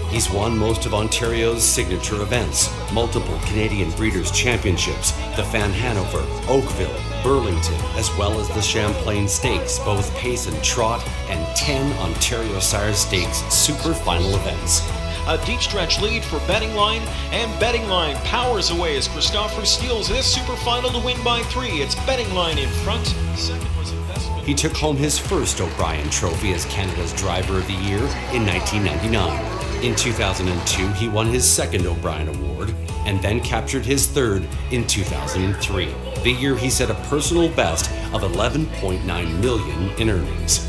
He's won most of Ontario's signature events, multiple Canadian Breeders' Championships, the Fan Hanover, Oakville, Burlington, as well as the Champlain Stakes, both pace and trot, and 10 Ontario Sire Stakes super final events. A deep stretch lead for Betting Line, and Betting Line powers away as Christopher steals this super final to win by 3. It's Betting Line in front. Second was Investment. He took home his first O'Brien Trophy as Canada's Driver of the Year in 1999. In 2002, he won his second O'Brien Award, and then captured his third in 2003, the year he set a personal best of $11.9 million in earnings.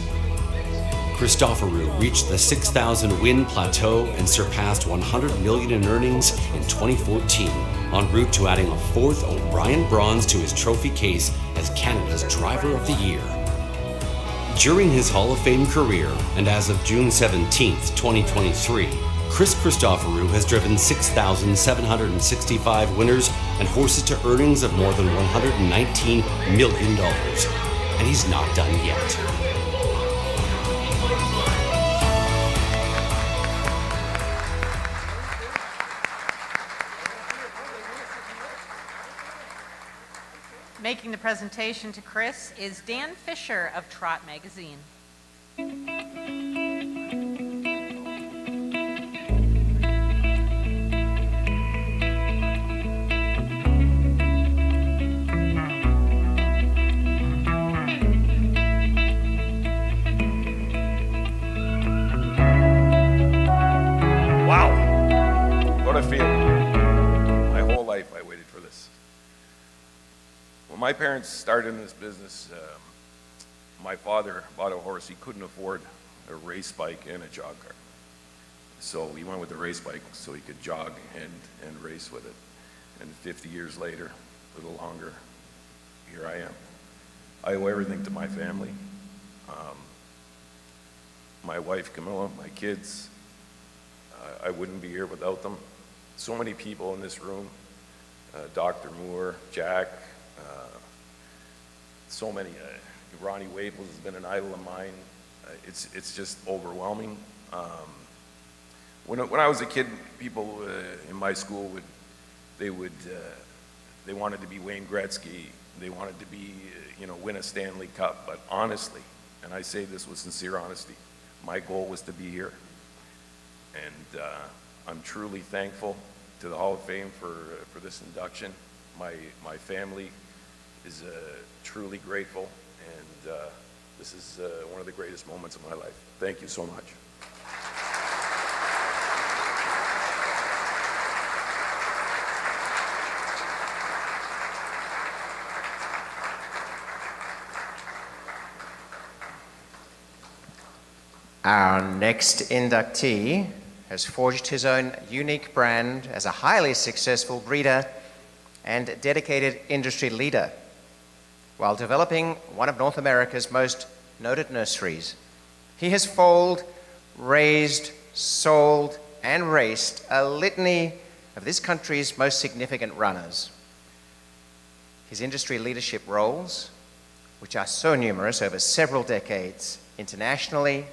Christoforou reached the 6,000 win plateau and surpassed $100 million in earnings in 2014, en route to adding a fourth O'Brien Bronze to his trophy case as Canada's Driver of the Year. During his Hall of Fame career, and as of June 17, 2023, Chris Christoforou has driven 6,765 winners and horses to earnings of more than $119 million. And he's not done yet. Making the presentation to Chris is Dan Fisher of Trot Magazine. Wow, what a feeling. My whole life I waited for this. When my parents started in this business, my father bought a horse. He couldn't afford a race bike and a jog cart. So we went with the race bike so he could jog and race with it. And 50 years later, a little longer, here I am. I owe everything to my family. My wife, Camilla, my kids. I wouldn't be here without them. So many people in this room, Dr. Moore, Jack, so many. Ronnie Wade has been an idol of mine. It's just overwhelming. When I was a kid, people in my school they wanted to be Wayne Gretzky. They wanted to be, win a Stanley Cup. But honestly, and I say this with sincere honesty, my goal was to be here. And I'm truly thankful to the Hall of Fame for this induction. My family is truly grateful, and this is one of the greatest moments of my life. Thank you so much. Our next inductee has forged his own unique brand as a highly successful breeder and dedicated industry leader, while developing one of North America's most noted nurseries. He has foaled, raised, sold, and raced a litany of this country's most significant runners. His industry leadership roles, which are so numerous over several decades, internationally,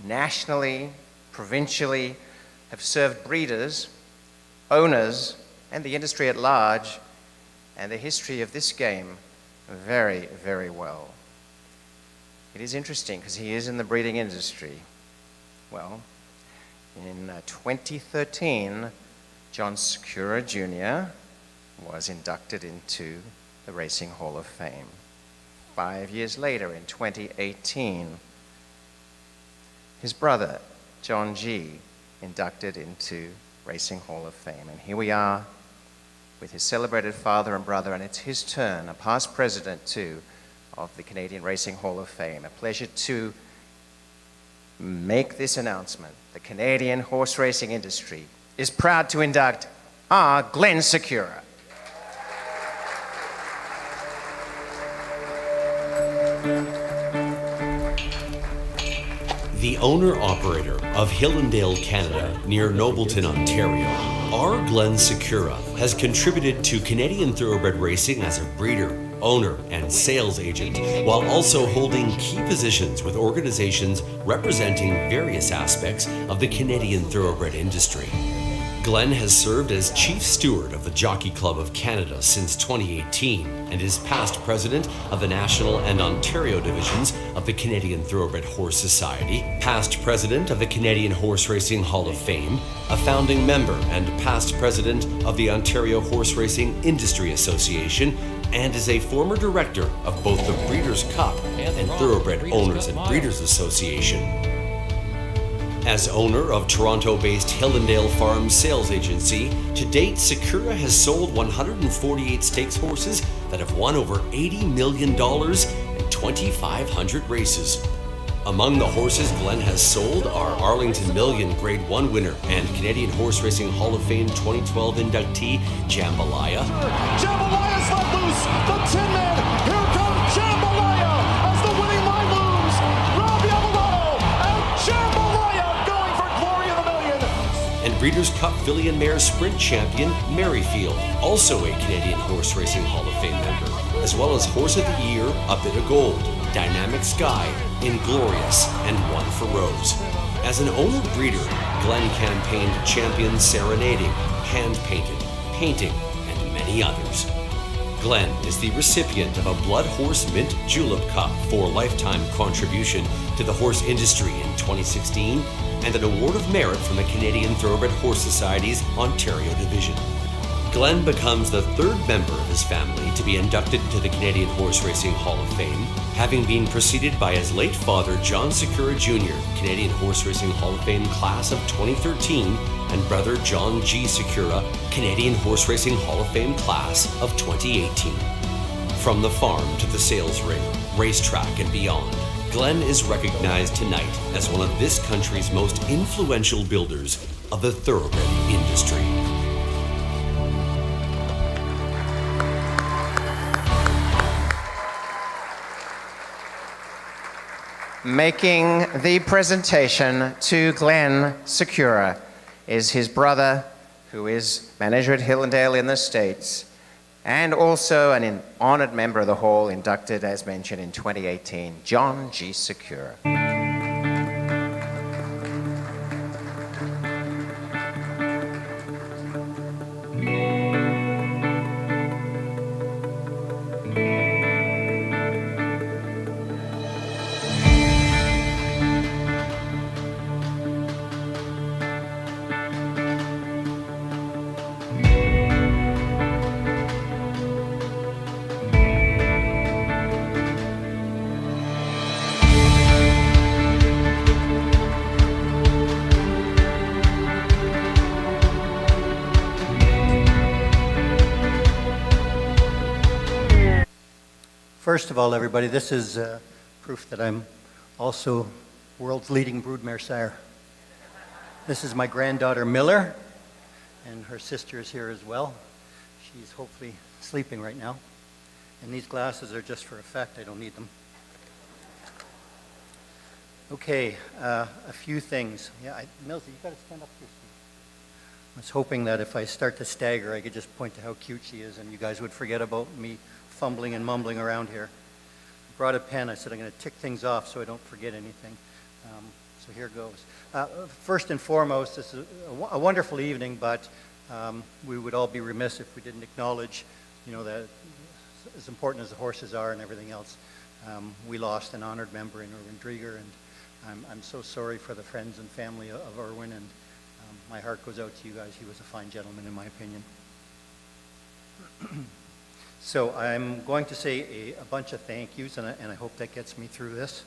nationally, provincially, have served breeders, owners, and the industry at large, and the history of this game very, very well. It is interesting because he is in the breeding industry. Well, in 2013, John Secura Jr. was inducted into the Racing Hall of Fame. 5 years later, in 2018, his brother, John G., inducted into Racing Hall of Fame. And here we are with his celebrated father and brother, and it's his turn, a past president, too, of the Canadian Racing Hall of Fame. A pleasure to make this announcement. The Canadian horse racing industry is proud to induct our Glenn Secura. The owner-operator of Hillendale, Canada, near Nobleton, Ontario, R. Glenn Secura has contributed to Canadian thoroughbred racing as a breeder, owner, and sales agent, while also holding key positions with organizations representing various aspects of the Canadian thoroughbred industry. Glenn has served as Chief Steward of the Jockey Club of Canada since 2018 and is past President of the National and Ontario divisions of the Canadian Thoroughbred Horse Society, past President of the Canadian Horse Racing Hall of Fame, a founding member and past President of the Ontario Horse Racing Industry Association, and is a former director of both the Breeders' Cup and Thoroughbred Owners and Breeders Association. As owner of Toronto-based Hillendale Farm Sales Agency, to date, Secura has sold 148 stakes horses that have won over $80 million in 2,500 races. Among the horses Glenn has sold are Arlington Million Grade 1 winner and Canadian Horse Racing Hall of Fame 2012 inductee Jambalaya. Jambalaya's let loose, the Tin Man, here comes Jambalaya as the winning line looms. Robbie Alvarado and Jambalaya going for glory of the million. And Breeders' Cup Filly and Mare Sprint Champion Merrifield, also a Canadian Horse Racing Hall of Fame member, as well as Horse of the Year A Bit of Gold, Dynamic Sky, Inglorious, and One for Rose. As an owner breeder, Glenn campaigned Champion Serenading, Hand Painted, Painting, and many others. Glenn is the recipient of a Blood Horse Mint Julep Cup for lifetime contribution to the horse industry in 2016 and an Award of Merit from the Canadian Thoroughbred Horse Society's Ontario Division. Glenn becomes the third member of his family to be inducted into the Canadian Horse Racing Hall of Fame, having been preceded by his late father, John Secura Jr., Canadian Horse Racing Hall of Fame class of 2013, and brother John G. Secura, Canadian Horse Racing Hall of Fame class of 2018. From the farm to the sales ring, racetrack, and beyond, Glenn is recognized tonight as one of this country's most influential builders of the thoroughbred industry. Making the presentation to Glenn Secura is his brother, who is manager at Hillendale in the States, and also an honored member of the Hall, inducted, as mentioned, in 2018, John G. Secura. First of all, everybody, this is proof that I'm also world's leading broodmare sire. This is my granddaughter Miller, and her sister is here as well. She's hopefully sleeping right now. And these glasses are just for effect. I don't need them. Okay, a few things. Yeah, Milsey, you got to stand up here. I was hoping that if I start to stagger, I could just point to how cute she is, and you guys would forget about me fumbling and mumbling around here. I brought a pen. I said I'm going to tick things off so I don't forget anything. So here goes. First and foremost, this is a wonderful evening, but we would all be remiss if we didn't acknowledge, that as important as the horses are and everything else, we lost an honored member in Erwin Drieger, and I'm so sorry for the friends and family of Erwin, and my heart goes out to you guys. He was a fine gentleman, in my opinion. So I'm going to say a bunch of thank yous, and I hope that gets me through this.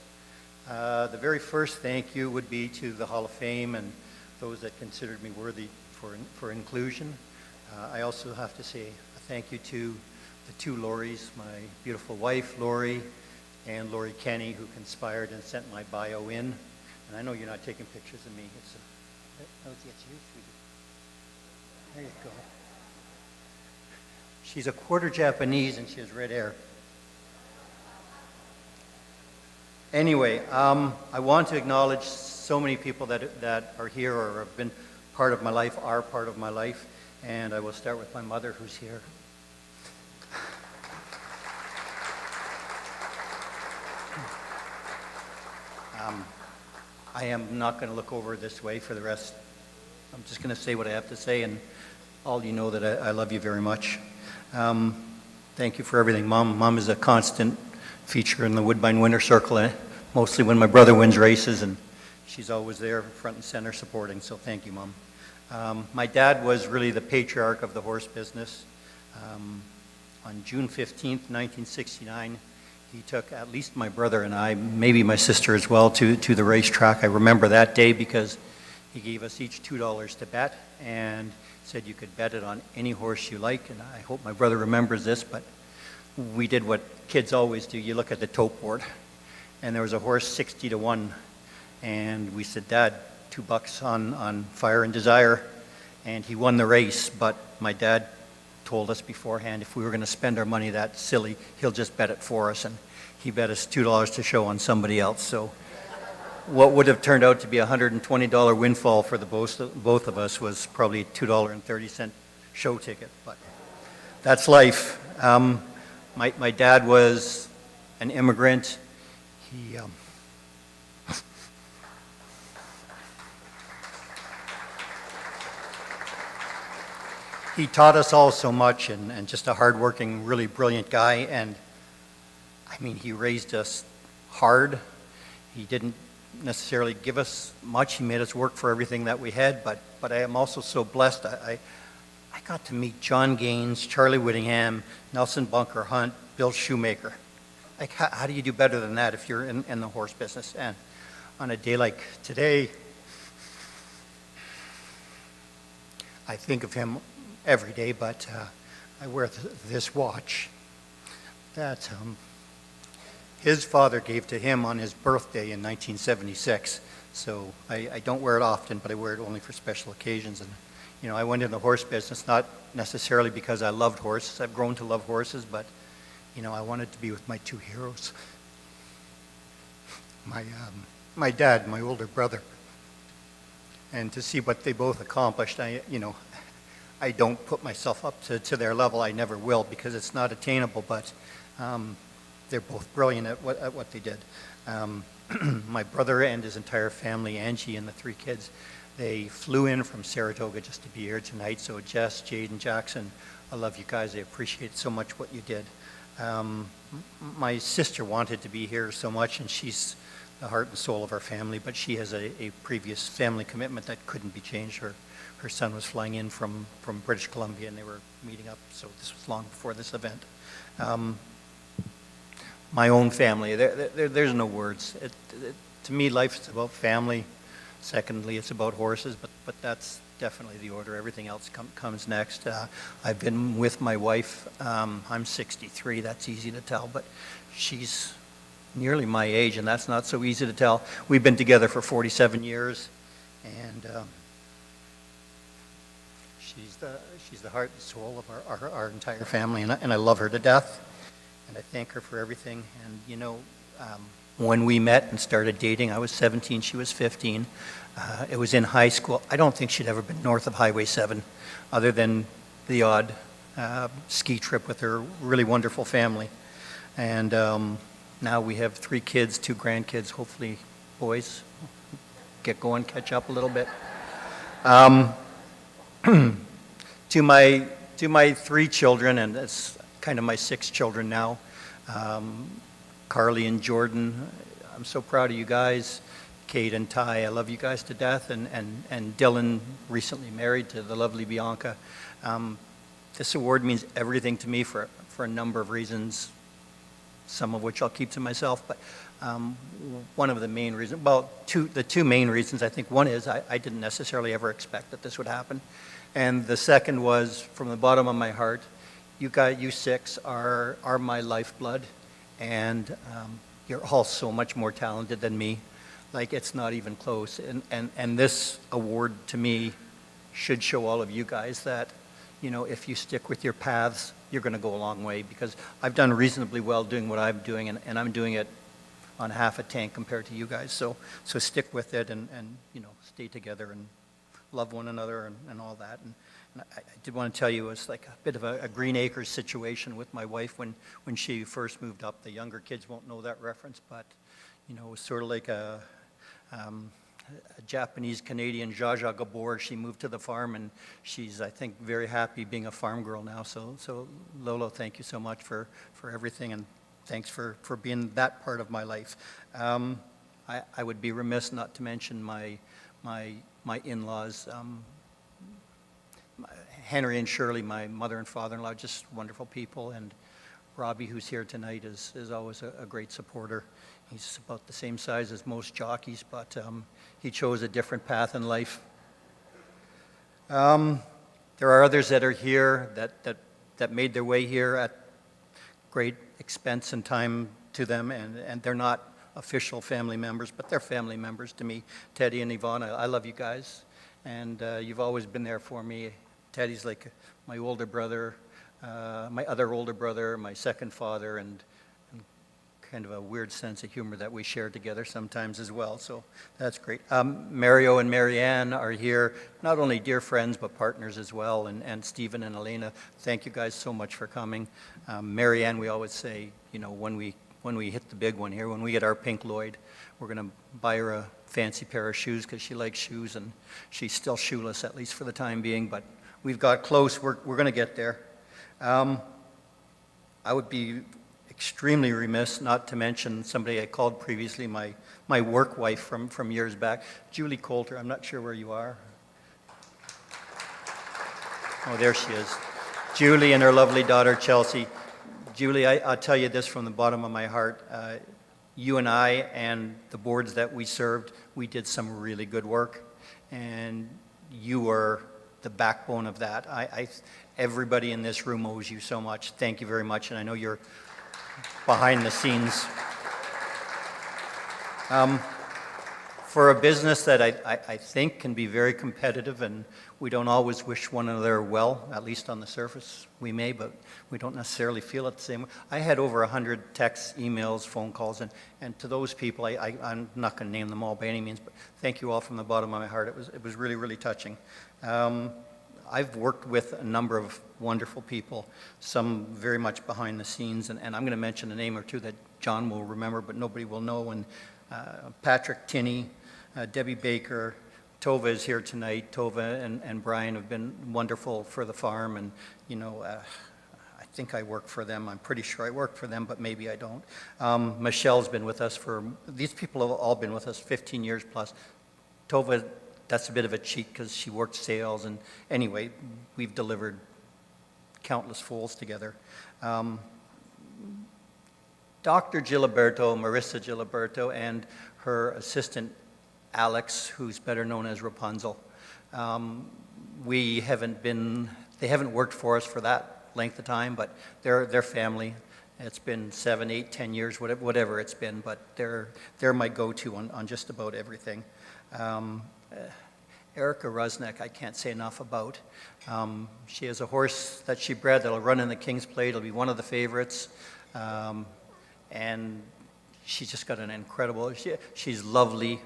The very first thank you would be to the Hall of Fame and those that considered me worthy for inclusion. I also have to say a thank you to the two Lauries, my beautiful wife, Laurie, and Laurie Kenny, who conspired and sent my bio in. And I know you're not taking pictures of me. It's you, sweetie. There you go. She's a quarter Japanese and she has red hair. Anyway, I want to acknowledge so many people that are here or have been part of my life, are part of my life, and I will start with my mother, who's here. I am not going to look over this way for the rest. I'm just going to say what I have to say, and all you know that I love you very much. Thank you for everything, Mom. Mom is a constant feature in the Woodbine Winter Circle, mostly when my brother wins races, and she's always there, front and center, supporting, so thank you, Mom. My dad was really the patriarch of the horse business. On June 15th, 1969, he took at least my brother and I, maybe my sister as well, to the racetrack. I remember that day because he gave us each $2 to bet and said you could bet it on any horse you like, and I hope my brother remembers this, but we did what kids always do. You look at the tote board, and there was a horse 60 to 1, and we said, Dad, $2 on Fire and Desire, and he won the race, but my dad told us beforehand if we were going to spend our money that silly, he'll just bet it for us, and he bet us $2 to show on somebody else. So what would have turned out to be a $120 windfall for the both of us was probably a $2.30 show ticket, but that's life. My dad was an immigrant. He taught us all so much, and just a hardworking, really brilliant guy. And I mean, he raised us hard. He didn't necessarily give us much. He made us work for everything that we had. But I am also so blessed. I got to meet John Gaines, Charlie Whittingham, Nelson Bunker Hunt, Bill Shoemaker. Like, how do you do better than that if you're in the horse business? And on a day like today, I think of him every day, but I wear this watch that his father gave to him on his birthday in 1976. So I don't wear it often, but I wear it only for special occasions. And I went in the horse business not necessarily because I loved horses. I've grown to love horses, but I wanted to be with my two heroes. My dad and my older brother. And to see what they both accomplished, I don't put myself up to their level. I never will because it's not attainable, but they're both brilliant at what they did. My brother and his entire family, Angie and the 3 kids, they flew in from Saratoga just to be here tonight. So Jess, Jade, and Jackson, I love you guys. I appreciate so much what you did. My sister wanted to be here so much, and she's the heart and soul of our family, but she has a previous family commitment that couldn't be changed. Her son was flying in from British Columbia, and they were meeting up, so this was long before this event. My own family, there's no words. To me, life is about family. Secondly, it's about horses, but that's definitely the order. Everything else comes next. I've been with my wife. I'm 63, that's easy to tell, but she's nearly my age, and that's not so easy to tell. We've been together for 47 years, and she's the heart and soul of our entire family, and I love her to death, and I thank her for everything. And When we met and started dating, I was 17, she was 15. It was in high school. I don't think she'd ever been north of Highway 7, other than the odd ski trip with her really wonderful family. And now we have 3 kids, 2 grandkids, hopefully boys. Get going, catch up a little bit. To my 3 children, and it's kind of my 6 children now, Carly and Jordan, I'm so proud of you guys. Kate and Ty, I love you guys to death. And Dylan, recently married to the lovely Bianca. This award means everything to me for a number of reasons, some of which I'll keep to myself. But one of the main reasons, well, the 2 main reasons, I think one is I didn't necessarily ever expect that this would happen. And the second was, from the bottom of my heart, you guys, you 6 are my lifeblood. And you're all so much more talented than me. Like, it's not even close. And this award, to me, should show all of you guys that, you know, if you stick with your paths, you're going to go a long way. Because I've done reasonably well doing what I'm doing, and I'm doing it on half a tank compared to you guys. So stick with it and you know, stay together and love one another and all that. And I did want to tell you, it's like a bit of a Green Acres situation with my wife when she first moved up. The younger kids won't know that reference, but you know, it was sort of like a Japanese-Canadian Zsa Zsa Gabor. She moved to the farm, and she's, I think, very happy being a farm girl now. So Lolo, thank you so much for everything, and thanks for being that part of my life. I would be remiss not to mention my in-laws. Henry and Shirley, my mother and father-in-law, just wonderful people, and Robbie, who's here tonight, is always a great supporter. He's about the same size as most jockeys, but he chose a different path in life. There are others that are here that made their way here at great expense and time to them, and they're not official family members, but they're family members to me. Teddy and Yvonne, I love you guys, and you've always been there for me. Teddy's like my older brother, my other older brother, my second father, and kind of a weird sense of humor that we share together sometimes as well, so that's great. Mario and Marianne are here, not only dear friends, but partners as well, and Stephen and Elena, thank you guys so much for coming. Marianne, we always say, you know, when we hit the big one here, when we get our Pink Lloyd, we're going to buy her a fancy pair of shoes because she likes shoes, and she's still shoeless, at least for the time being, but we've got close. We're going to get there. I would be extremely remiss not to mention somebody I called previously, my work wife from years back, Julie Coulter. I'm not sure where you are. Oh, there she is. Julie and her lovely daughter, Chelsea. Julie, I'll tell you this from the bottom of my heart. You and I and the boards that we served, we did some really good work, and you were the backbone of that. Everybody in this room owes you so much. Thank you very much, and I know you're behind the scenes. For a business that I think can be very competitive, and we don't always wish one another well, at least on the surface we may, but we don't necessarily feel it the same way. I had over 100 texts, emails, phone calls, and to those people, I'm not going to name them all by any means, but thank you all from the bottom of my heart. It was really, really touching. I've worked with a number of wonderful people, some very much behind the scenes, and I'm going to mention a name or two that John will remember, but nobody will know. And Patrick Tinney, Debbie Baker, Tova is here tonight. Tova and Brian have been wonderful for the farm, and you know, I think I work for them. I'm pretty sure I work for them, but maybe I don't. Michelle's been with us these people have all been with us 15 years plus. Tova, that's a bit of a cheat because she worked sales, and anyway, we've delivered countless foals together. Dr. Giliberto, Marissa Giliberto, and her assistant Alex, who's better known as Rapunzel. They haven't worked for us for that length of time, but they're family. It's been 7, 8, 10 years, whatever it's been, but they're my go-to on just about everything. Erica Rusnak, I can't say enough about. She has a horse that she bred that'll run in the King's Plate. It'll be one of the favorites. And she's just got an incredible, she's lovely,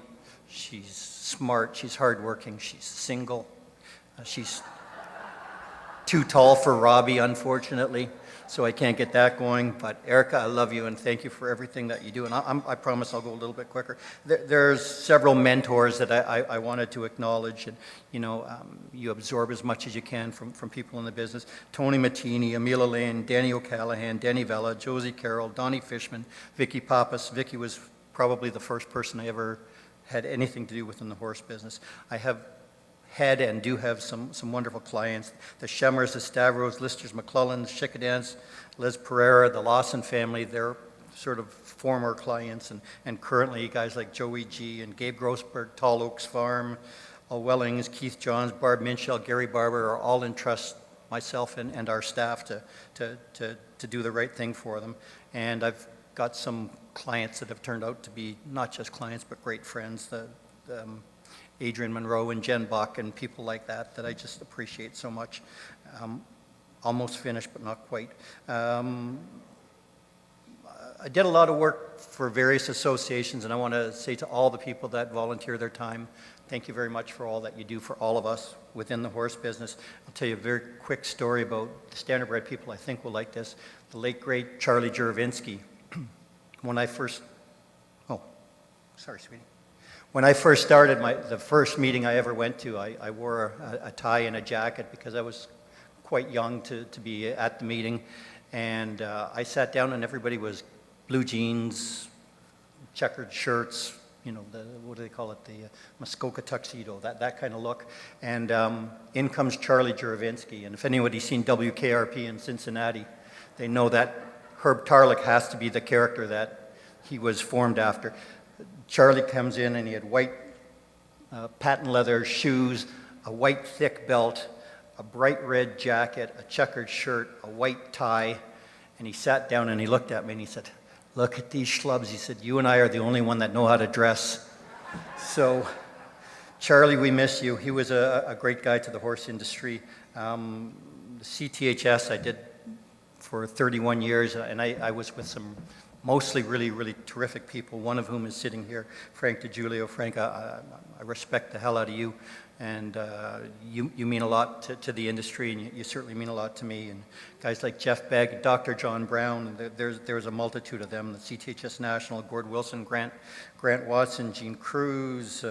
she's smart, she's hardworking, she's single. She's too tall for Robbie, unfortunately, so I can't get that going. But Erica, I love you and thank you for everything that you do. And I promise I'll go a little bit quicker. There's several mentors that I wanted to acknowledge, and you absorb as much as you can from people in the business. Tony Mattini, Emila Lane, Danny O'Callaghan, Denny Vella, Josie Carroll, Donnie Fishman, Vicky Pappas. Vicky was probably the first person I ever had anything to do with in the horse business. I have had and do have some wonderful clients. The Shemmers, the Stavros, Listers, McClellans, Chickadance, Liz Pereira, the Lawson family, they're sort of former clients, and currently guys like Joey G. and Gabe Grossberg, Tall Oaks Farm, Al Wellings, Keith Johns, Barb Minshall, Gary Barber are all in trust, myself and our staff, to do the right thing for them. And I've got some clients that have turned out to be not just clients, but great friends. Adrian Monroe and Jen Buck and people like that I just appreciate so much. Almost finished, but not quite. I did a lot of work for various associations, and I want to say to all the people that volunteer their time, thank you very much for all that you do for all of us within the horse business. I'll tell you a very quick story about the standardbred people I think will like this. The late, great Charlie Juravinsky. When I first, sorry, sweetie. When I first started, the first meeting I ever went to, I wore a tie and a jacket because I was quite young to be at the meeting. And I sat down and everybody was blue jeans, checkered shirts, what do they call it, the Muskoka tuxedo, that kind of look. And in comes Charlie Juravinsky. And if anybody's seen WKRP in Cincinnati, they know that Herb Tarlick has to be the character that he was formed after. Charlie comes in and he had white patent leather shoes, a white thick belt, a bright red jacket, a checkered shirt, a white tie, and he sat down and he looked at me and he said, "Look at these schlubs." He said, "You and I are the only one that know how to dress." So, Charlie, we miss you. He was a great guy to the horse industry. The CTHS I did for 31 years, and I was with some mostly really, really terrific people, one of whom is sitting here, Frank DiGiulio. Frank, I respect the hell out of you, and you mean a lot to the industry, and you certainly mean a lot to me. And guys like Jeff Begg, Dr. John Brown, there's a multitude of them, the CTHS National, Gord Wilson, Grant Watson, Gene Cruz.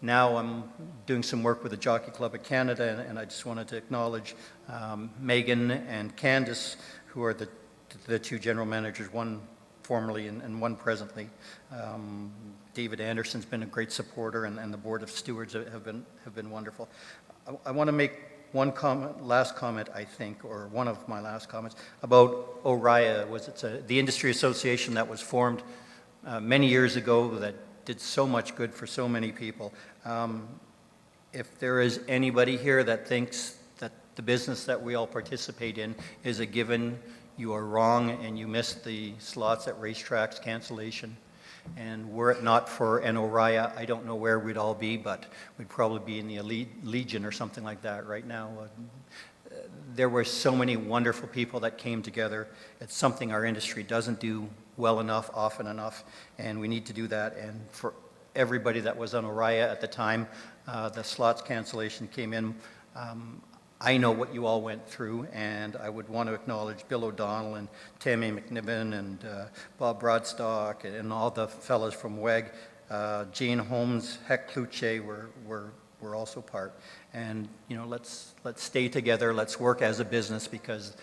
Now I'm doing some work with the Jockey Club of Canada, and I just wanted to acknowledge Megan and Candace, who are the two general managers, one formerly and one presently. David Anderson's been a great supporter, and the board of stewards have been wonderful. I want to make one last comment, I think, or one of my last comments about ORIA. It's the industry association that was formed many years ago that did so much good for so many people. If there is anybody here that thinks that the business that we all participate in is a given, you are wrong, and you missed the slots at racetracks cancellation. And were it not for an ORIA, I don't know where we'd all be, but we'd probably be in the elite Legion or something like that right now. There were so many wonderful people that came together. It's something our industry doesn't do well enough, often enough, and we need to do that. And for everybody that was on ORIA at the time, the slots cancellation came in. I know what you all went through, and I would want to acknowledge Bill O'Donnell and Tammy McNiven and Bob Broadstock and all the fellas from WEG. Jane Holmes, Heck Kluche were also part. And let's stay together. Let's work as a business, because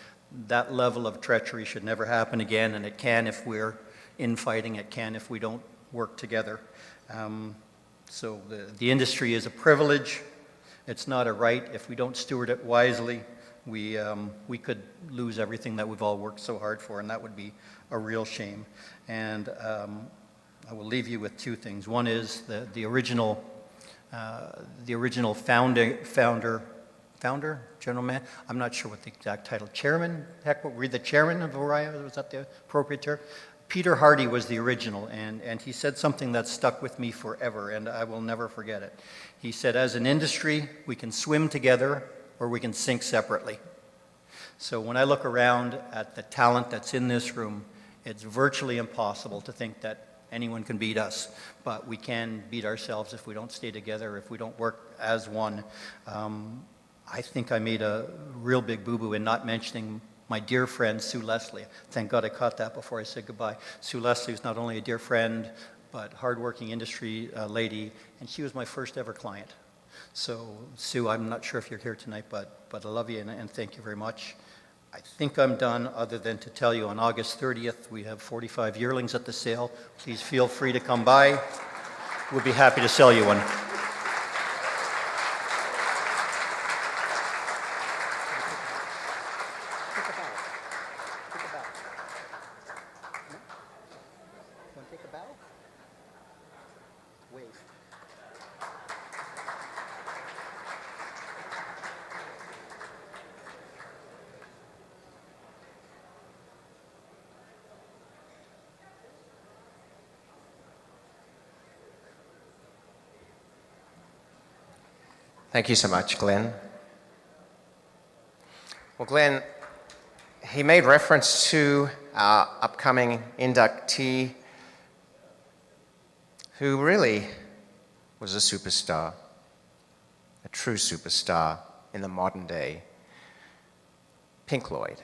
that level of treachery should never happen again. And it can if we're infighting. It can if we don't work together. So the industry is a privilege. It's not a right. If we don't steward it wisely, we could lose everything that we've all worked so hard for, and that would be a real shame. And I will leave you with two things. One is the original founder, general man. I'm not sure what the exact title. Chairman. Heck, what were the chairman of ORIA? Was that the appropriate term? Peter Hardy was the original, and he said something that stuck with me forever, and I will never forget it. He said, as an industry, we can swim together or we can sink separately. So when I look around at the talent that's in this room, it's virtually impossible to think that anyone can beat us, but we can beat ourselves if we don't stay together, if we don't work as one. I think I made a real big boo-boo in not mentioning my dear friend, Sue Leslie. Thank God I caught that before I said goodbye. Sue Leslie is not only a dear friend, but hardworking industry lady, and she was my first ever client. So, Sue, I'm not sure if you're here tonight, but I love you and thank you very much. I think I'm done, other than to tell you on August 30th, we have 45 yearlings at the sale. Please feel free to come by. We'll be happy to sell you one. Thank you so much, Glenn. Well, Glenn, he made reference to our upcoming inductee, who really was a superstar, a true superstar in the modern day, Pink Lloyd.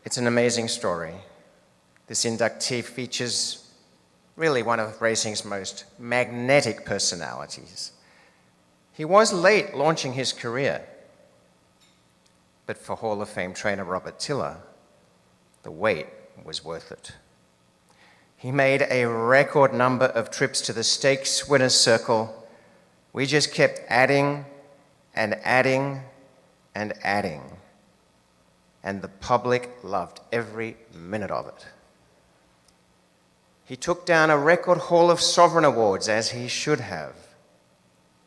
It's an amazing story. This inductee features really one of racing's most magnetic personalities. He was late launching his career, but for Hall of Fame trainer Robert Tiller, the wait was worth it. He made a record number of trips to the stakes winner's circle. We just kept adding and adding and adding, and the public loved every minute of it. He took down a record haul of Sovereign Awards, as he should have.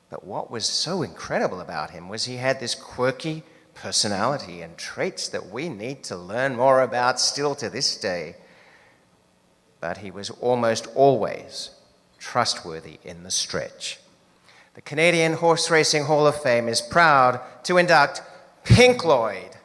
But what was so incredible about him was he had this quirky personality and traits that we need to learn more about still to this day. But he was almost always trustworthy in the stretch. The Canadian Horse Racing Hall of Fame is proud to induct Pink Lloyd.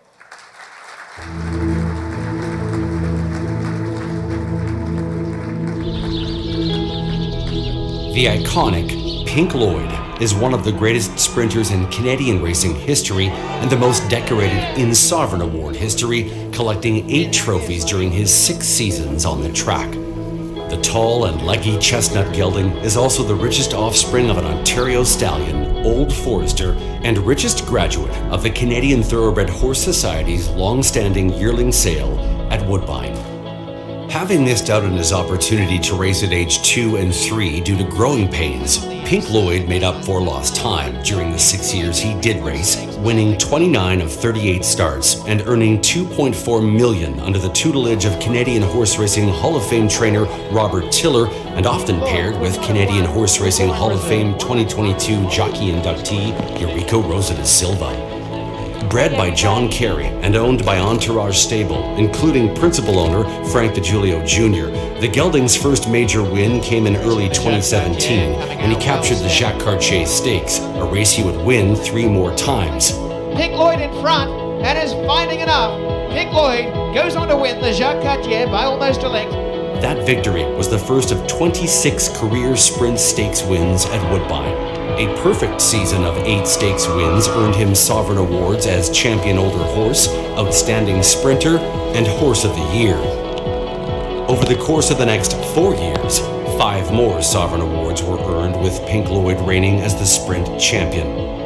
The iconic Pink Lloyd is one of the greatest sprinters in Canadian racing history and the most decorated in Sovereign Award history, collecting 8 trophies during his 6 seasons on the track. The tall and leggy chestnut gelding is also the richest offspring of an Ontario stallion, Old Forester, and richest graduate of the Canadian Thoroughbred Horse Society's long-standing yearling sale at Woodbine. Having missed out on his opportunity to race at age 2 and 3 due to growing pains, Pink Lloyd made up for lost time during the 6 years he did race, winning 29 of 38 starts and earning $2.4 million under the tutelage of Canadian Horse Racing Hall of Fame trainer Robert Tiller, and often paired with Canadian Horse Racing Hall of Fame 2022 jockey inductee Eurico Rosa da Silva. Bred by John Carey and owned by Entourage Stable, including principal owner Frank DiGiulio Jr., the gelding's first major win came in early 2017 when he captured the Jacques Cartier Stakes, a race he would win 3 more times. Pink Lloyd in front and is finding enough. Pink Lloyd goes on to win the Jacques Cartier by almost a length. That victory was the first of 26 career sprint stakes wins at Woodbine. A perfect season of 8 stakes wins earned him Sovereign Awards as Champion Older Horse, Outstanding Sprinter, and Horse of the Year. Over the course of the next 4 years, 5 more Sovereign Awards were earned, with Pink Lloyd reigning as the sprint champion.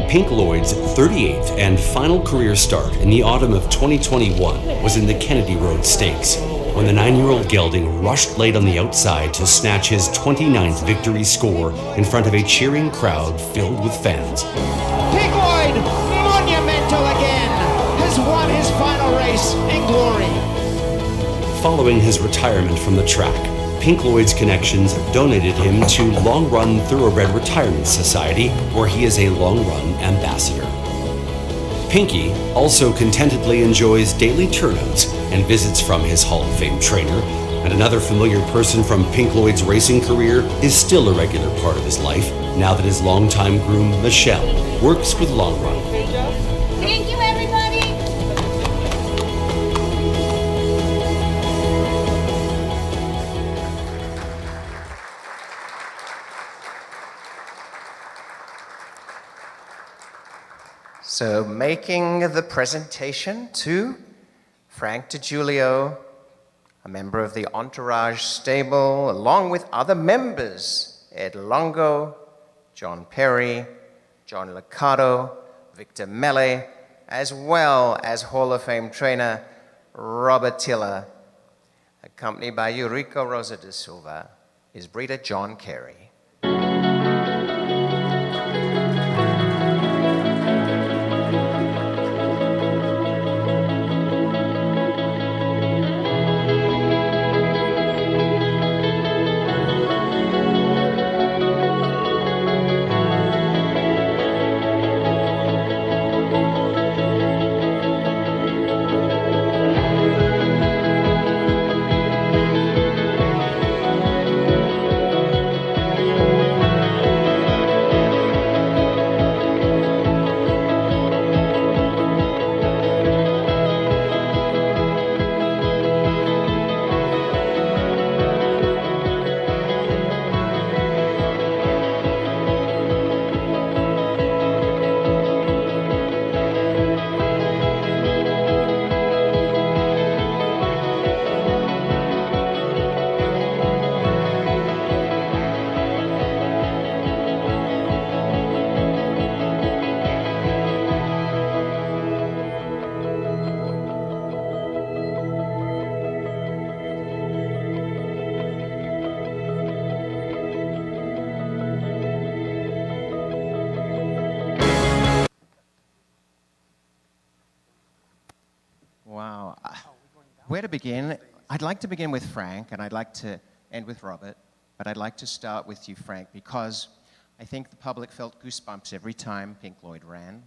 Pink Lloyd's 38th and final career start in the autumn of 2021 was in the Kennedy Road Stakes, when the 9-year-old gelding rushed late on the outside to snatch his 29th victory score in front of a cheering crowd filled with fans. Pink Lloyd, monumental again, has won his final race in glory. Following his retirement from the track, Pink Lloyd's connections donated him to Long Run Thoroughbred Retirement Society, where he is a Long Run ambassador. Pinky also contentedly enjoys daily turnouts and visits from his Hall of Fame trainer, and another familiar person from Pink Lloyd's racing career is still a regular part of his life, now that his longtime groom, Michelle, works with Long Run. Thank you, everybody. So making the presentation to Frank DiGiulio, a member of the Entourage stable, along with other members, Ed Longo, John Perry, John Liccardo, Victor Mele, as well as Hall of Fame trainer Robert Tiller, accompanied by Eurico Rosa da Silva, is breeder John Carey. Wow. Where to begin? I'd like to begin with Frank, and I'd like to end with Robert, but I'd like to start with you, Frank, because I think the public felt goosebumps every time Pink Lloyd ran.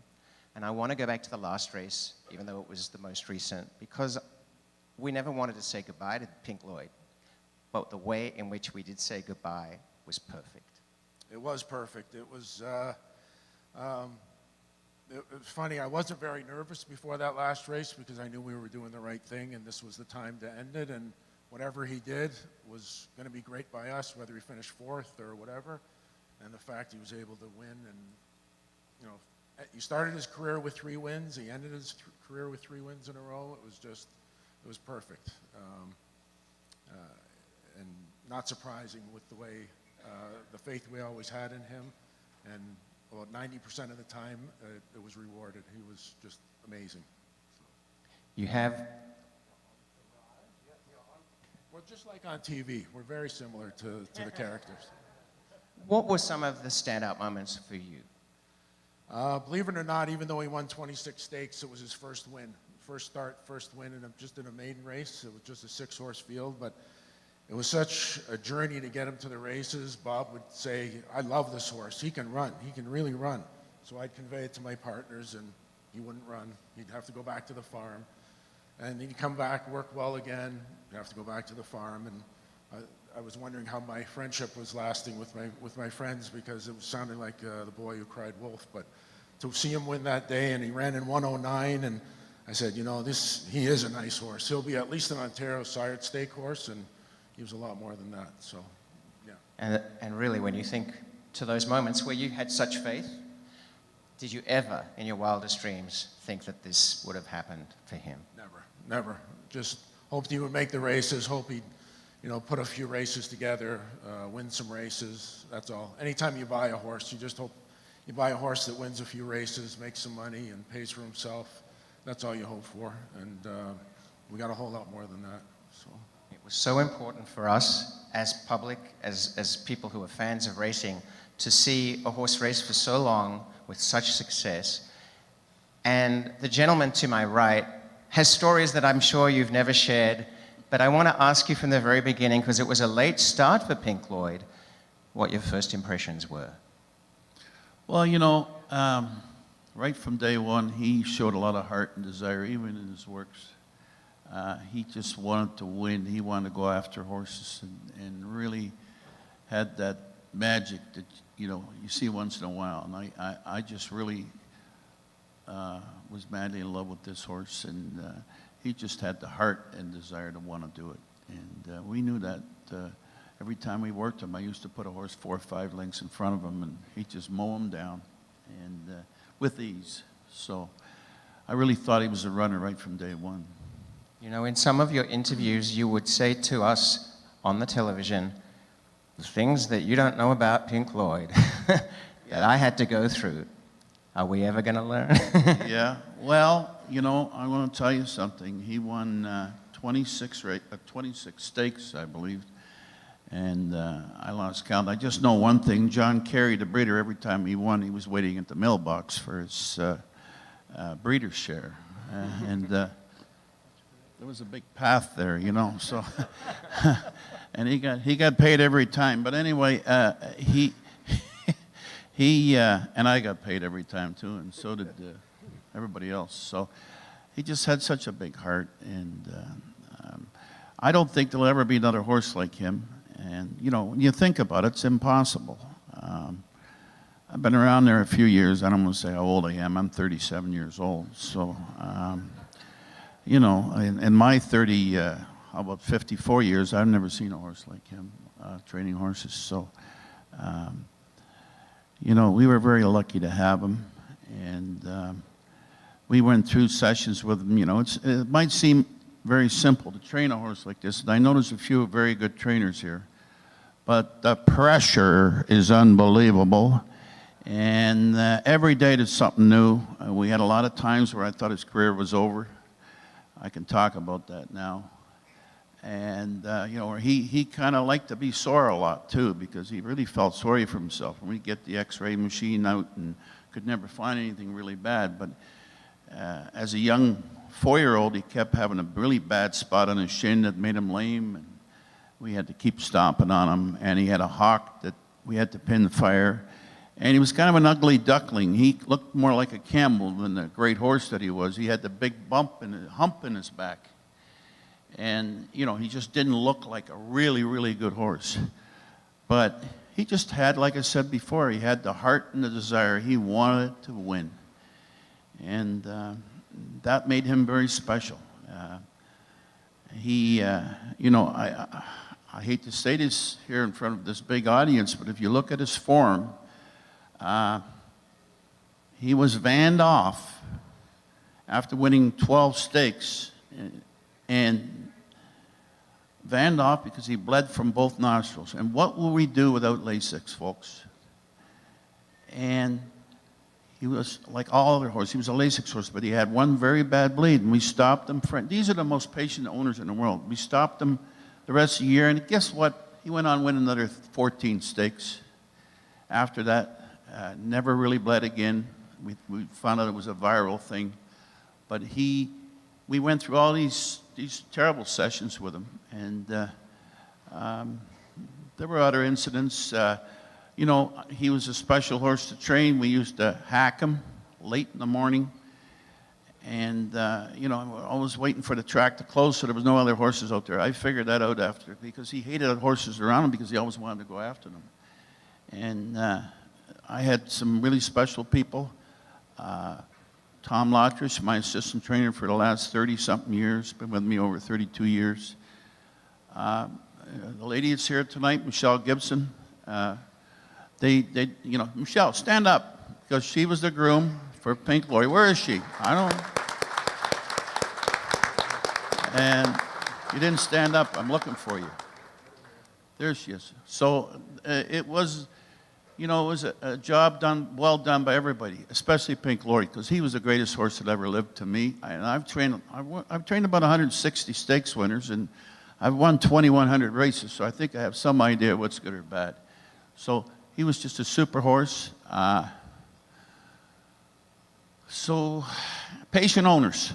And I want to go back to the last race, even though it was the most recent, because we never wanted to say goodbye to Pink Lloyd, but the way in which we did say goodbye was perfect. It was perfect. It was funny. I wasn't very nervous before that last race because I knew we were doing the right thing and this was the time to end it. And whatever he did was going to be great by us, whether he finished fourth or whatever. And the fact he was able to win, and you know, he started his career with 3 wins. He ended his career with 3 wins in a row. It was perfect. And not surprising with the way, the faith we always had in him. And about 90% of the time, it was rewarded. He was just amazing. You have? Well, just like on TV, we're very similar to the characters. What were some of the standout moments for you? Believe it or not, even though he won 26 stakes, it was his first win. First start, first win, and just in a maiden race. It was just a 6-horse field, but it was such a journey to get him to the races. Bob would say, I love this horse. He can run. He can really run. So I'd convey it to my partners, and he wouldn't run. He'd have to go back to the farm. And he'd come back, work well again. He'd have to go back to the farm. And I was wondering how my friendship was lasting with my friends, because it was sounding like the boy who cried wolf. But to see him win that day, and he ran in 109, and I said, you know, he is a nice horse. He'll be at least an Ontario sired stake horse, and he was a lot more than that, so, yeah. And really, when you think to those moments where you had such faith, did you ever, in your wildest dreams, think that this would have happened for him? Never. Just hoped he would make the races, hope he'd, you know, put a few races together, win some races, that's all. Anytime you buy a horse, you just hope you buy a horse that wins a few races, makes some money, and pays for himself. That's all you hope for, and we got a whole lot more than that, so. It was so important for us as public, as people who are fans of racing, to see a horse race for so long with such success. And the gentleman to my right has stories that I'm sure you've never shared, but I want to ask you from the very beginning, because it was a late start for Pink Lloyd, what your first impressions were. Well, you know, right from day one, he showed a lot of heart and desire, even in his works. He just wanted to win. He wanted to go after horses, and really had that magic that, you know, you see once in a while. And I just really was madly in love with this horse, and he just had the heart and desire to want to do it. And we knew that every time we worked him, I used to put a horse 4 or 5 lengths in front of him, and he'd just mow him down, and with ease. So I really thought he was a runner right from day one. You know, in some of your interviews, you would say to us on the television, the things that you don't know about Pink Floyd that I had to go through. Are we ever going to learn? Yeah, well, you know, I want to tell you something. He won 26 stakes, I believe, and I lost count. I just know one thing. John Kerry, the breeder, every time he won, he was waiting at the mailbox for his breeder's share. And there was a big path there, you know, so... and he got paid every time. But anyway, and I got paid every time too, and so did everybody else. So he just had such a big heart, and I don't think there'll ever be another horse like him. And you know, when you think about it, it's impossible. I've been around there a few years. I don't want to say how old I am. I'm 37 years old. So you know, in my 54 years, I've never seen a horse like him training horses. So. You know, we were very lucky to have him, and we went through sessions with him. You know, it might seem very simple to train a horse like this, and I noticed a few very good trainers here, but the pressure is unbelievable, and every day there's something new. We had a lot of times where I thought his career was over. I can talk about that now. And, you know, he kind of liked to be sore a lot, too, because he really felt sorry for himself. When we get the x-ray machine out and could never find anything really bad. But as a young 4-year-old, he kept having a really bad spot on his shin that made him lame. And we had to keep stomping on him. And he had a hock that we had to pin the fire. And he was kind of an ugly duckling. He looked more like a camel than the great horse that he was. He had the big bump and a hump in his back. And, you know, he just didn't look like a really, really good horse. But he just had, like I said before, he had the heart and the desire. He wanted to win. And that made him very special. You know, I hate to say this here in front of this big audience, but if you look at his form, he was vanned off after winning 12 stakes. And vanned off because he bled from both nostrils. And what will we do without Lasix, folks? And he was like all other horses. He was a Lasix horse, but he had one very bad bleed, and we stopped him. These are the most patient owners in the world. We stopped him the rest of the year, and guess what? He went on to win another 14 stakes. After that, never really bled again. We found out it was a viral thing. But we went through all these terrible sessions with him, and there were other incidents. You know, he was a special horse to train. We used to hack him late in the morning, and you know, I was waiting for the track to close, so there was no other horses out there. I figured that out after, because he hated horses around him because he always wanted to go after them. And I had some really special people. Tom Lotrish, my assistant trainer for the last 30-something years, been with me over 32 years. The lady that's here tonight, Michelle Gibson, you know, Michelle, stand up, because she was the groom for Pink Floyd. Where is she? I don't. And you didn't stand up. I'm looking for you. There she is. So it was. You know, it was a job well done by everybody, especially Pink Floyd, because he was the greatest horse that ever lived to me. And I've trained about 160 stakes winners, and I've won 2,100 races, so I think I have some idea what's good or bad. So he was just a super horse. So patient owners.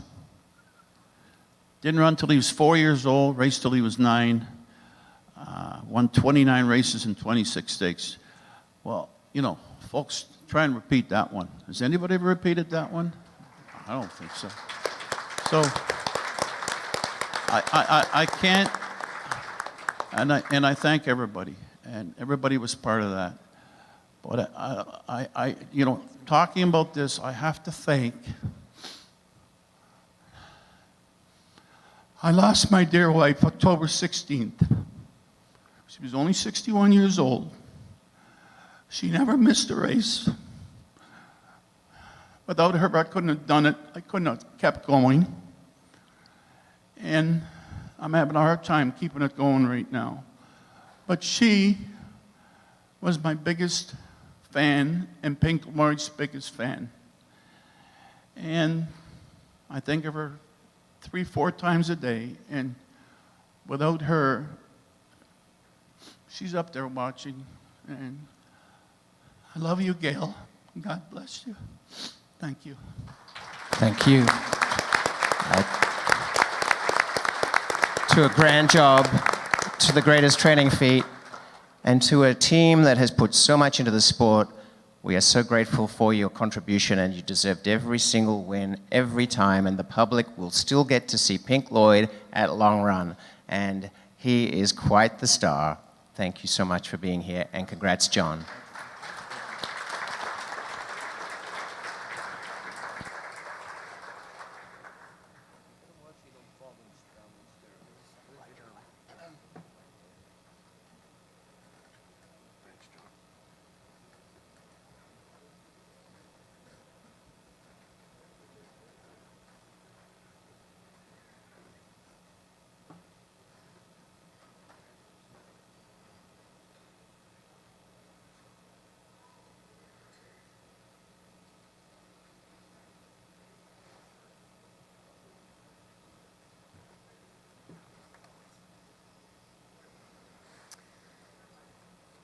Didn't run till he was 4 years old, raced till he was 9, won 29 races and 26 stakes. Well, you know, folks, try and repeat that one. Has anybody ever repeated that one? I don't think so. So I can't, and I thank everybody, and everybody was part of that. But talking about this, I have to thank. I lost my dear wife October 16th. She was only 61 years old. She never missed a race. Without her, I couldn't have done it. I couldn't have kept going. And I'm having a hard time keeping it going right now. But she was my biggest fan and Pink Floyd's biggest fan. And I think of her 3-4 times a day. And without her, she's up there watching. And I love you, Gail. God bless you. Thank you. Thank you. To a grand job, to the greatest training feat, and to a team that has put so much into the sport, we are so grateful for your contribution, and you deserved every single win, every time, and the public will still get to see Pink Floyd at Long Run, and he is quite the star. Thank you so much for being here, and congrats, John.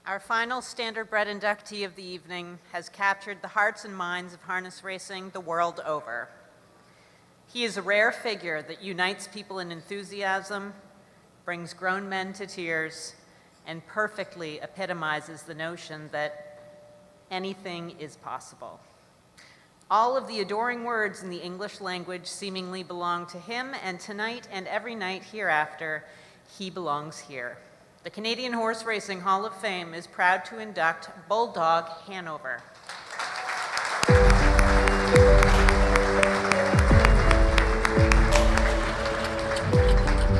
Our final standardbred inductee of the evening has captured the hearts and minds of harness racing the world over. He is a rare figure that unites people in enthusiasm, brings grown men to tears, and perfectly epitomizes the notion that anything is possible. All of the adoring words in the English language seemingly belong to him, and tonight and every night hereafter, he belongs here. The Canadian Horse Racing Hall of Fame is proud to induct Bulldog Hanover.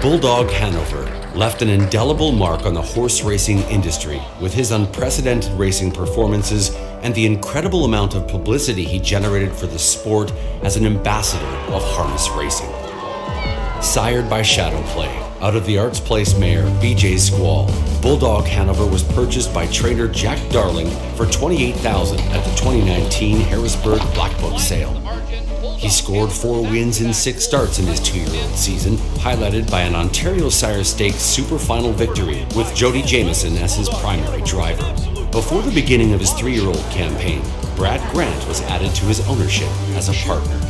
Bulldog Hanover left an indelible mark on the horse racing industry with his unprecedented racing performances and the incredible amount of publicity he generated for the sport as an ambassador of harness racing. Sired by Shadow Play, out of the Arts Place mare BJ Squall, Bulldog Hanover was purchased by trainer Jack Darling for $28,000 at the 2019 Harrisburg Black Book sale. He scored 4 wins in 6 starts in his 2-year-old season, highlighted by an Ontario Sire Stakes Super Final victory with Jody Jamieson as his primary driver. Before the beginning of his 3-year-old campaign, Brad Grant was added to his ownership as a partner.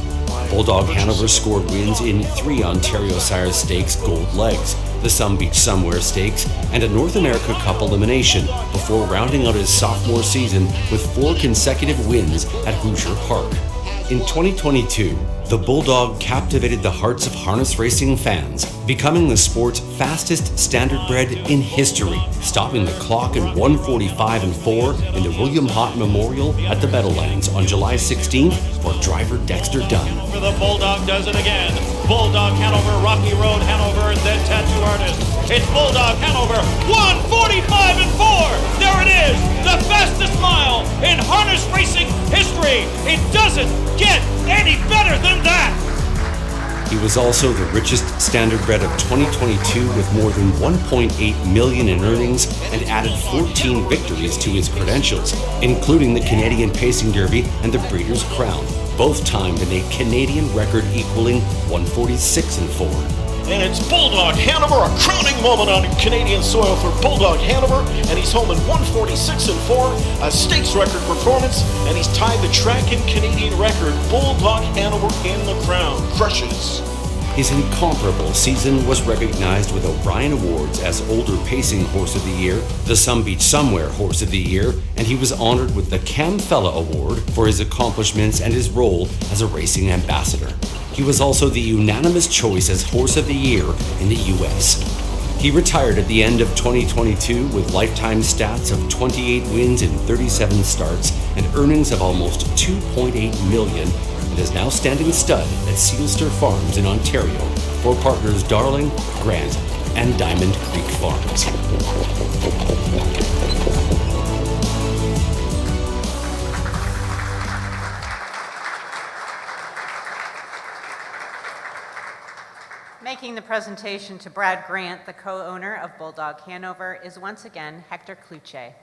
Bulldog Hanover scored wins in 3 Ontario Sire Stakes Gold Legs, the Some Beach Somewhere Stakes, and a North America Cup elimination before rounding out his sophomore season with 4 consecutive wins at Hoosier Park. In 2022, the Bulldog captivated the hearts of harness racing fans, becoming the sport's fastest standardbred in history, stopping the clock in 1:45 and 4 in the William Hott Memorial at the Meadowlands on July 16th for driver Dexter Dunn. For the Bulldog does it again. Bulldog Hanover, Rocky Road Hanover, and then Tattoo Artist. It's Bulldog Hanover, 1:45 and 4. There it is, the fastest mile in harness racing history. It doesn't get any better than that. He was also the richest standardbred of 2022 with more than $1.8 million in earnings and added 14 victories to his credentials, including the Canadian Pacing Derby and the Breeders' Crown, both timed in a Canadian record equaling 146 and 4. And it's Bulldog Hanover, a crowning moment on Canadian soil for Bulldog Hanover, and he's home in 146 and 4, a stakes record performance, and he's tied the track and Canadian record. Bulldog Hanover in the crown, crushes. His incomparable season was recognized with O'Brien Awards as Older Pacing Horse of the Year, the Some Beach Somewhere Horse of the Year, and he was honored with the Cam Fella Award for his accomplishments and his role as a racing ambassador. He was also the unanimous choice as Horse of the Year in the U.S. He retired at the end of 2022 with lifetime stats of 28 wins in 37 starts and earnings of almost $2.8 million, and is now standing stud at Sealster Farms in Ontario for partners Darling, Grant, and Diamond Creek Farms. Making the presentation to Brad Grant, the co-owner of Bulldog Hanover, is once again Hector Cluche.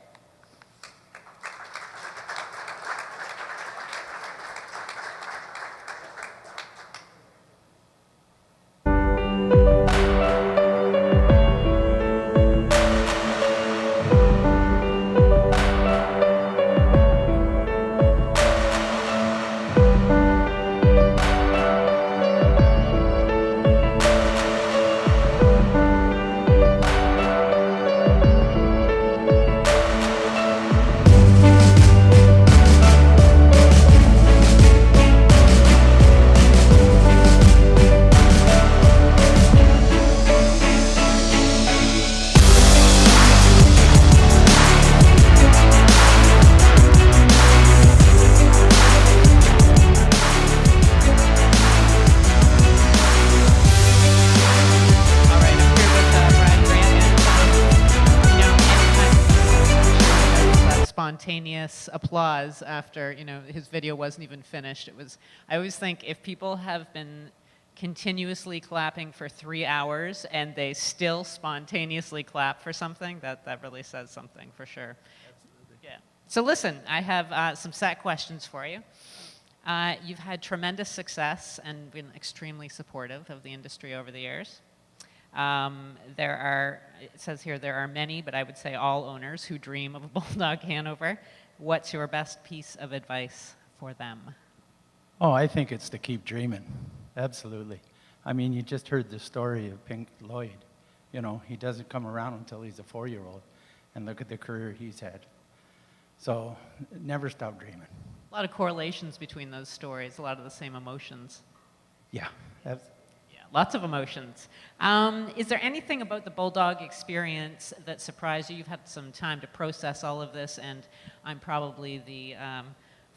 Spontaneous applause after, his video wasn't even finished. I always think if people have been continuously clapping for 3 hours and they still spontaneously clap for something, that really says something for sure. Absolutely. Yeah. So listen, I have some set questions for you. You've had tremendous success and been extremely supportive of the industry over the years. It says here, there are many, but I would say all owners who dream of a Bulldog Hanover. What's your best piece of advice for them? Oh, I think it's to keep dreaming. Absolutely. I mean, you just heard the story of Pink Lloyd. He doesn't come around until he's a 4-year-old. And look at the career he's had. So never stop dreaming. A lot of correlations between those stories, a lot of the same emotions. Yeah. Lots of emotions. Is there anything about the Bulldog experience that surprised you? You've had some time to process all of this, and I'm probably the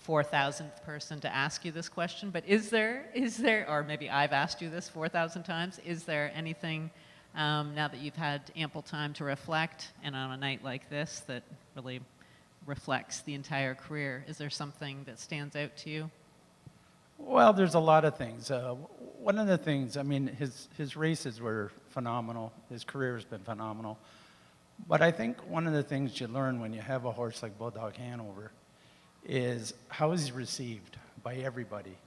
4,000th person to ask you this question, but is there, or maybe I've asked you this 4,000 times, is there anything now that you've had ample time to reflect, and on a night like this that really reflects the entire career, is there something that stands out to you? Well, there's a lot of things. One of the things, his races were phenomenal. His career has been phenomenal. But I think one of the things you learn when you have a horse like Bulldog Hanover is how is he received by everybody.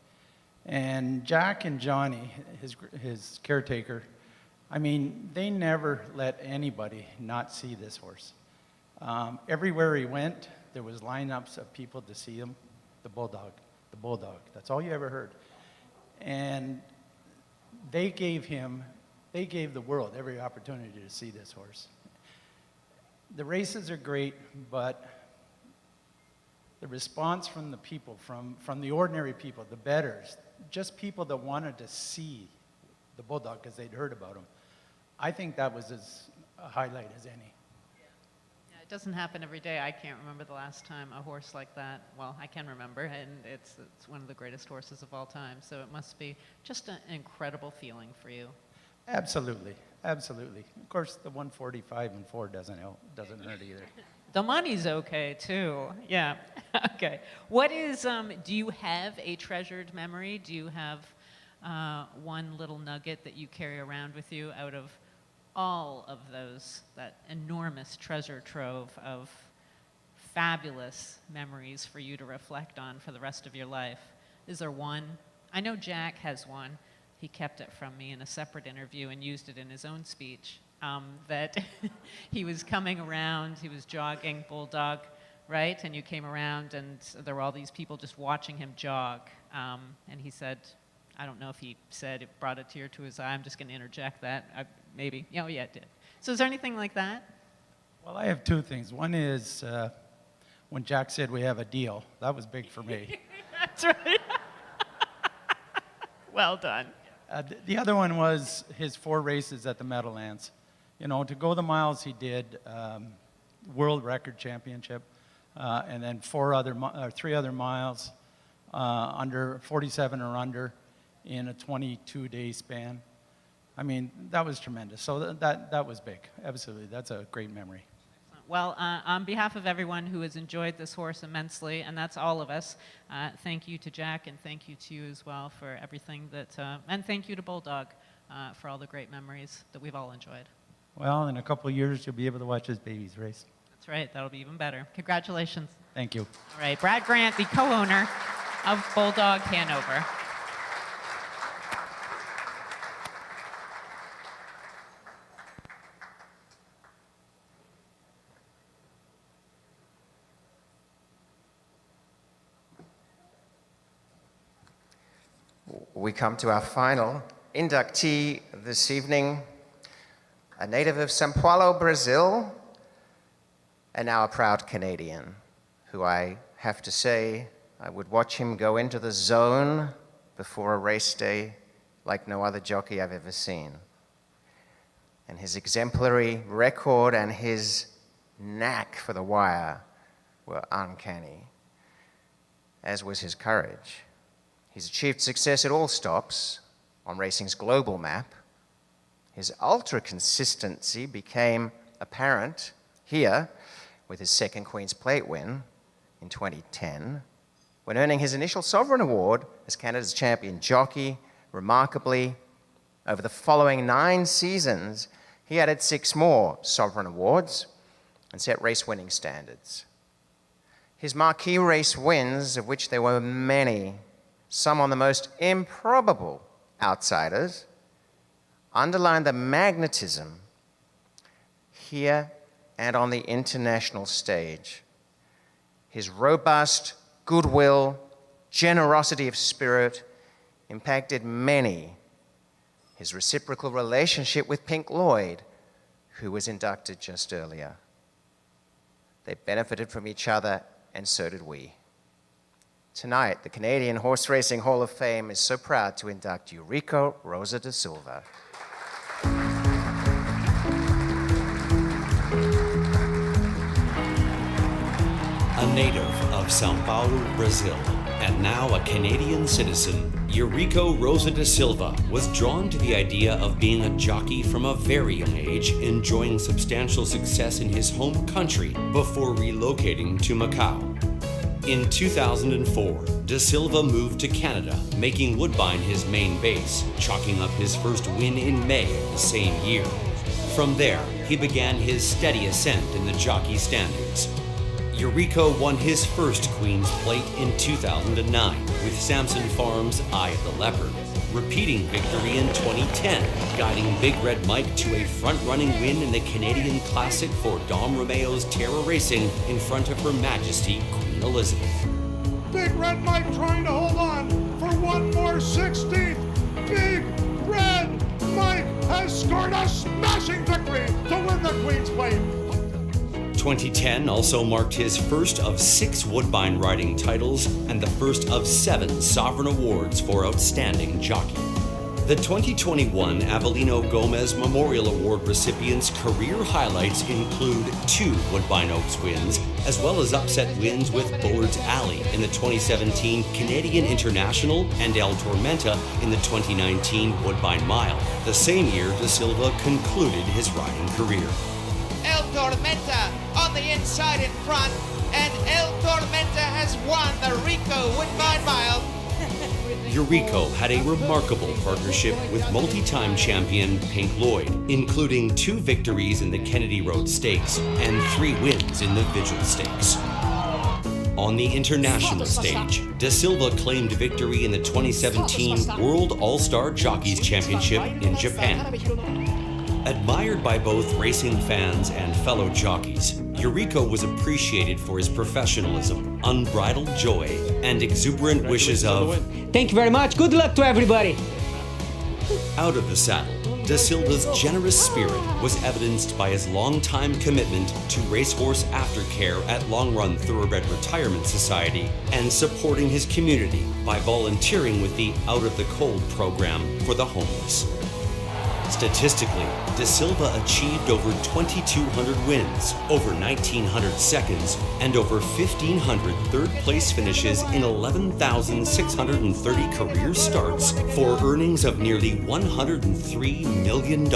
And Jack and Johnny, his caretaker, they never let anybody not see this horse. Everywhere he went, there was lineups of people to see him, the Bulldog. That's all you ever heard. And they gave the world every opportunity to see this horse. The races are great, but the response from the people, from the ordinary people, the betters, just people that wanted to see the Bulldog because they'd heard about him, I think that was as a highlight as any. It doesn't happen every day. I can't remember the last time a horse like that, well, I can remember, and it's one of the greatest horses of all time, so it must be just an incredible feeling for you. Absolutely, absolutely. Of course, the 145 and 4 doesn't hurt either. The money's okay, too. Yeah, okay. What is, do you have a treasured memory? Do you have one little nugget that you carry around with you out of all of those, that enormous treasure trove of fabulous memories for you to reflect on for the rest of your life? Is there one? I know Jack has one. He kept it from me in a separate interview and used it in his own speech, that he was coming around, he was jogging Bulldog, right? And you came around and there were all these people just watching him jog. And he said, I don't know if he said it brought a tear to his eye. I'm just going to interject that. Maybe. Oh, yeah, it did. So is there anything like that? Well, I have two things. One is when Jack said we have a deal. That was big for me. That's right. Well done. The other one was his 4 races at the Meadowlands. You know, to go the miles he did, world record championship, and then 3 other miles under 47 or under in a 22-day span. I mean, that was tremendous. So that was big. Absolutely, that's a great memory. Well, on behalf of everyone who has enjoyed this horse immensely, and that's all of us, thank you to Jack, and thank you to you as well for everything that, and thank you to Bulldog for all the great memories that we've all enjoyed. Well, in a couple of years, you'll be able to watch his babies race. That's right, that'll be even better. Congratulations. Thank you. All right, Brad Grant, the co-owner of Bulldog Hanover. We come to our final inductee this evening, a native of São Paulo, Brazil, and now a proud Canadian, who I have to say, I would watch him go into the zone before a race day like no other jockey I've ever seen. And his exemplary record and his knack for the wire were uncanny, as was his courage. He's achieved success at all stops on racing's global map. His ultra consistency became apparent here with his second Queen's Plate win in 2010, when earning his initial Sovereign Award as Canada's champion jockey. Remarkably, over the following 9 seasons, he added 6 more Sovereign Awards and set race-winning standards. His marquee race wins, of which there were many, some on the most improbable outsiders, underline the magnetism here and on the international stage. His robust goodwill, generosity of spirit impacted many. His reciprocal relationship with Pink Lloyd, who was inducted just earlier. They benefited from each other, and so did we. Tonight, the Canadian Horse Racing Hall of Fame is so proud to induct Eurico Rosa da Silva. A native of São Paulo, Brazil, and now a Canadian citizen, Eurico Rosa da Silva was drawn to the idea of being a jockey from a very young age, enjoying substantial success in his home country before relocating to Macau. In 2004, Da Silva moved to Canada, making Woodbine his main base, chalking up his first win in May of the same year. From there, he began his steady ascent in the jockey standings. Eurico won his first Queen's Plate in 2009 with Samson Farms' Eye of the Leopard, repeating victory in 2010, guiding Big Red Mike to a front-running win in the Canadian Classic for Dom Romeo's Terra Racing in front of Her Majesty Queen Elizabeth. Big Red Mike trying to hold on for one more 16th. Big Red Mike has scored a smashing victory to win the Queen's Plate. 2010 also marked his first of 6 Woodbine riding titles and the first of 7 Sovereign Awards for Outstanding Jockey. The 2021 Avelino Gomez Memorial Award recipients' career highlights include 2 Woodbine Oaks wins, as well as upset wins with Bullard's Alley in the 2017 Canadian International and El Tormenta in the 2019 Woodbine Mile. The same year, Da Silva concluded his riding career. El Tormenta on the inside in front, and El Tormenta has won the Rico Woodbine Mile. Eurico had a remarkable partnership with multi-time champion Pink Lloyd, including 2 victories in the Kennedy Road Stakes and 3 wins in the Vigil Stakes. On the international stage, Da Silva claimed victory in the 2017 World All-Star Jockeys Championship in Japan. Admired by both racing fans and fellow jockeys, Eurico was appreciated for his professionalism, unbridled joy, and exuberant wishes of "Thank you very much, good luck to everybody." Out of the saddle, Da Silva's generous spirit was evidenced by his long-time commitment to racehorse aftercare at Long Run Thoroughbred Retirement Society and supporting his community by volunteering with the Out of the Cold program for the homeless. Statistically, De Silva achieved over 2,200 wins, over 1,900 seconds, and over 1,500 third-place finishes in 11,630 career starts for earnings of nearly $103 million.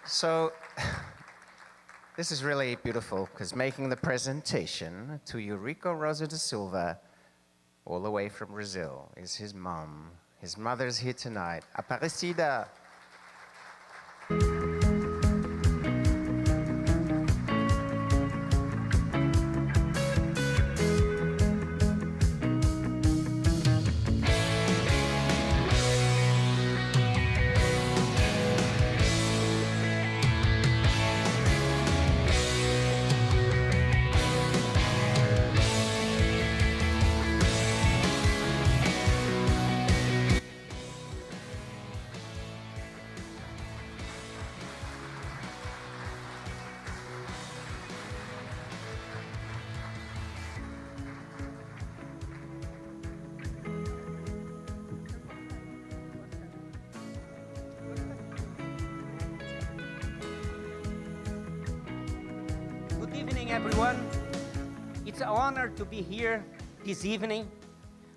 So, this is really beautiful because making the presentation to Eurico Rosa da Silva, all the way from Brazil, is his mom. His mother's here tonight, Aparecida. Good evening, everyone. It's an honor to be here this evening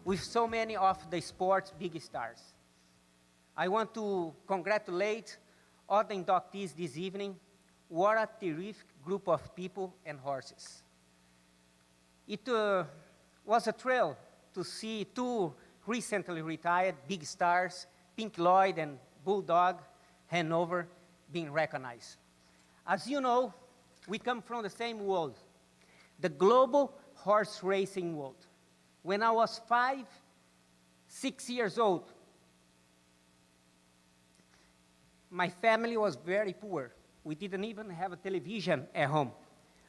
with so many of the sport's big stars. I want to congratulate all the inductees this evening. What a terrific group of people and horses. It was a thrill to see two recently retired big stars, Pink Lloyd and Bulldog Hanover, being recognized. As you know, we come from the same world, the global horse racing world. When I was 6 years old, my family was very poor. We didn't even have a television at home.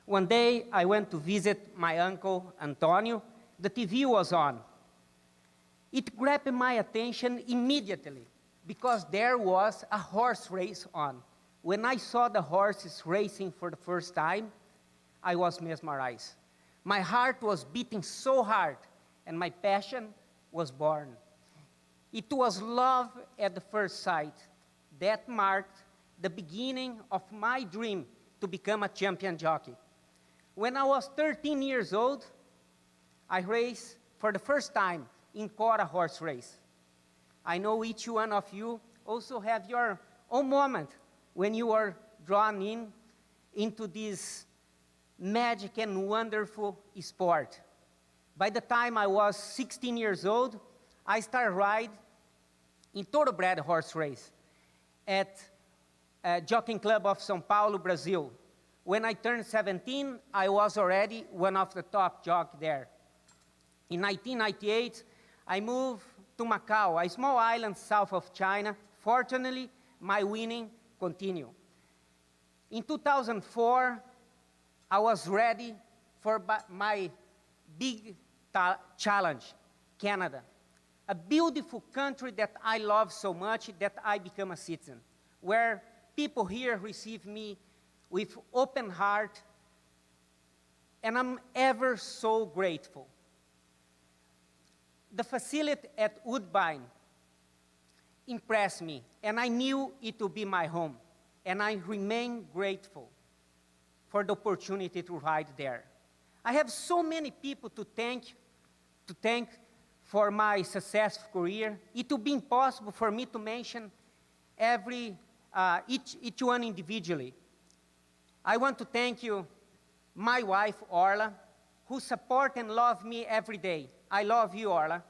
One day, I went to visit my uncle, Antonio. The TV was on. It grabbed my attention immediately because there was a horse race on. When I saw the horses racing for the first time, I was mesmerized. My heart was beating so hard, and my passion was born. It was love at the first sight. That marked the beginning of my dream to become a champion jockey. When I was 13 years old, I raced for the first time in Cora horse race. I know each one of you also have your own moment when you are drawn into this magic and wonderful sport. By the time I was 16 years old, I started riding in thoroughbred horse race at Jockeying Club of São Paulo, Brazil. When I turned 17, I was already one of the top jockeys there. In 1998, I moved to Macau, a small island south of China. Fortunately, my winning continued. In 2004, I was ready for my big challenge, Canada. A beautiful country that I love so much that I become a citizen, where people here receive me with open heart, and I'm ever so grateful. The facility at Woodbine impressed me, and I knew it would be my home, and I remain grateful for the opportunity to ride there. I have so many people to thank for my successful career. It would be impossible for me to mention each one individually. I want to thank you, my wife, Orla, who support and love me every day. I love you, Orla.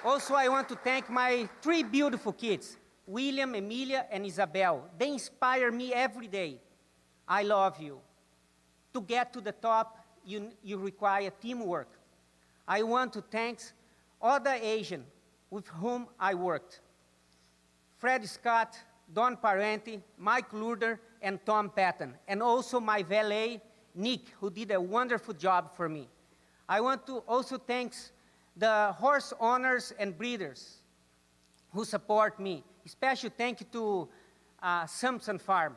Also, I want to thank my 3 beautiful kids, William, Emilia, and Isabel. They inspire me every day. I love you. To get to the top, you require teamwork. I want to thank all the Asians with whom I worked. Fred Scott, Don Parenti, Mike Lourder, and Tom Patton, and also my valet, Nick, who did a wonderful job for me. I want to also thank the horse owners and breeders, who support me. Special thank you to Samson Farm.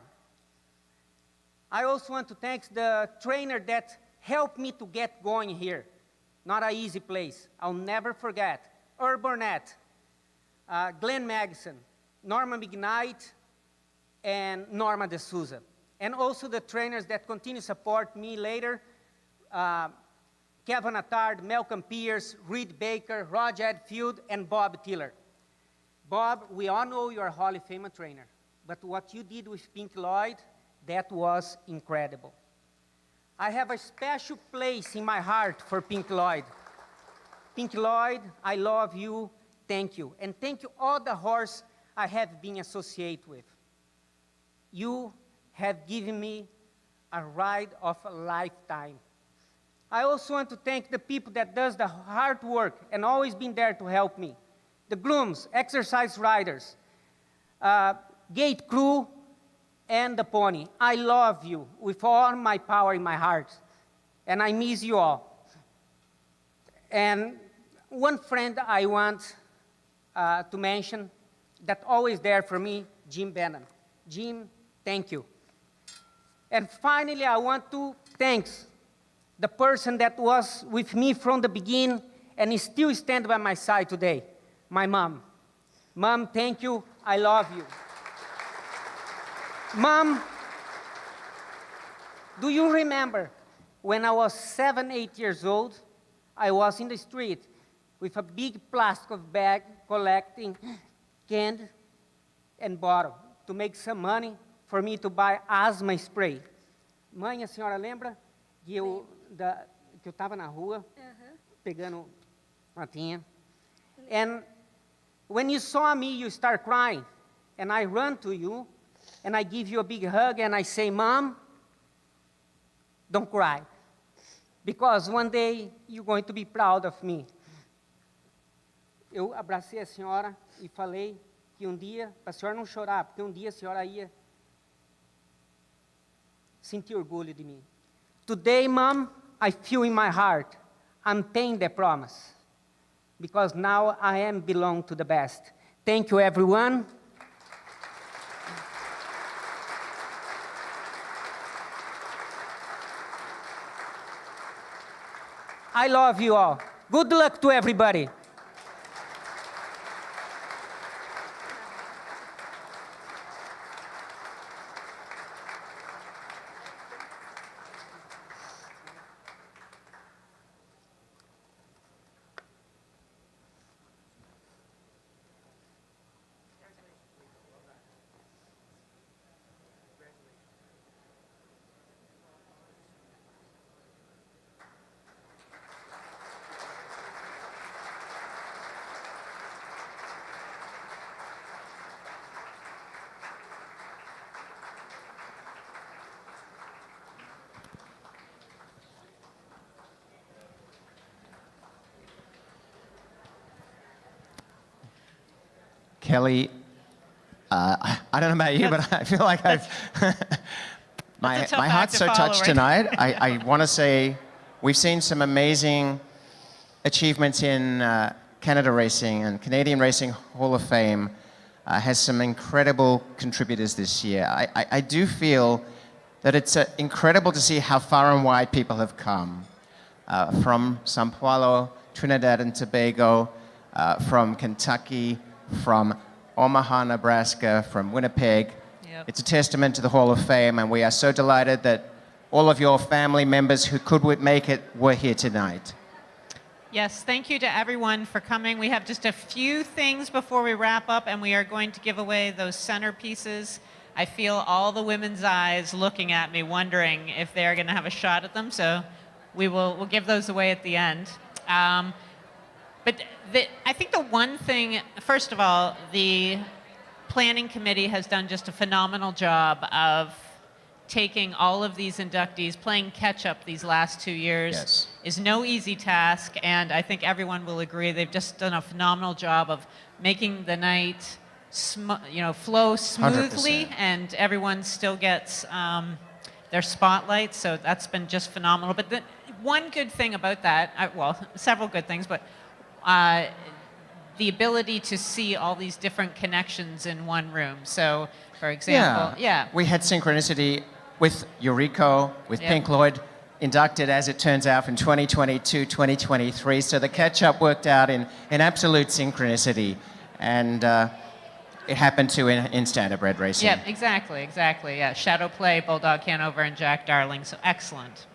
I also want to thank the trainer that helped me to get going here. Not an easy place. I'll never forget. Herb Burnett, Glenn Magson, Norma McKnight, and Norma D'Souza. And also the trainers that continue to support me later, Kevin Attard, Malcolm Pierce, Reed Baker, Roger Edfield, and Bob Tiller. Bob, we all know you're a Hall of Fame trainer, but what you did with Pink Lloyd, that was incredible. I have a special place in my heart for Pink Lloyd. Pink Lloyd, I love you, thank you. And thank you all the horse I have been associated with. You have given me a ride of a lifetime. I also want to thank the people that does the hard work and always been there to help me. The grooms, exercise riders, gate crew, and the pony. I love you with all my power in my heart, and I miss you all. And one friend I want to mention that always there for me, Jim Bannon. Jim, thank you. And finally, I want to thank the person that was with me from the beginning and is still standing by my side today, my mom. Mom, thank you, I love you. Mom, do you remember when I was 7, 8 years old, I was in the street with a big plastic bag collecting candy and bottle to make some money for me to buy asthma spray. Mãe, a senhora lembra que eu estava na rua pegando latinha? And when you saw me, you start crying, and I run to you, and I give you a big hug, and I say, Mom, don't cry, because one day you're going to be proud of me. Eu abracei a senhora e falei que dia, para a senhora não chorar, porque dia a senhora ia sentir orgulho de mim. Today, Mom, I feel in my heart, I'm paying the promise, because now I am belong to the best. Thank you, everyone. I love you all. Good luck to everybody. Kelly, I don't know about you, but I feel like my heart's so touched tonight. I want to say we've seen some amazing achievements in Canada Racing, and Canadian Racing Hall of Fame has some incredible contributors this year. I do feel that it's incredible to see how far and wide people have come from Sao Paulo, Trinidad and Tobago, from Kentucky, from Omaha, Nebraska, from Winnipeg. Yep. It's a testament to the Hall of Fame, and we are so delighted that all of your family members who could make it were here tonight. Yes, thank you to everyone for coming. We have just a few things before we wrap up, and we are going to give away those centerpieces. I feel all the women's eyes looking at me, wondering if they're going to have a shot at them, so we'll give those away at the end. But I think the one thing, first of all, the planning committee has done just a phenomenal job of taking all of these inductees, playing catch-up these last 2 years. Yes. Is no easy task, and I think everyone will agree they've just done a phenomenal job of making the night flow smoothly, 100%. and everyone still gets their spotlight, so that's been just phenomenal. But the one good thing about that, well, several good things, but the ability to see all these different connections in one room. So, for example, yeah. We had synchronicity with Yuriko, with Yep. Pink Floyd, inducted, as it turns out, in 2022, 2023. So the catch-up worked out in absolute synchronicity. And it happened to in standardbred racing. Yeah, exactly. Yeah, Shadow Play, Bulldog Hanover, and Jack Darling. So excellent.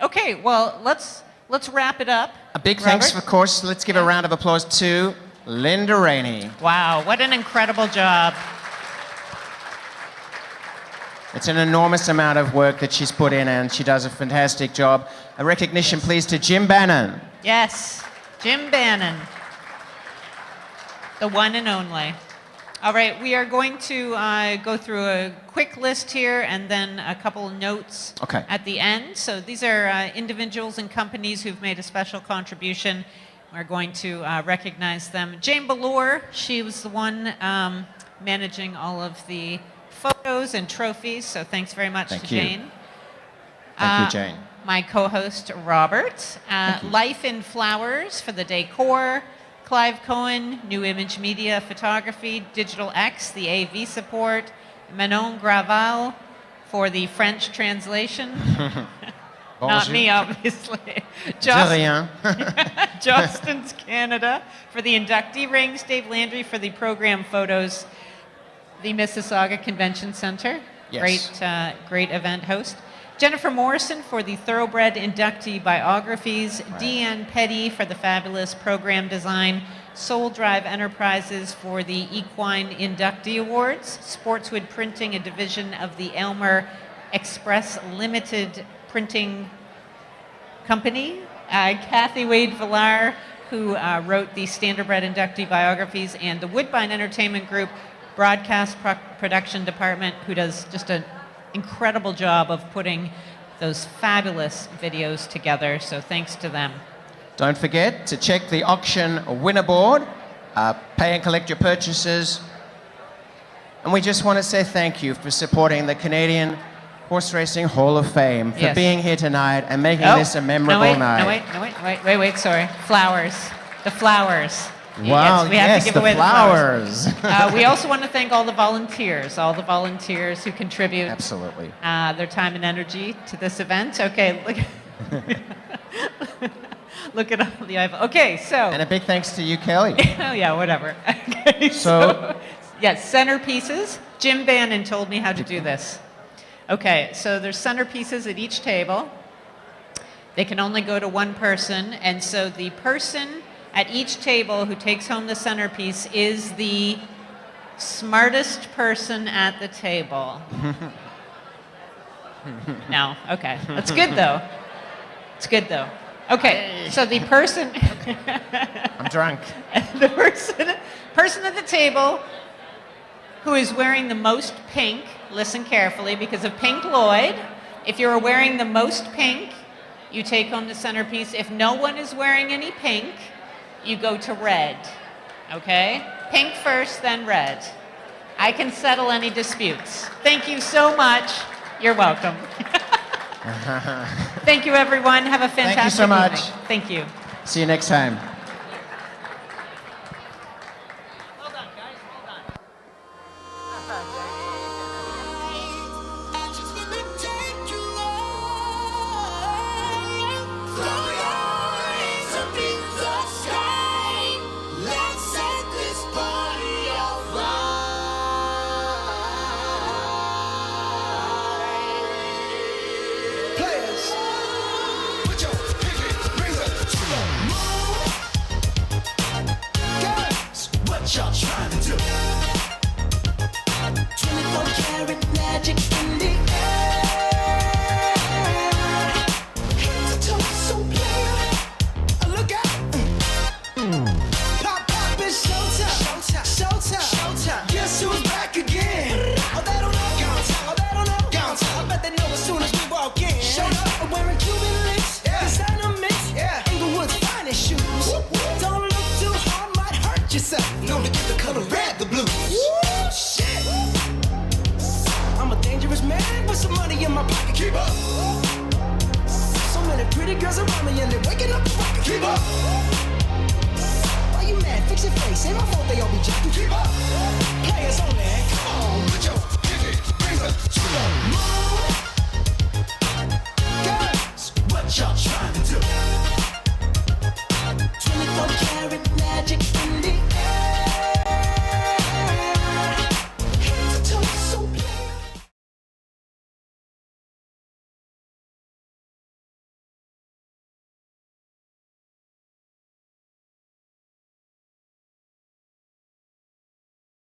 Okay, well, let's wrap it up. A big thanks, Robert? of course. Let's give a round of applause to Linda Rainey. Wow, what an incredible job. It's an enormous amount of work that she's put in, and she does a fantastic job. A recognition, please, to Jim Bannon. Yes, Jim Bannon, the one and only. All right, we are going to go through a quick list here and then a couple of notes at the end. So these are individuals and companies who've made a special contribution. We're going to recognize them. Jane Ballure, she was the one managing all of the photos and trophies, so thanks very much to Jane. Thank you, Jane. My co-host, Robert. Life in Flowers for the decor. Clive Cohen, New Image Media Photography. Digital X, the AV support. Manon Graval for the French translation. Not me, obviously. Justin's Canada for the inductee rings. Dave Landry for the program photos. The Mississauga Convention Center. Yes. Great event host. Jennifer Morrison for the Thoroughbred inductee biographies. Deanne Petty for the fabulous program design. Soul Drive Enterprises for the Equine Inductee Awards. Sportswood Printing, a division of the Aylmer Express Limited Printing Company. Kathy Wade Villar, who wrote the Standardbred inductee biographies, and the Woodbine Entertainment Group broadcast production department, who does just an incredible job of putting those fabulous videos together. So thanks to them. Don't forget to check the auction winner board, pay and collect your purchases. And we just want to say thank you for supporting the Canadian Horse Racing Hall of Fame, for being here tonight and making this a memorable night. Wait, sorry. Flowers. The flowers. Wow, we have to give away the flowers. We also want to thank all the volunteers who contribute absolutely their time and energy to this event. Okay, look at all the iPhone. Okay, so. And a big thanks to you, Kelly. Oh yeah, whatever. Okay, so yes, centerpieces. Jim Bannon told me how to do this. Okay, so there's centerpieces at each table. They can only go to one person, and so the person at each table who takes home the centerpiece is the smartest person at the table. No, okay. That's good, though. It's good, though. Okay, so the person... I'm drunk. The person at the table who is wearing the most pink, listen carefully, because of Pink Lloyd, if you're wearing the most pink, you take home the centerpiece. If no one is wearing any pink, you go to red, okay? Pink first, then red. I can settle any disputes. Thank you so much. You're welcome. Thank you, everyone. Have a fantastic Thank you so much. evening. Thank you. See you next time. Y'all trying to do 24 karat magic in the air. Head to toe, so player. Look out. Pop, pop, it's showtime. Showtime. Guess who's back again? Oh, they don't know. Downtown. I bet they know as soon as we walk in. Showed up, I'm wearing Cuban links. Designer mix. Inglewood's finest shoes. Don't look too hard, might hurt yourself. Known to get the color red, the blues. Woo, shit. I'm a dangerous man with some money in my pocket. Keep up. So many pretty girls around me and they're waking up the rocket. Keep up.